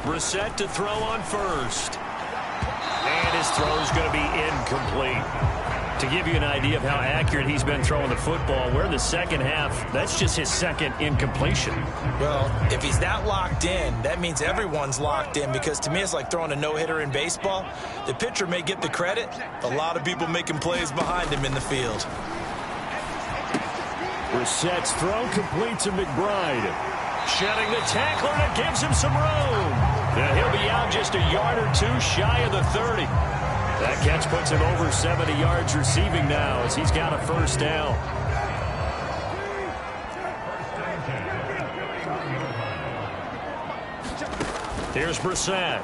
Brissett to throw on first. And his throw is going to be incomplete. To give you an idea of how accurate he's been throwing the football, we're in the second half. That's just his second incompletion. Well, if he's not locked in, that means everyone's locked in, because to me it's like throwing a no-hitter in baseball. The pitcher may get the credit. A lot of people making plays behind him in the field. Brissett's throw complete to McBride. Shedding the tackler, and it gives him some room. And he'll be out just a yard or two shy of the 30. That catch puts him over 70 yards receiving now as he's got a first down. Here's Brissett.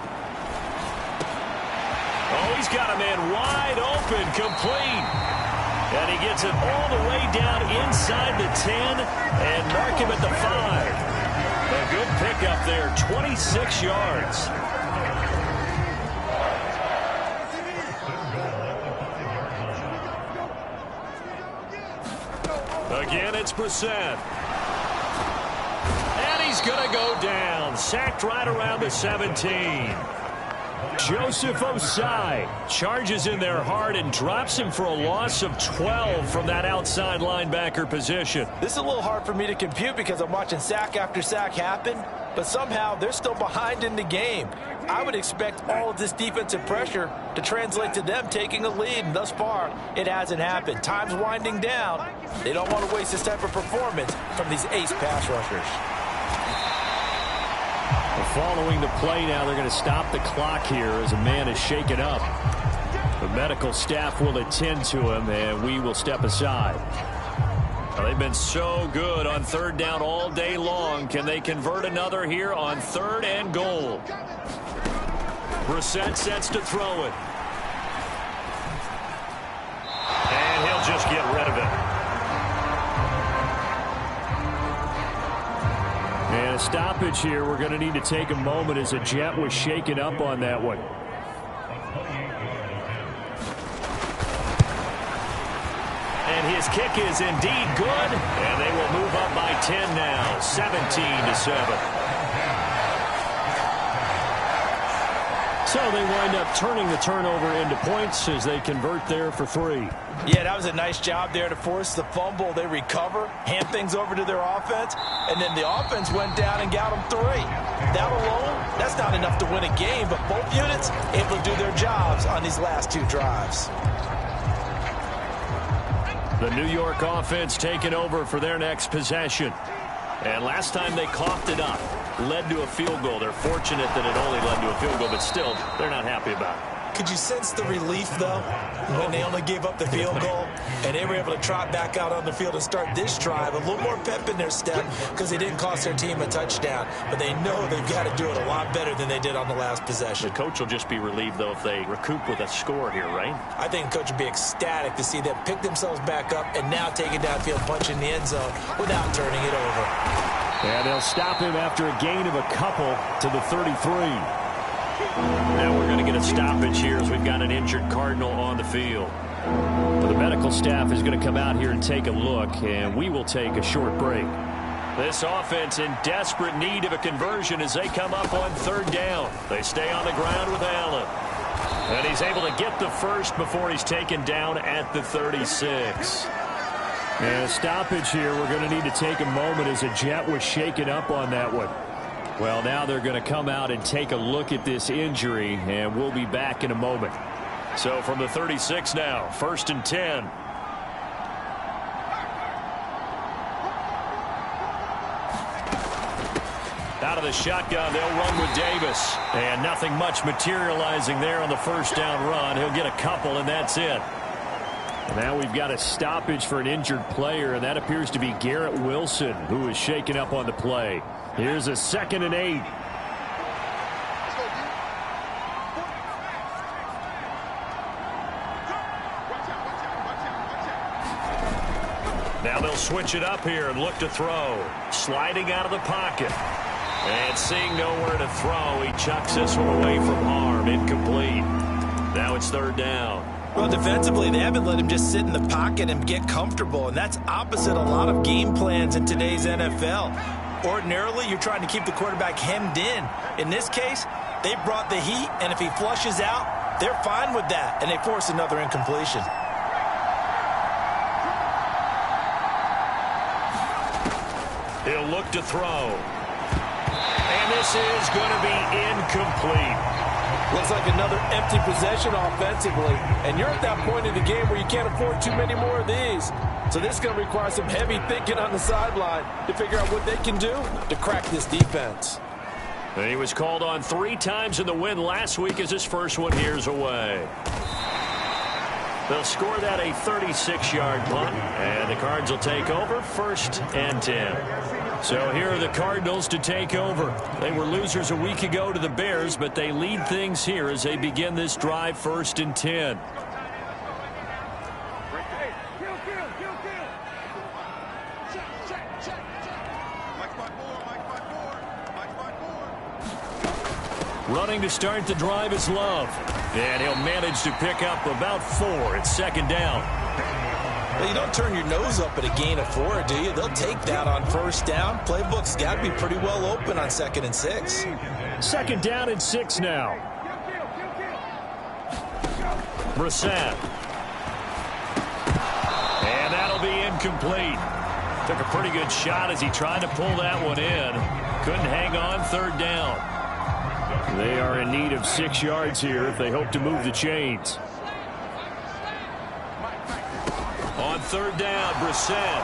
Oh, he's got a man wide open, complete. And he gets it all the way down inside the 10 and mark him at the 5. A good pickup there, 26 yards. Again, it's Brissett. And he's going to go down. Sacked right around the 17. Joseph Osai charges in there hard and drops him for a loss of 12 from that outside linebacker position. This is a little hard for me to compute because I'm watching sack after sack happen, but somehow they're still behind in the game. I would expect all of this defensive pressure to translate to them taking a lead, and thus far, it hasn't happened. Time's winding down. They don't want to waste this type of performance from these ace pass rushers. Following the play now, they're going to stop the clock here as a man is shaken up. The medical staff will attend to him, and we will step aside. Well, they've been so good on third down all day long. Can they convert another here on 3rd and goal? Brissett sets to throw it. And he'll just get rid of it. And a stoppage here. We're going to need to take a moment as a Jet was shaken up on that one. And his kick is indeed good. And they will move up by 10 now, 17-7. So they wind up turning the turnover into points as they convert there for 3. Yeah, that was a nice job there to force the fumble. They recover, hand things over to their offense, and then the offense went down and got them 3. That alone, that's not enough to win a game, but both units able to do their jobs on these last 2 drives. The New York offense taking over for their next possession. And last time they coughed it up, led to a field goal. They're fortunate that it only led to a field goal, but still, they're not happy about it. Could you sense the relief, though, when they only gave up the field goal and they were able to trot back out on the field and start this drive? A little more pep in their step because they didn't cost their team a touchdown, but they know they've got to do it a lot better than they did on the last possession. The coach will just be relieved, though, if they recoup with a score here, right? I think the coach would be ecstatic to see them pick themselves back up and now take it downfield, punch in the end zone without turning it over. And they'll stop him after a gain of a couple to the 33. Now we're going to get a stoppage here as we've got an injured Cardinal on the field. The medical staff is going to come out here and take a look, and we will take a short break. This offense in desperate need of a conversion as they come up on 3rd down. They stay on the ground with Allen. And he's able to get the first before he's taken down at the 36. And a stoppage here. We're going to need to take a moment as a Jet was shaken up on that one. Well, now they're going to come out and take a look at this injury, and we'll be back in a moment. So from the 36 now, 1st and 10. Out of the shotgun, they'll run with Davis. And nothing much materializing there on the 1st down run. He'll get a couple, and that's it. Now we've got a stoppage for an injured player, and that appears to be Garrett Wilson, who is shaken up on the play. Here's a 2nd and 8. Now they'll switch it up here and look to throw. Sliding out of the pocket. And seeing nowhere to throw, he chucks this one away from harm. Incomplete. Now it's third down. Well, defensively, they haven't let him just sit in the pocket and get comfortable, and that's opposite a lot of game plans in today's NFL. Ordinarily, you're trying to keep the quarterback hemmed in. In this case, they brought the heat, and if he flushes out, they're fine with that, and they force another incompletion. He'll look to throw. And this is going to be incomplete. Looks like another empty possession offensively. And you're at that point in the game where you can't afford too many more of these. So this is going to require some heavy thinking on the sideline to figure out what they can do to crack this defense. And he was called on 3 times in the win last week as his first one here's away. They'll score that a 36-yard punt, and the Cards will take over 1st and 10. So here are the Cardinals to take over. They were losers a week ago to the Bears, but they lead things here as they begin this drive 1st and 10. Running to start the drive is Love. And he'll manage to pick up about 4. It's 2nd down. Well, you don't turn your nose up at a gain of 4, do you? They'll take that on 1st down. Playbook's got to be pretty well open on 2nd and 6. 2nd down and 6 now. Brissett. And that'll be incomplete. Took a pretty good shot as he tried to pull that one in. Couldn't hang on 3rd down. They are in need of 6 yards here if they hope to move the chains. On 3rd down, Brissett.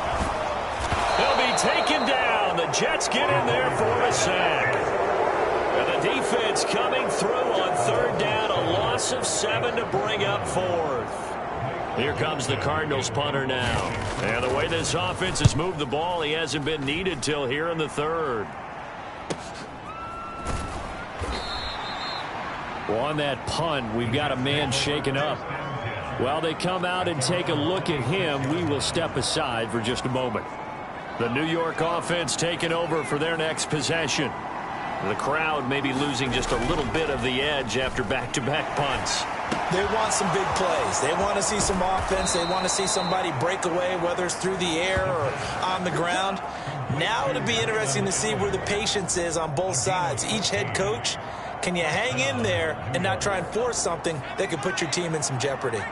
He'll be taken down. The Jets get in there for a sack. And the defense coming through on 3rd down. A loss of 7 to bring up 4th. Here comes the Cardinals punter now. And the way this offense has moved the ball, he hasn't been needed till here in the 3rd. Well, on that punt, we've got a man shaken up. While they come out and take a look at him, we will step aside for just a moment. The New York offense taking over for their next possession. The crowd may be losing just a little bit of the edge after back-to-back punts. They want some big plays. They want to see some offense. They want to see somebody break away, whether it's through the air or on the ground. Now it'll be interesting to see where the patience is on both sides. Each head coach, can you hang in there and not try and force something that could put your team in some jeopardy?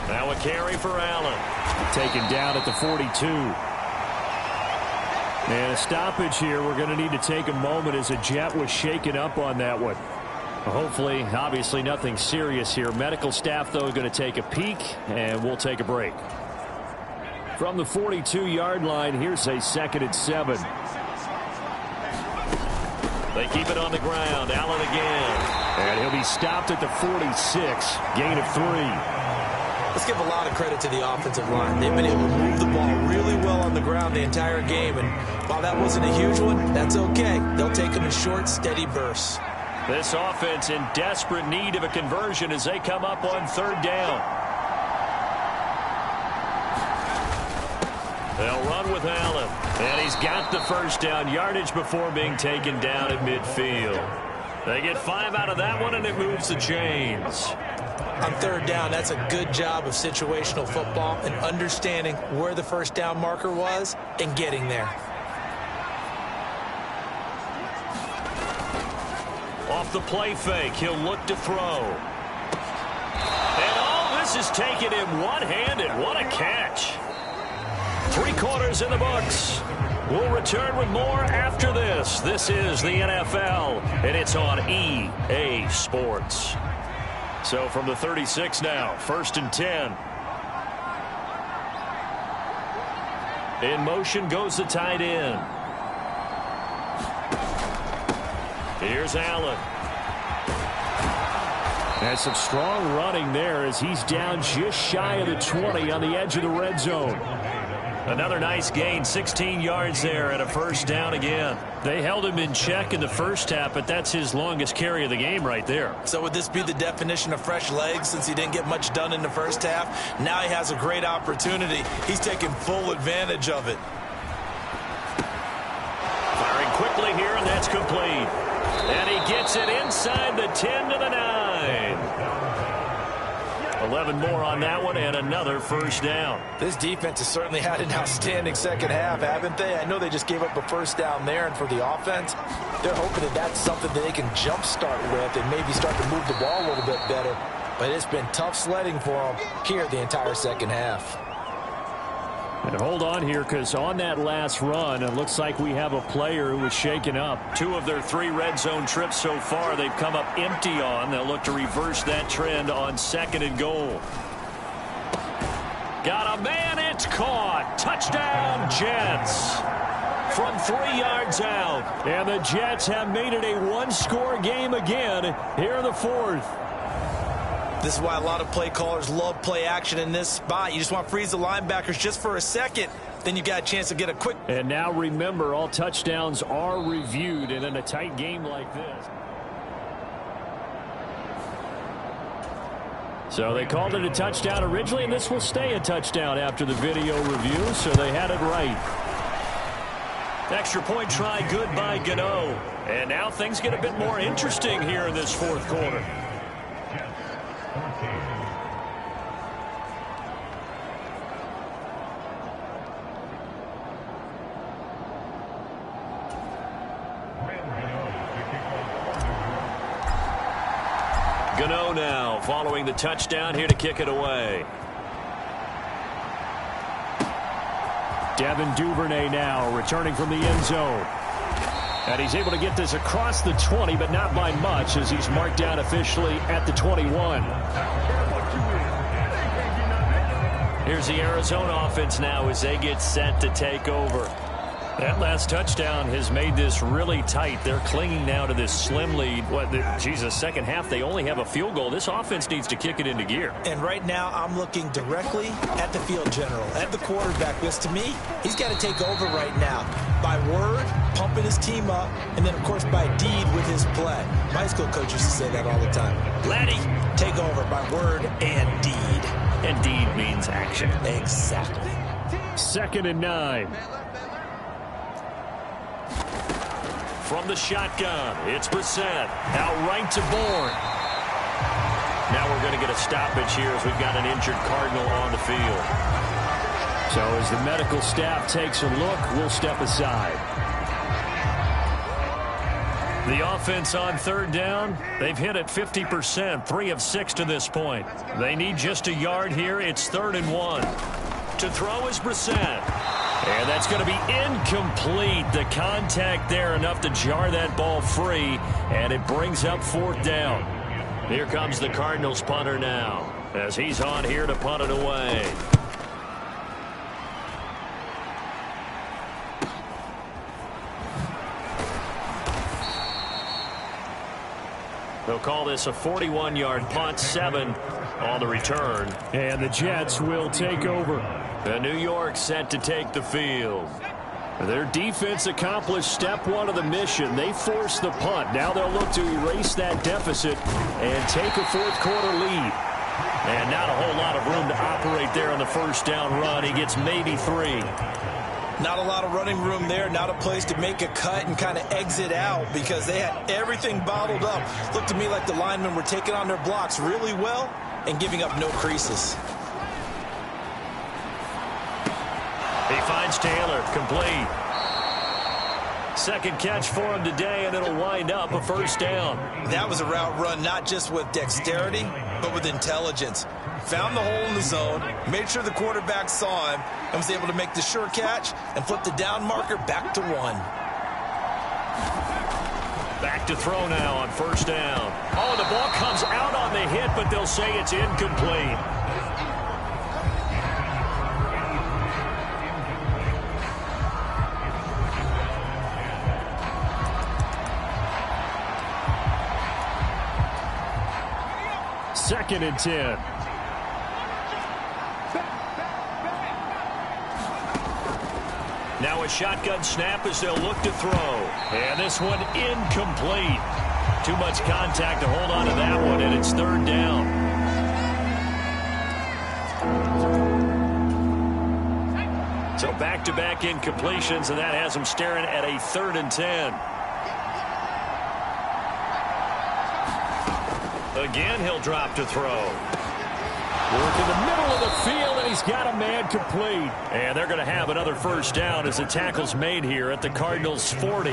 Now a carry for Allen. Taken down at the 42. And a stoppage here. We're going to need to take a moment as a Jet was shaken up on that one. Hopefully, obviously nothing serious here. Medical staff, though, going to take a peek, and we'll take a break. From the 42-yard line, here's a 2nd and 7. They keep it on the ground. Allen again. And he'll be stopped at the 46. Gain of 3. Let's give a lot of credit to the offensive line. They've been able to move the ball really well on the ground the entire game. And while that wasn't a huge one, that's okay. They'll take them in short, steady bursts. This offense in desperate need of a conversion as they come up on 3rd down. They'll run with Allen. And he's got the 1st down yardage before being taken down at midfield. They get 5 out of that one, and it moves the chains. On 3rd down, that's a good job of situational football and understanding where the 1st down marker was and getting there. Off the play fake, he'll look to throw. And all this is taken in one-handed. What a catch. 3 quarters in the books. We'll return with more after this. This is the NFL, and it's on EA Sports. So from the 36 now, 1st and 10. In motion goes the tight end. Here's Allen. And some strong running there as he's down just shy of the 20 on the edge of the red zone. Another nice gain, 16 yards there and a first down again. They held him in check in the first half, but that's his longest carry of the game right there. So would this be the definition of fresh legs since he didn't get much done in the first half? Now he has a great opportunity. He's taking full advantage of it. Firing quickly here, and that's complete. And he gets it inside the 10 to the 9. 11 more on that one, and another first down. This defense has certainly had an outstanding second half, haven't they? I know they just gave up a first down there, and for the offense, they're hoping that that's something that they can jumpstart with and maybe start to move the ball a little bit better. But it's been tough sledding for them here the entire second half. And hold on here, because on that last run, it looks like we have a player who was shaken up. 2 of their 3 red zone trips so far, they've come up empty on. They'll look to reverse that trend on 2nd and goal. Got a man, it's caught. Touchdown, Jets. From 3 yards out. And the Jets have made it a one-score game again here in the 4th. This is why a lot of play callers love play action in this spot. You just want to freeze the linebackers just for a second. Then you got a chance to get a quick. And now remember, all touchdowns are reviewed, and in a tight game like this. So they called it a touchdown originally, and this will stay a touchdown after the video review, so they had it right. Extra point try good by Gano. And now things get a bit more interesting here in this 4th quarter. Gano now following the touchdown here to kick it away. Devin Duvernay now returning from the end zone. And he's able to get this across the 20, but not by much, as he's marked down officially at the 21. Here's the Arizona offense now as they get set to take over. That last touchdown has made this really tight. They're clinging now to this slim lead. Second half, they only have a field goal. This offense needs to kick it into gear. And right now, I'm looking directly at the field general, at the quarterback, because to me, he's got to take over right now. By word, pumping his team up, and then, of course, by deed with his play. My high school coach used to say that all the time. Laddie, take over by word and deed. And deed means action. Exactly. 2nd and 9. From the shotgun, it's Brissett. Now right to Bourne. Now we're going to get a stoppage here as we've got an injured Cardinal on the field. So as the medical staff takes a look, we'll step aside. The offense on 3rd down, they've hit it 50%, 3 of 6 to this point. They need just a yard here. It's 3rd and 1. To throw is Brissett. And that's going to be incomplete. The contact there enough to jar that ball free, and it brings up 4th down. Here comes the Cardinals punter now as he's on here to punt it away. They'll call this a 41-yard punt, 7 on the return. And the Jets will take over. The New York set to take the field. Their defense accomplished step 1 of the mission. They forced the punt. Now they'll look to erase that deficit and take a 4th quarter lead. And not a whole lot of room to operate there on the first down run. He gets maybe 3. Not a lot of running room there. Not a place to make a cut and kind of exit out because they had everything bottled up. Looked to me like the linemen were taking on their blocks really well and giving up no creases. He finds Taylor, complete. 2nd catch for him today, and it'll wind up a first down. That was a route run not just with dexterity, but with intelligence. Found the hole in the zone, made sure the quarterback saw him, and was able to make the sure catch and flip the down marker back to 1. Back to throw now on 1st down. Oh, the ball comes out on the hit, but they'll say it's incomplete. Second and 10. a shotgun snap as they'll look to throw. And this one incomplete. Too much contact to hold on to that one, and it's third down. So back-to-back incompletions, and that has them staring at a 3rd and 10. Again, he'll drop to throw. Work in the middle of the field, and he's got a man complete. And they're going to have another first down as the tackle's made here at the Cardinals' 40.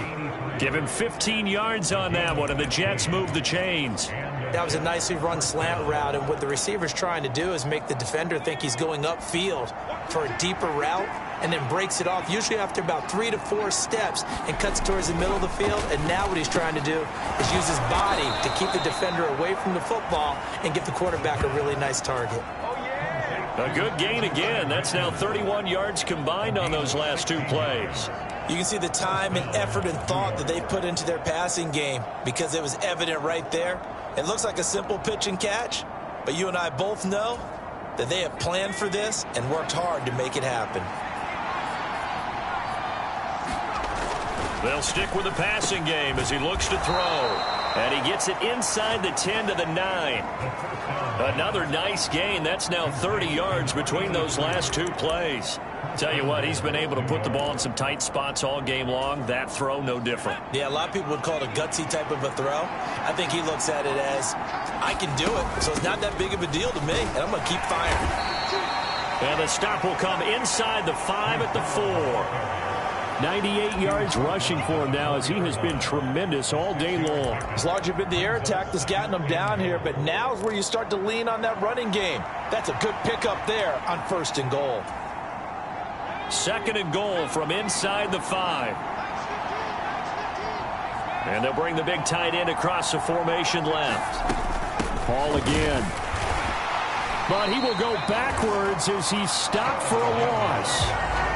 Give him 15 yards on that one, and the Jets move the chains. That was a nicely run slant route, and what the receiver's trying to do is make the defender think he's going upfield for a deeper route, and then breaks it off, usually after about 3 to 4 steps, and cuts towards the middle of the field. And now what he's trying to do is use his body to keep the defender away from the football and give the quarterback a really nice target. A good gain again. That's now 31 yards combined on those last 2 plays. You can see the time and effort and thought that they put into their passing game because it was evident right there. It looks like a simple pitch and catch, but you and I both know that they have planned for this and worked hard to make it happen. They'll stick with the passing game as he looks to throw. And he gets it inside the 10 to the 9. Another nice gain. That's now 30 yards between those last 2 plays. Tell you what, he's been able to put the ball in some tight spots all game long. That throw, no different. Yeah, a lot of people would call it a gutsy type of a throw. I think he looks at it as, I can do it, so it's not that big of a deal to me, and I'm going to keep firing. And the stop will come inside the 5 at the 4. 98 yards rushing for him now as he has been tremendous all day long. It's largely been the air attack that's gotten him down here, but now is where you start to lean on that running game. That's a good pickup there on 1st and goal. 2nd and goal from inside the 5. And they'll bring the big tight end across the formation left. Ball again. But he will go backwards as he's stopped for a loss.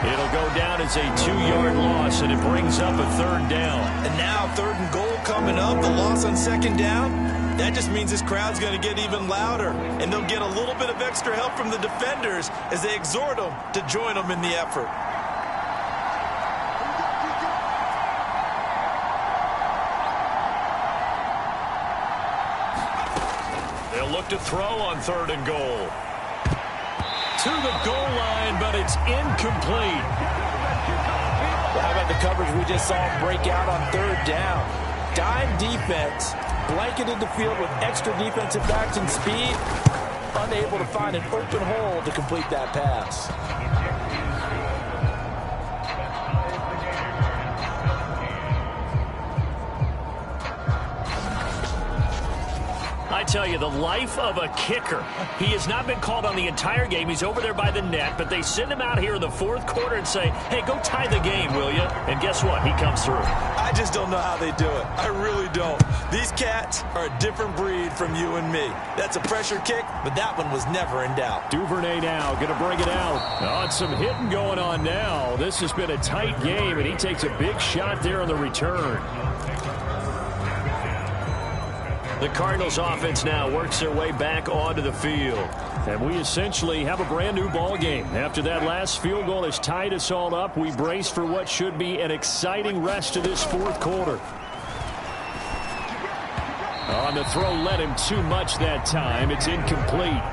It'll go down as a 2-yard loss, and it brings up a 3rd down. And now 3rd and goal coming up. The loss on 2nd down. That just means this crowd's going to get even louder. And they'll get a little bit of extra help from the defenders as they exhort them to join them in the effort. They'll look to throw on 3rd and goal. To the goal line, but it's incomplete. Well, how about the coverage we just saw break out on 3rd down? Dime defense, blanketed the field with extra defensive backs and speed, unable to find an open hole to complete that pass. I tell you, the life of a kicker. He has not been called on the entire game. He's over there by the net, but they send him out here in the 4th quarter and say, hey, go tie the game, will you? And guess what? He comes through. I just don't know how they do it. I really don't. These cats are a different breed from you and me. That's a pressure kick, but that one was never in doubt. Duvernay now going to bring it out. Oh, and some hitting going on now. This has been a tight game, and he takes a big shot there on the return. The Cardinals offense now works their way back onto the field. And we essentially have a brand new ball game. After that last field goal has tied us all up, we brace for what should be an exciting rest of this 4th quarter. On the throw, led him too much that time. It's incomplete.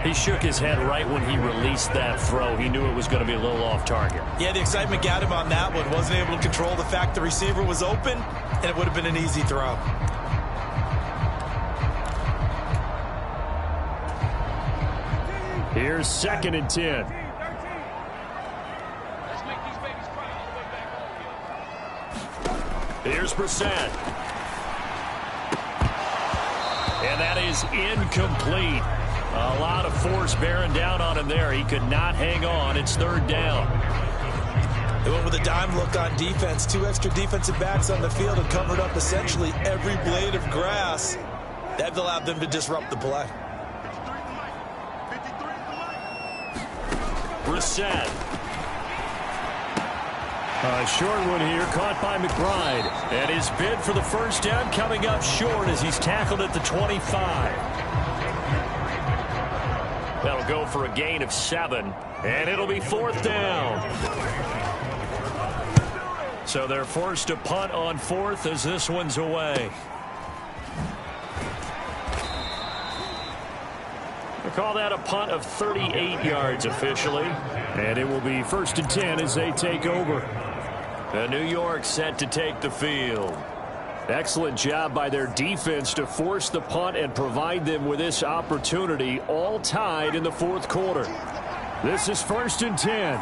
He shook his head right when he released that throw. He knew it was going to be a little off target. Yeah, the excitement got him on that one. Wasn't able to control the fact the receiver was open, and it would have been an easy throw. Here's 2nd and 10. Here's Brissett. And that is incomplete. A lot of force bearing down on him there. He could not hang on. It's 3rd down. They went with a dime look on defense. 2 extra defensive backs on the field and covered up essentially every blade of grass. That allowed them to disrupt the play. Brissett. A short one here, caught by McBride. And his bid for the first down coming up short as he's tackled at the 25. That'll go for a gain of 7. And it'll be 4th down. So they're forced to punt on 4th as this one's away. We'll call that a punt of 38 yards officially. And it will be 1st and 10 as they take over. And New York set to take the field. Excellent job by their defense to force the punt and provide them with this opportunity, all tied in the 4th quarter. This is 1st and 10.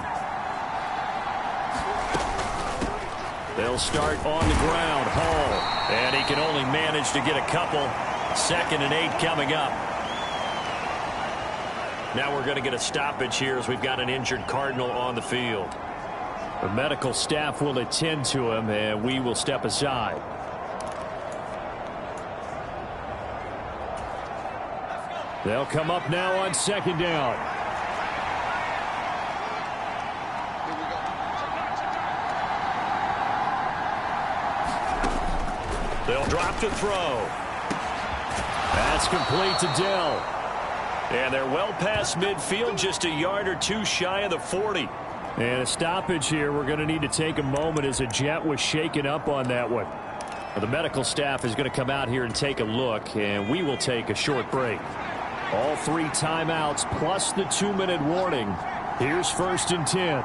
They'll start on the ground. Hall. And he can only manage to get a couple. 2nd and 8 coming up. Now we're going to get a stoppage here as we've got an injured Cardinal on the field. The medical staff will attend to him, and we will step aside. They'll come up now on 2nd down. They'll drop to throw. That's complete to Dell. And they're well past midfield, just a yard or two shy of the 40. And a stoppage here. We're going to need to take a moment as a Jet was shaken up on that one. Well, the medical staff is going to come out here and take a look, and we will take a short break. All 3 timeouts plus the 2-minute warning. Here's 1st and 10.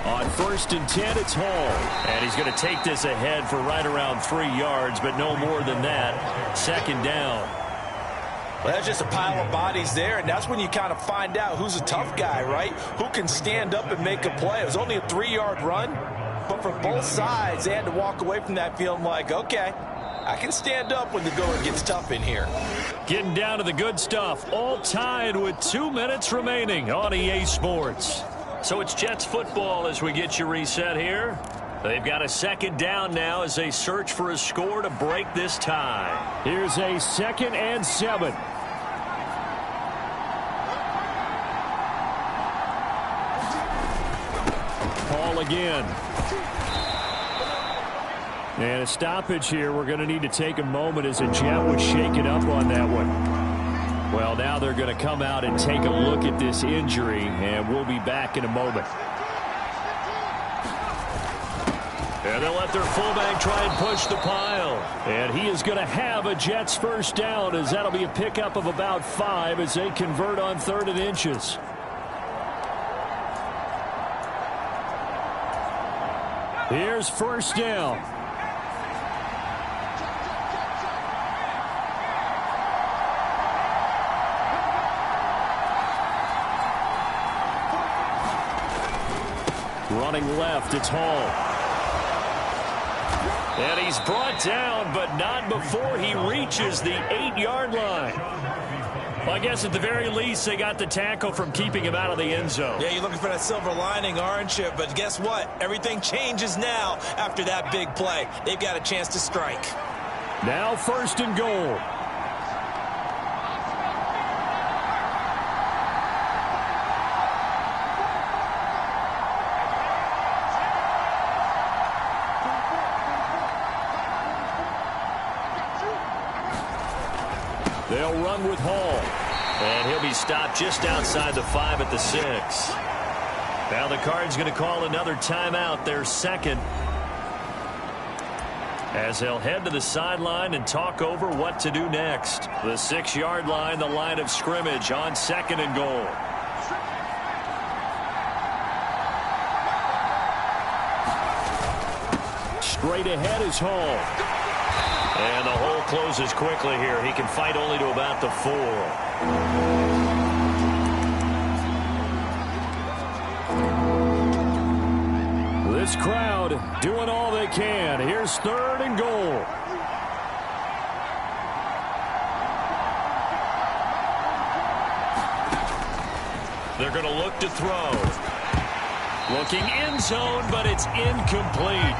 On 1st and 10, it's Hall. And he's going to take this ahead for right around 3 yards, but no more than that. 2nd down. Well, that's just a pile of bodies there, and that's when you kind of find out who's a tough guy, right? Who can stand up and make a play. It was only a 3-yard run, but for both sides, they had to walk away from that feeling like, okay, I can stand up when the going gets tough in here. Getting down to the good stuff, all tied with 2 minutes remaining on EA Sports. So it's Jets football as we get you reset here. They've got a 2nd down now as they search for a score to break this tie. Here's a 2nd and 7. Hall again. And a stoppage here. We're going to need to take a moment as a Jet was shaken up on that one. Well, now they're going to come out and take a look at this injury, and we'll be back in a moment. And they'll let their fullback try and push the pile. And he is going to have a Jets 1st down, as that'll be a pickup of about 5 as they convert on 3rd and inches. Here's 1st down. Running left, it's Hall. And he's brought down, but not before he reaches the 8-yard line. Well, I guess at the very least, they got the tackle from keeping him out of the end zone. Yeah, you're looking for that silver lining, aren't you? But guess what? Everything changes now after that big play. They've got a chance to strike. Now 1st and goal. They'll run with Hall. And he'll be stopped just outside the 5 at the 6. Now the Cards going to call another timeout, their 2nd. As they'll head to the sideline and talk over what to do next. The 6-yard line, the line of scrimmage on 2nd and goal. Straight ahead is Hall. And the hole closes quickly here. He can fight only to about the 4. This crowd doing all they can. Here's 3rd and goal. They're going to look to throw. Looking end zone, but it's incomplete.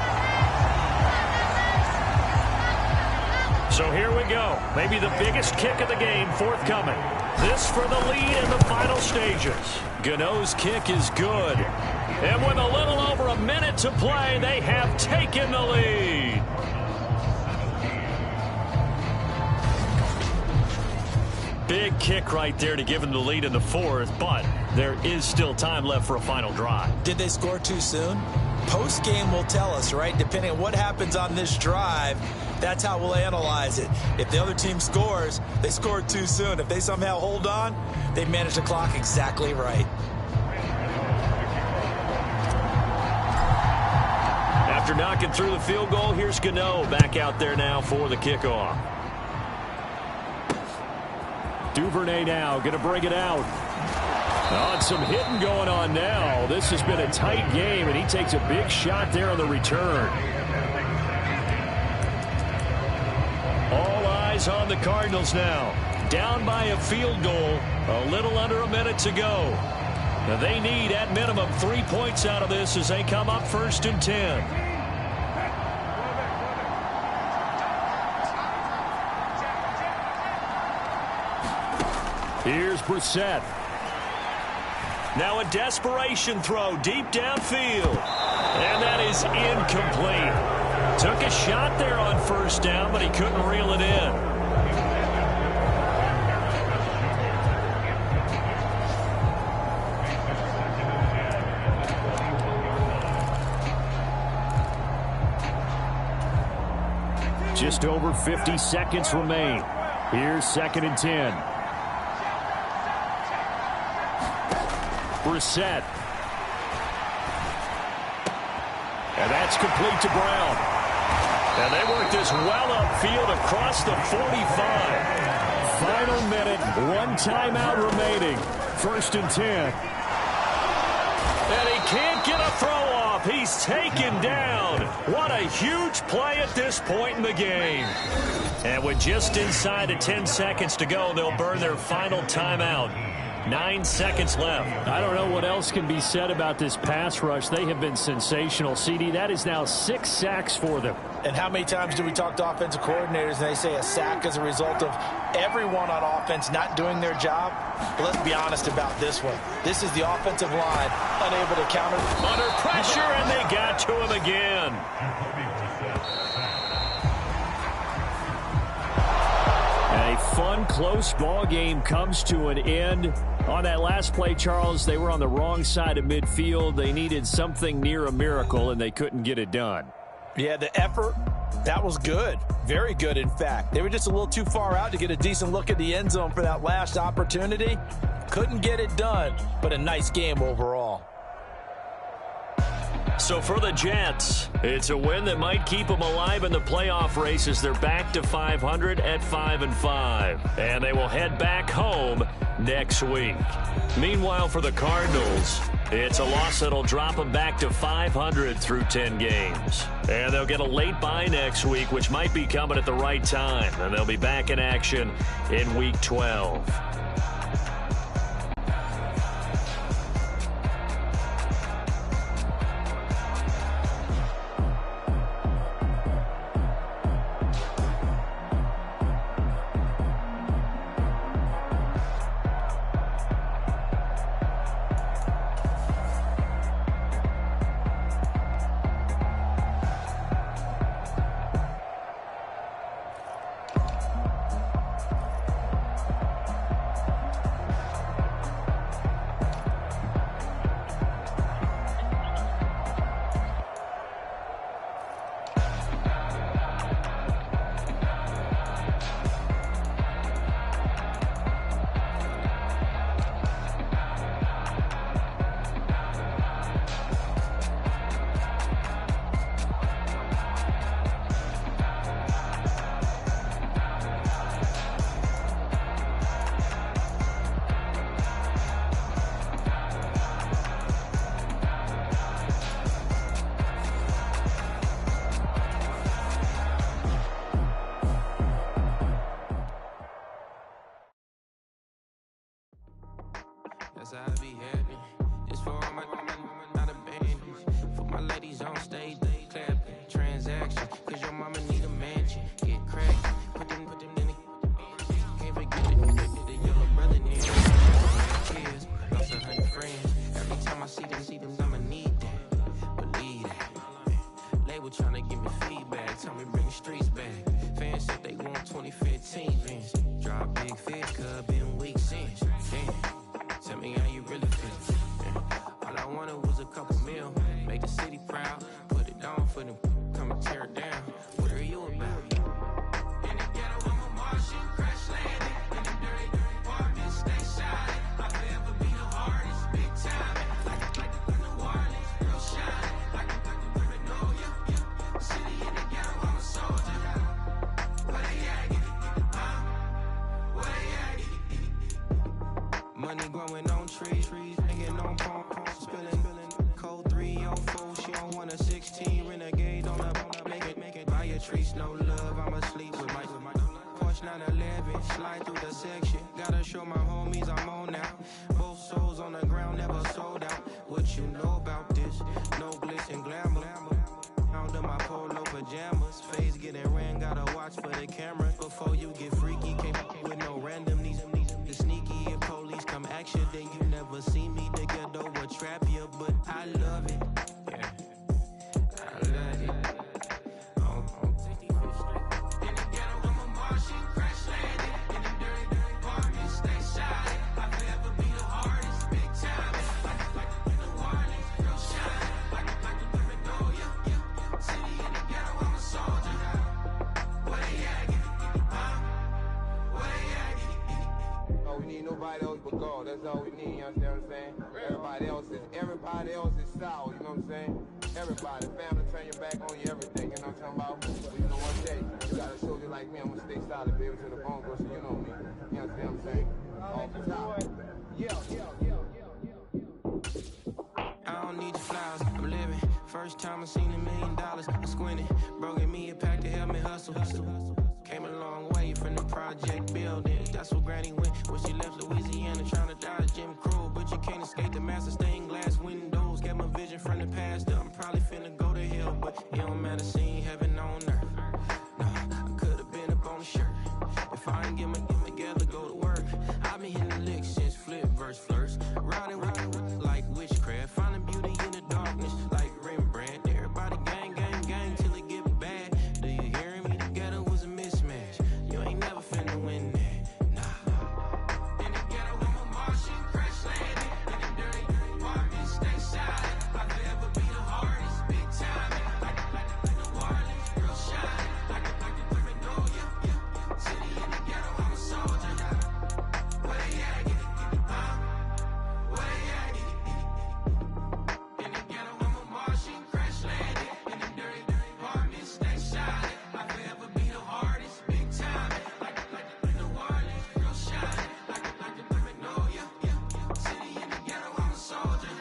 So here we go. Maybe the biggest kick of the game forthcoming. This for the lead in the final stages. Gano's kick is good. And with a little over a minute to play, they have taken the lead. Big kick right there to give them the lead in the 4th, but there is still time left for a final drive. Did they score too soon? Post-game will tell us, right? Depending on what happens on this drive, that's how we'll analyze it. If the other team scores, they scored too soon. If they somehow hold on, they managed the clock exactly right. After knocking through the field goal, here's Gano back out there now for the kickoff. Duvernay now going to bring it out. Oh, some hitting going on now. This has been a tight game, and he takes a big shot there on the return. All eyes on the Cardinals now. Down by a field goal, a little under a minute to go. Now they need, at minimum, 3 points out of this as they come up 1st and 10. Here's Brissett. Now a desperation throw deep downfield. And that is incomplete. Took a shot there on 1st down, but he couldn't reel it in. Just over 50 seconds remain. Here's 2nd and 10. Brissett. And that's complete to Brown. And they work this well upfield across the 45. Final minute, 1 timeout remaining. 1st and 10. And he can't get a throw off. He's taken down. What a huge play at this point in the game. And with just inside of 10 seconds to go, they'll burn their final timeout. 9 seconds left. I don't know what else can be said about this pass rush. They have been sensational. CD, that is now 6 sacks for them. And how many times do we talk to offensive coordinators and they say a sack is a result of everyone on offense not doing their job? But let's be honest about this one. This is the offensive line unable to counter. Under pressure, and they got to him again. A fun, close ball game comes to an end. On that last play, Charles, they were on the wrong side of midfield. They needed something near a miracle, and they couldn't get it done. Yeah, the effort, that was good. Very good, in fact. They were just a little too far out to get a decent look at the end zone for that last opportunity. Couldn't get it done, but a nice game overall. So for the Jets, it's a win that might keep them alive in the playoff race as they're back to 500 at 5-5. And they will head back home next week. Meanwhile, for the Cardinals, it's a loss that'll drop them back to 500 through 10 games. And they'll get a late bye next week, which might be coming at the right time. And they'll be back in action in Week 12. That's how I be happening. This for all my not abandoned. For my ladies on stage, they clapping. Transaction, cause your mama need a mansion. Get cracked, put them in the. Can't forget the yellow brother near. Kids, lost 100 friends. Every time I see them, I'ma need that. Believe that. Label tryna give me feedback. Tell me bring the streets back. Fans said they want 2015 Vince. Drop big fish, cuz been weak since. Damn. Tell me how you really feel. couple mil, make the city proud. Put it on for them, come and tear it down. What are you about? In the ghetto, I'm a Martian, crash landing. In the dirty, dirty apartment, stay shining. I forever be the hardest, big time. Like the New Orleans, real shine. Like the paranoia, yeah. City in the ghetto, I'm a soldier. Where they at? Where they at? Money growing on trees, hanging on palm, spilling. Code 304, she don't want a 16 renegade on the make it. Buy a trees, no love, I'ma sleep with my Porsche 911, slide through the section. Gotta show my homies I'm on now. Both souls on the ground, never sold out. What you know about this? No glitz and glamour. Under my polo pajamas, face getting ran, gotta watch for the camera. Before you get freaky, can't with no random these sneaky. If police come action, then you never see me. The ghetto will trap you, but I love it. Yeah, I love it. In the ghetto, I'm a Martian, crash landing. In the dirty, dirty apartment, stay shining. I forever be the hardest, big time. Like the New Orleans, real shine. Like the paranoia, yeah. City in the ghetto, I'm a soldier. Where they at? Where they at? Oh, we need nobody else but God. That's all we need, you understand what I'm saying? Everybody else is sour, you know what I'm saying? Everybody, family, turn your back on you, everything, you know what I'm talking about? But you know, one day, you got a soldier like me, I'm gonna stay solid, baby, to the bone, bro, so you know me. You understand what I'm saying? Off the top. I don't need the flowers, I'm living. First time I seen $1 million, I squinted. Bro gave me a pack to help me hustle. Came a long way from the project buildings. That's where Granny went when she left Louisiana, trying to dodge Jim Crow. But you can't escape the master stained glass windows. Got my vision from the past. I'm probably finna go to hell, but it don't matter, seeing heaven on earth. No, I could've been up on the shirt. If I ain't get my get together, go to work. I've been hitting the licks since flip verse flirts. Riding like witchcraft, finding beauty in the darkness like Rembrandt. Everybody gang, gang, gang till it get bad. Do you hear me? The ghetto was a mismatch. You ain't never finna win that, nah. In the ghetto, I'm a Martian, crash landing. In the dirty, dirty apartment, stay silent. I forever be the hardest, big time. Like the New Orleans, real shine. Like the paranoia, yeah. City in the ghetto, I'm a soldier. Where they at? Where they at? In the ghetto, I'm a Martian, crash landing. In the dirty, dirty apartment, stay silent. I forever be the hardest, big time. Like the New Orleans, real shine. Like the paranoia, yeah. City in the ghetto, I'm a soldier.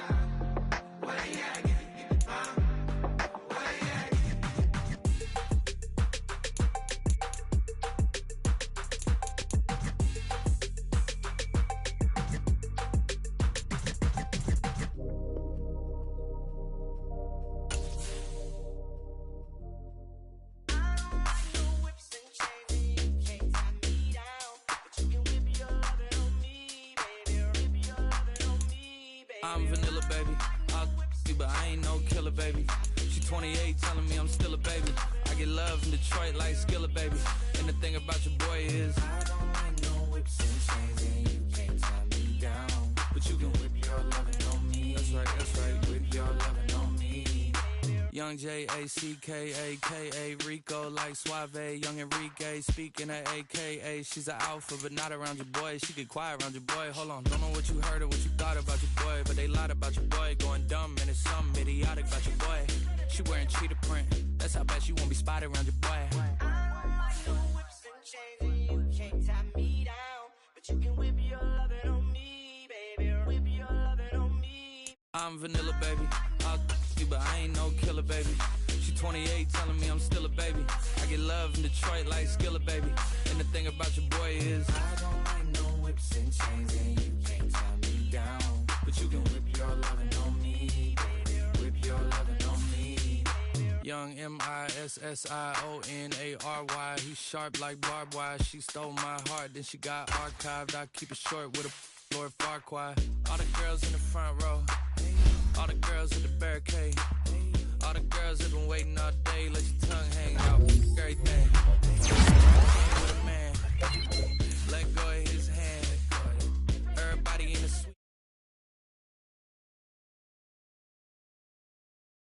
Where they at? Where they at? I'm vanilla, baby. I'll you, but I ain't no killer, baby. She 28, telling me I'm still a baby. I get love in Detroit like Skilla, baby. And the thing about your boy is I don't like no whips and chains, and you can't tie me down. But you can whip your lovin' on me. That's right, whip your lovin' on me. Young J-A-C-K-A-K-A, Rico like Suave, young Enrique, speaking of AKA. She's an alpha, but not around your boy. She get quiet around your boy. Hold on, don't know what you heard or what you thought about your boy, but they lied about your boy. Going dumb, and it's something idiotic about your boy. She wearing cheetah print, that's how bad she won't be spotted around your boy. I don't like no whips and chains, and you can't tie me down. But you can whip your lovin' on me, baby. Whip your lovin' on me. I'm vanilla, baby. I'll you, but I ain't no killer, baby. She 28, telling me I'm still a baby. I get love in Detroit like Skilla, baby. And the thing about your boy is I don't like no whips and chains, and you can't tie me down. But you can whip your lovin' on me, baby. Whip your lovin' on me. Young M-I-S-S-I-O-N-A-R-Y. He sharp like barbed wire. She stole my heart, then she got archived. I keep it short with a Lord Farquaad. All the girls in the front row, all the girls at the barricade, all the girls have been waiting all day. Let your tongue hang out,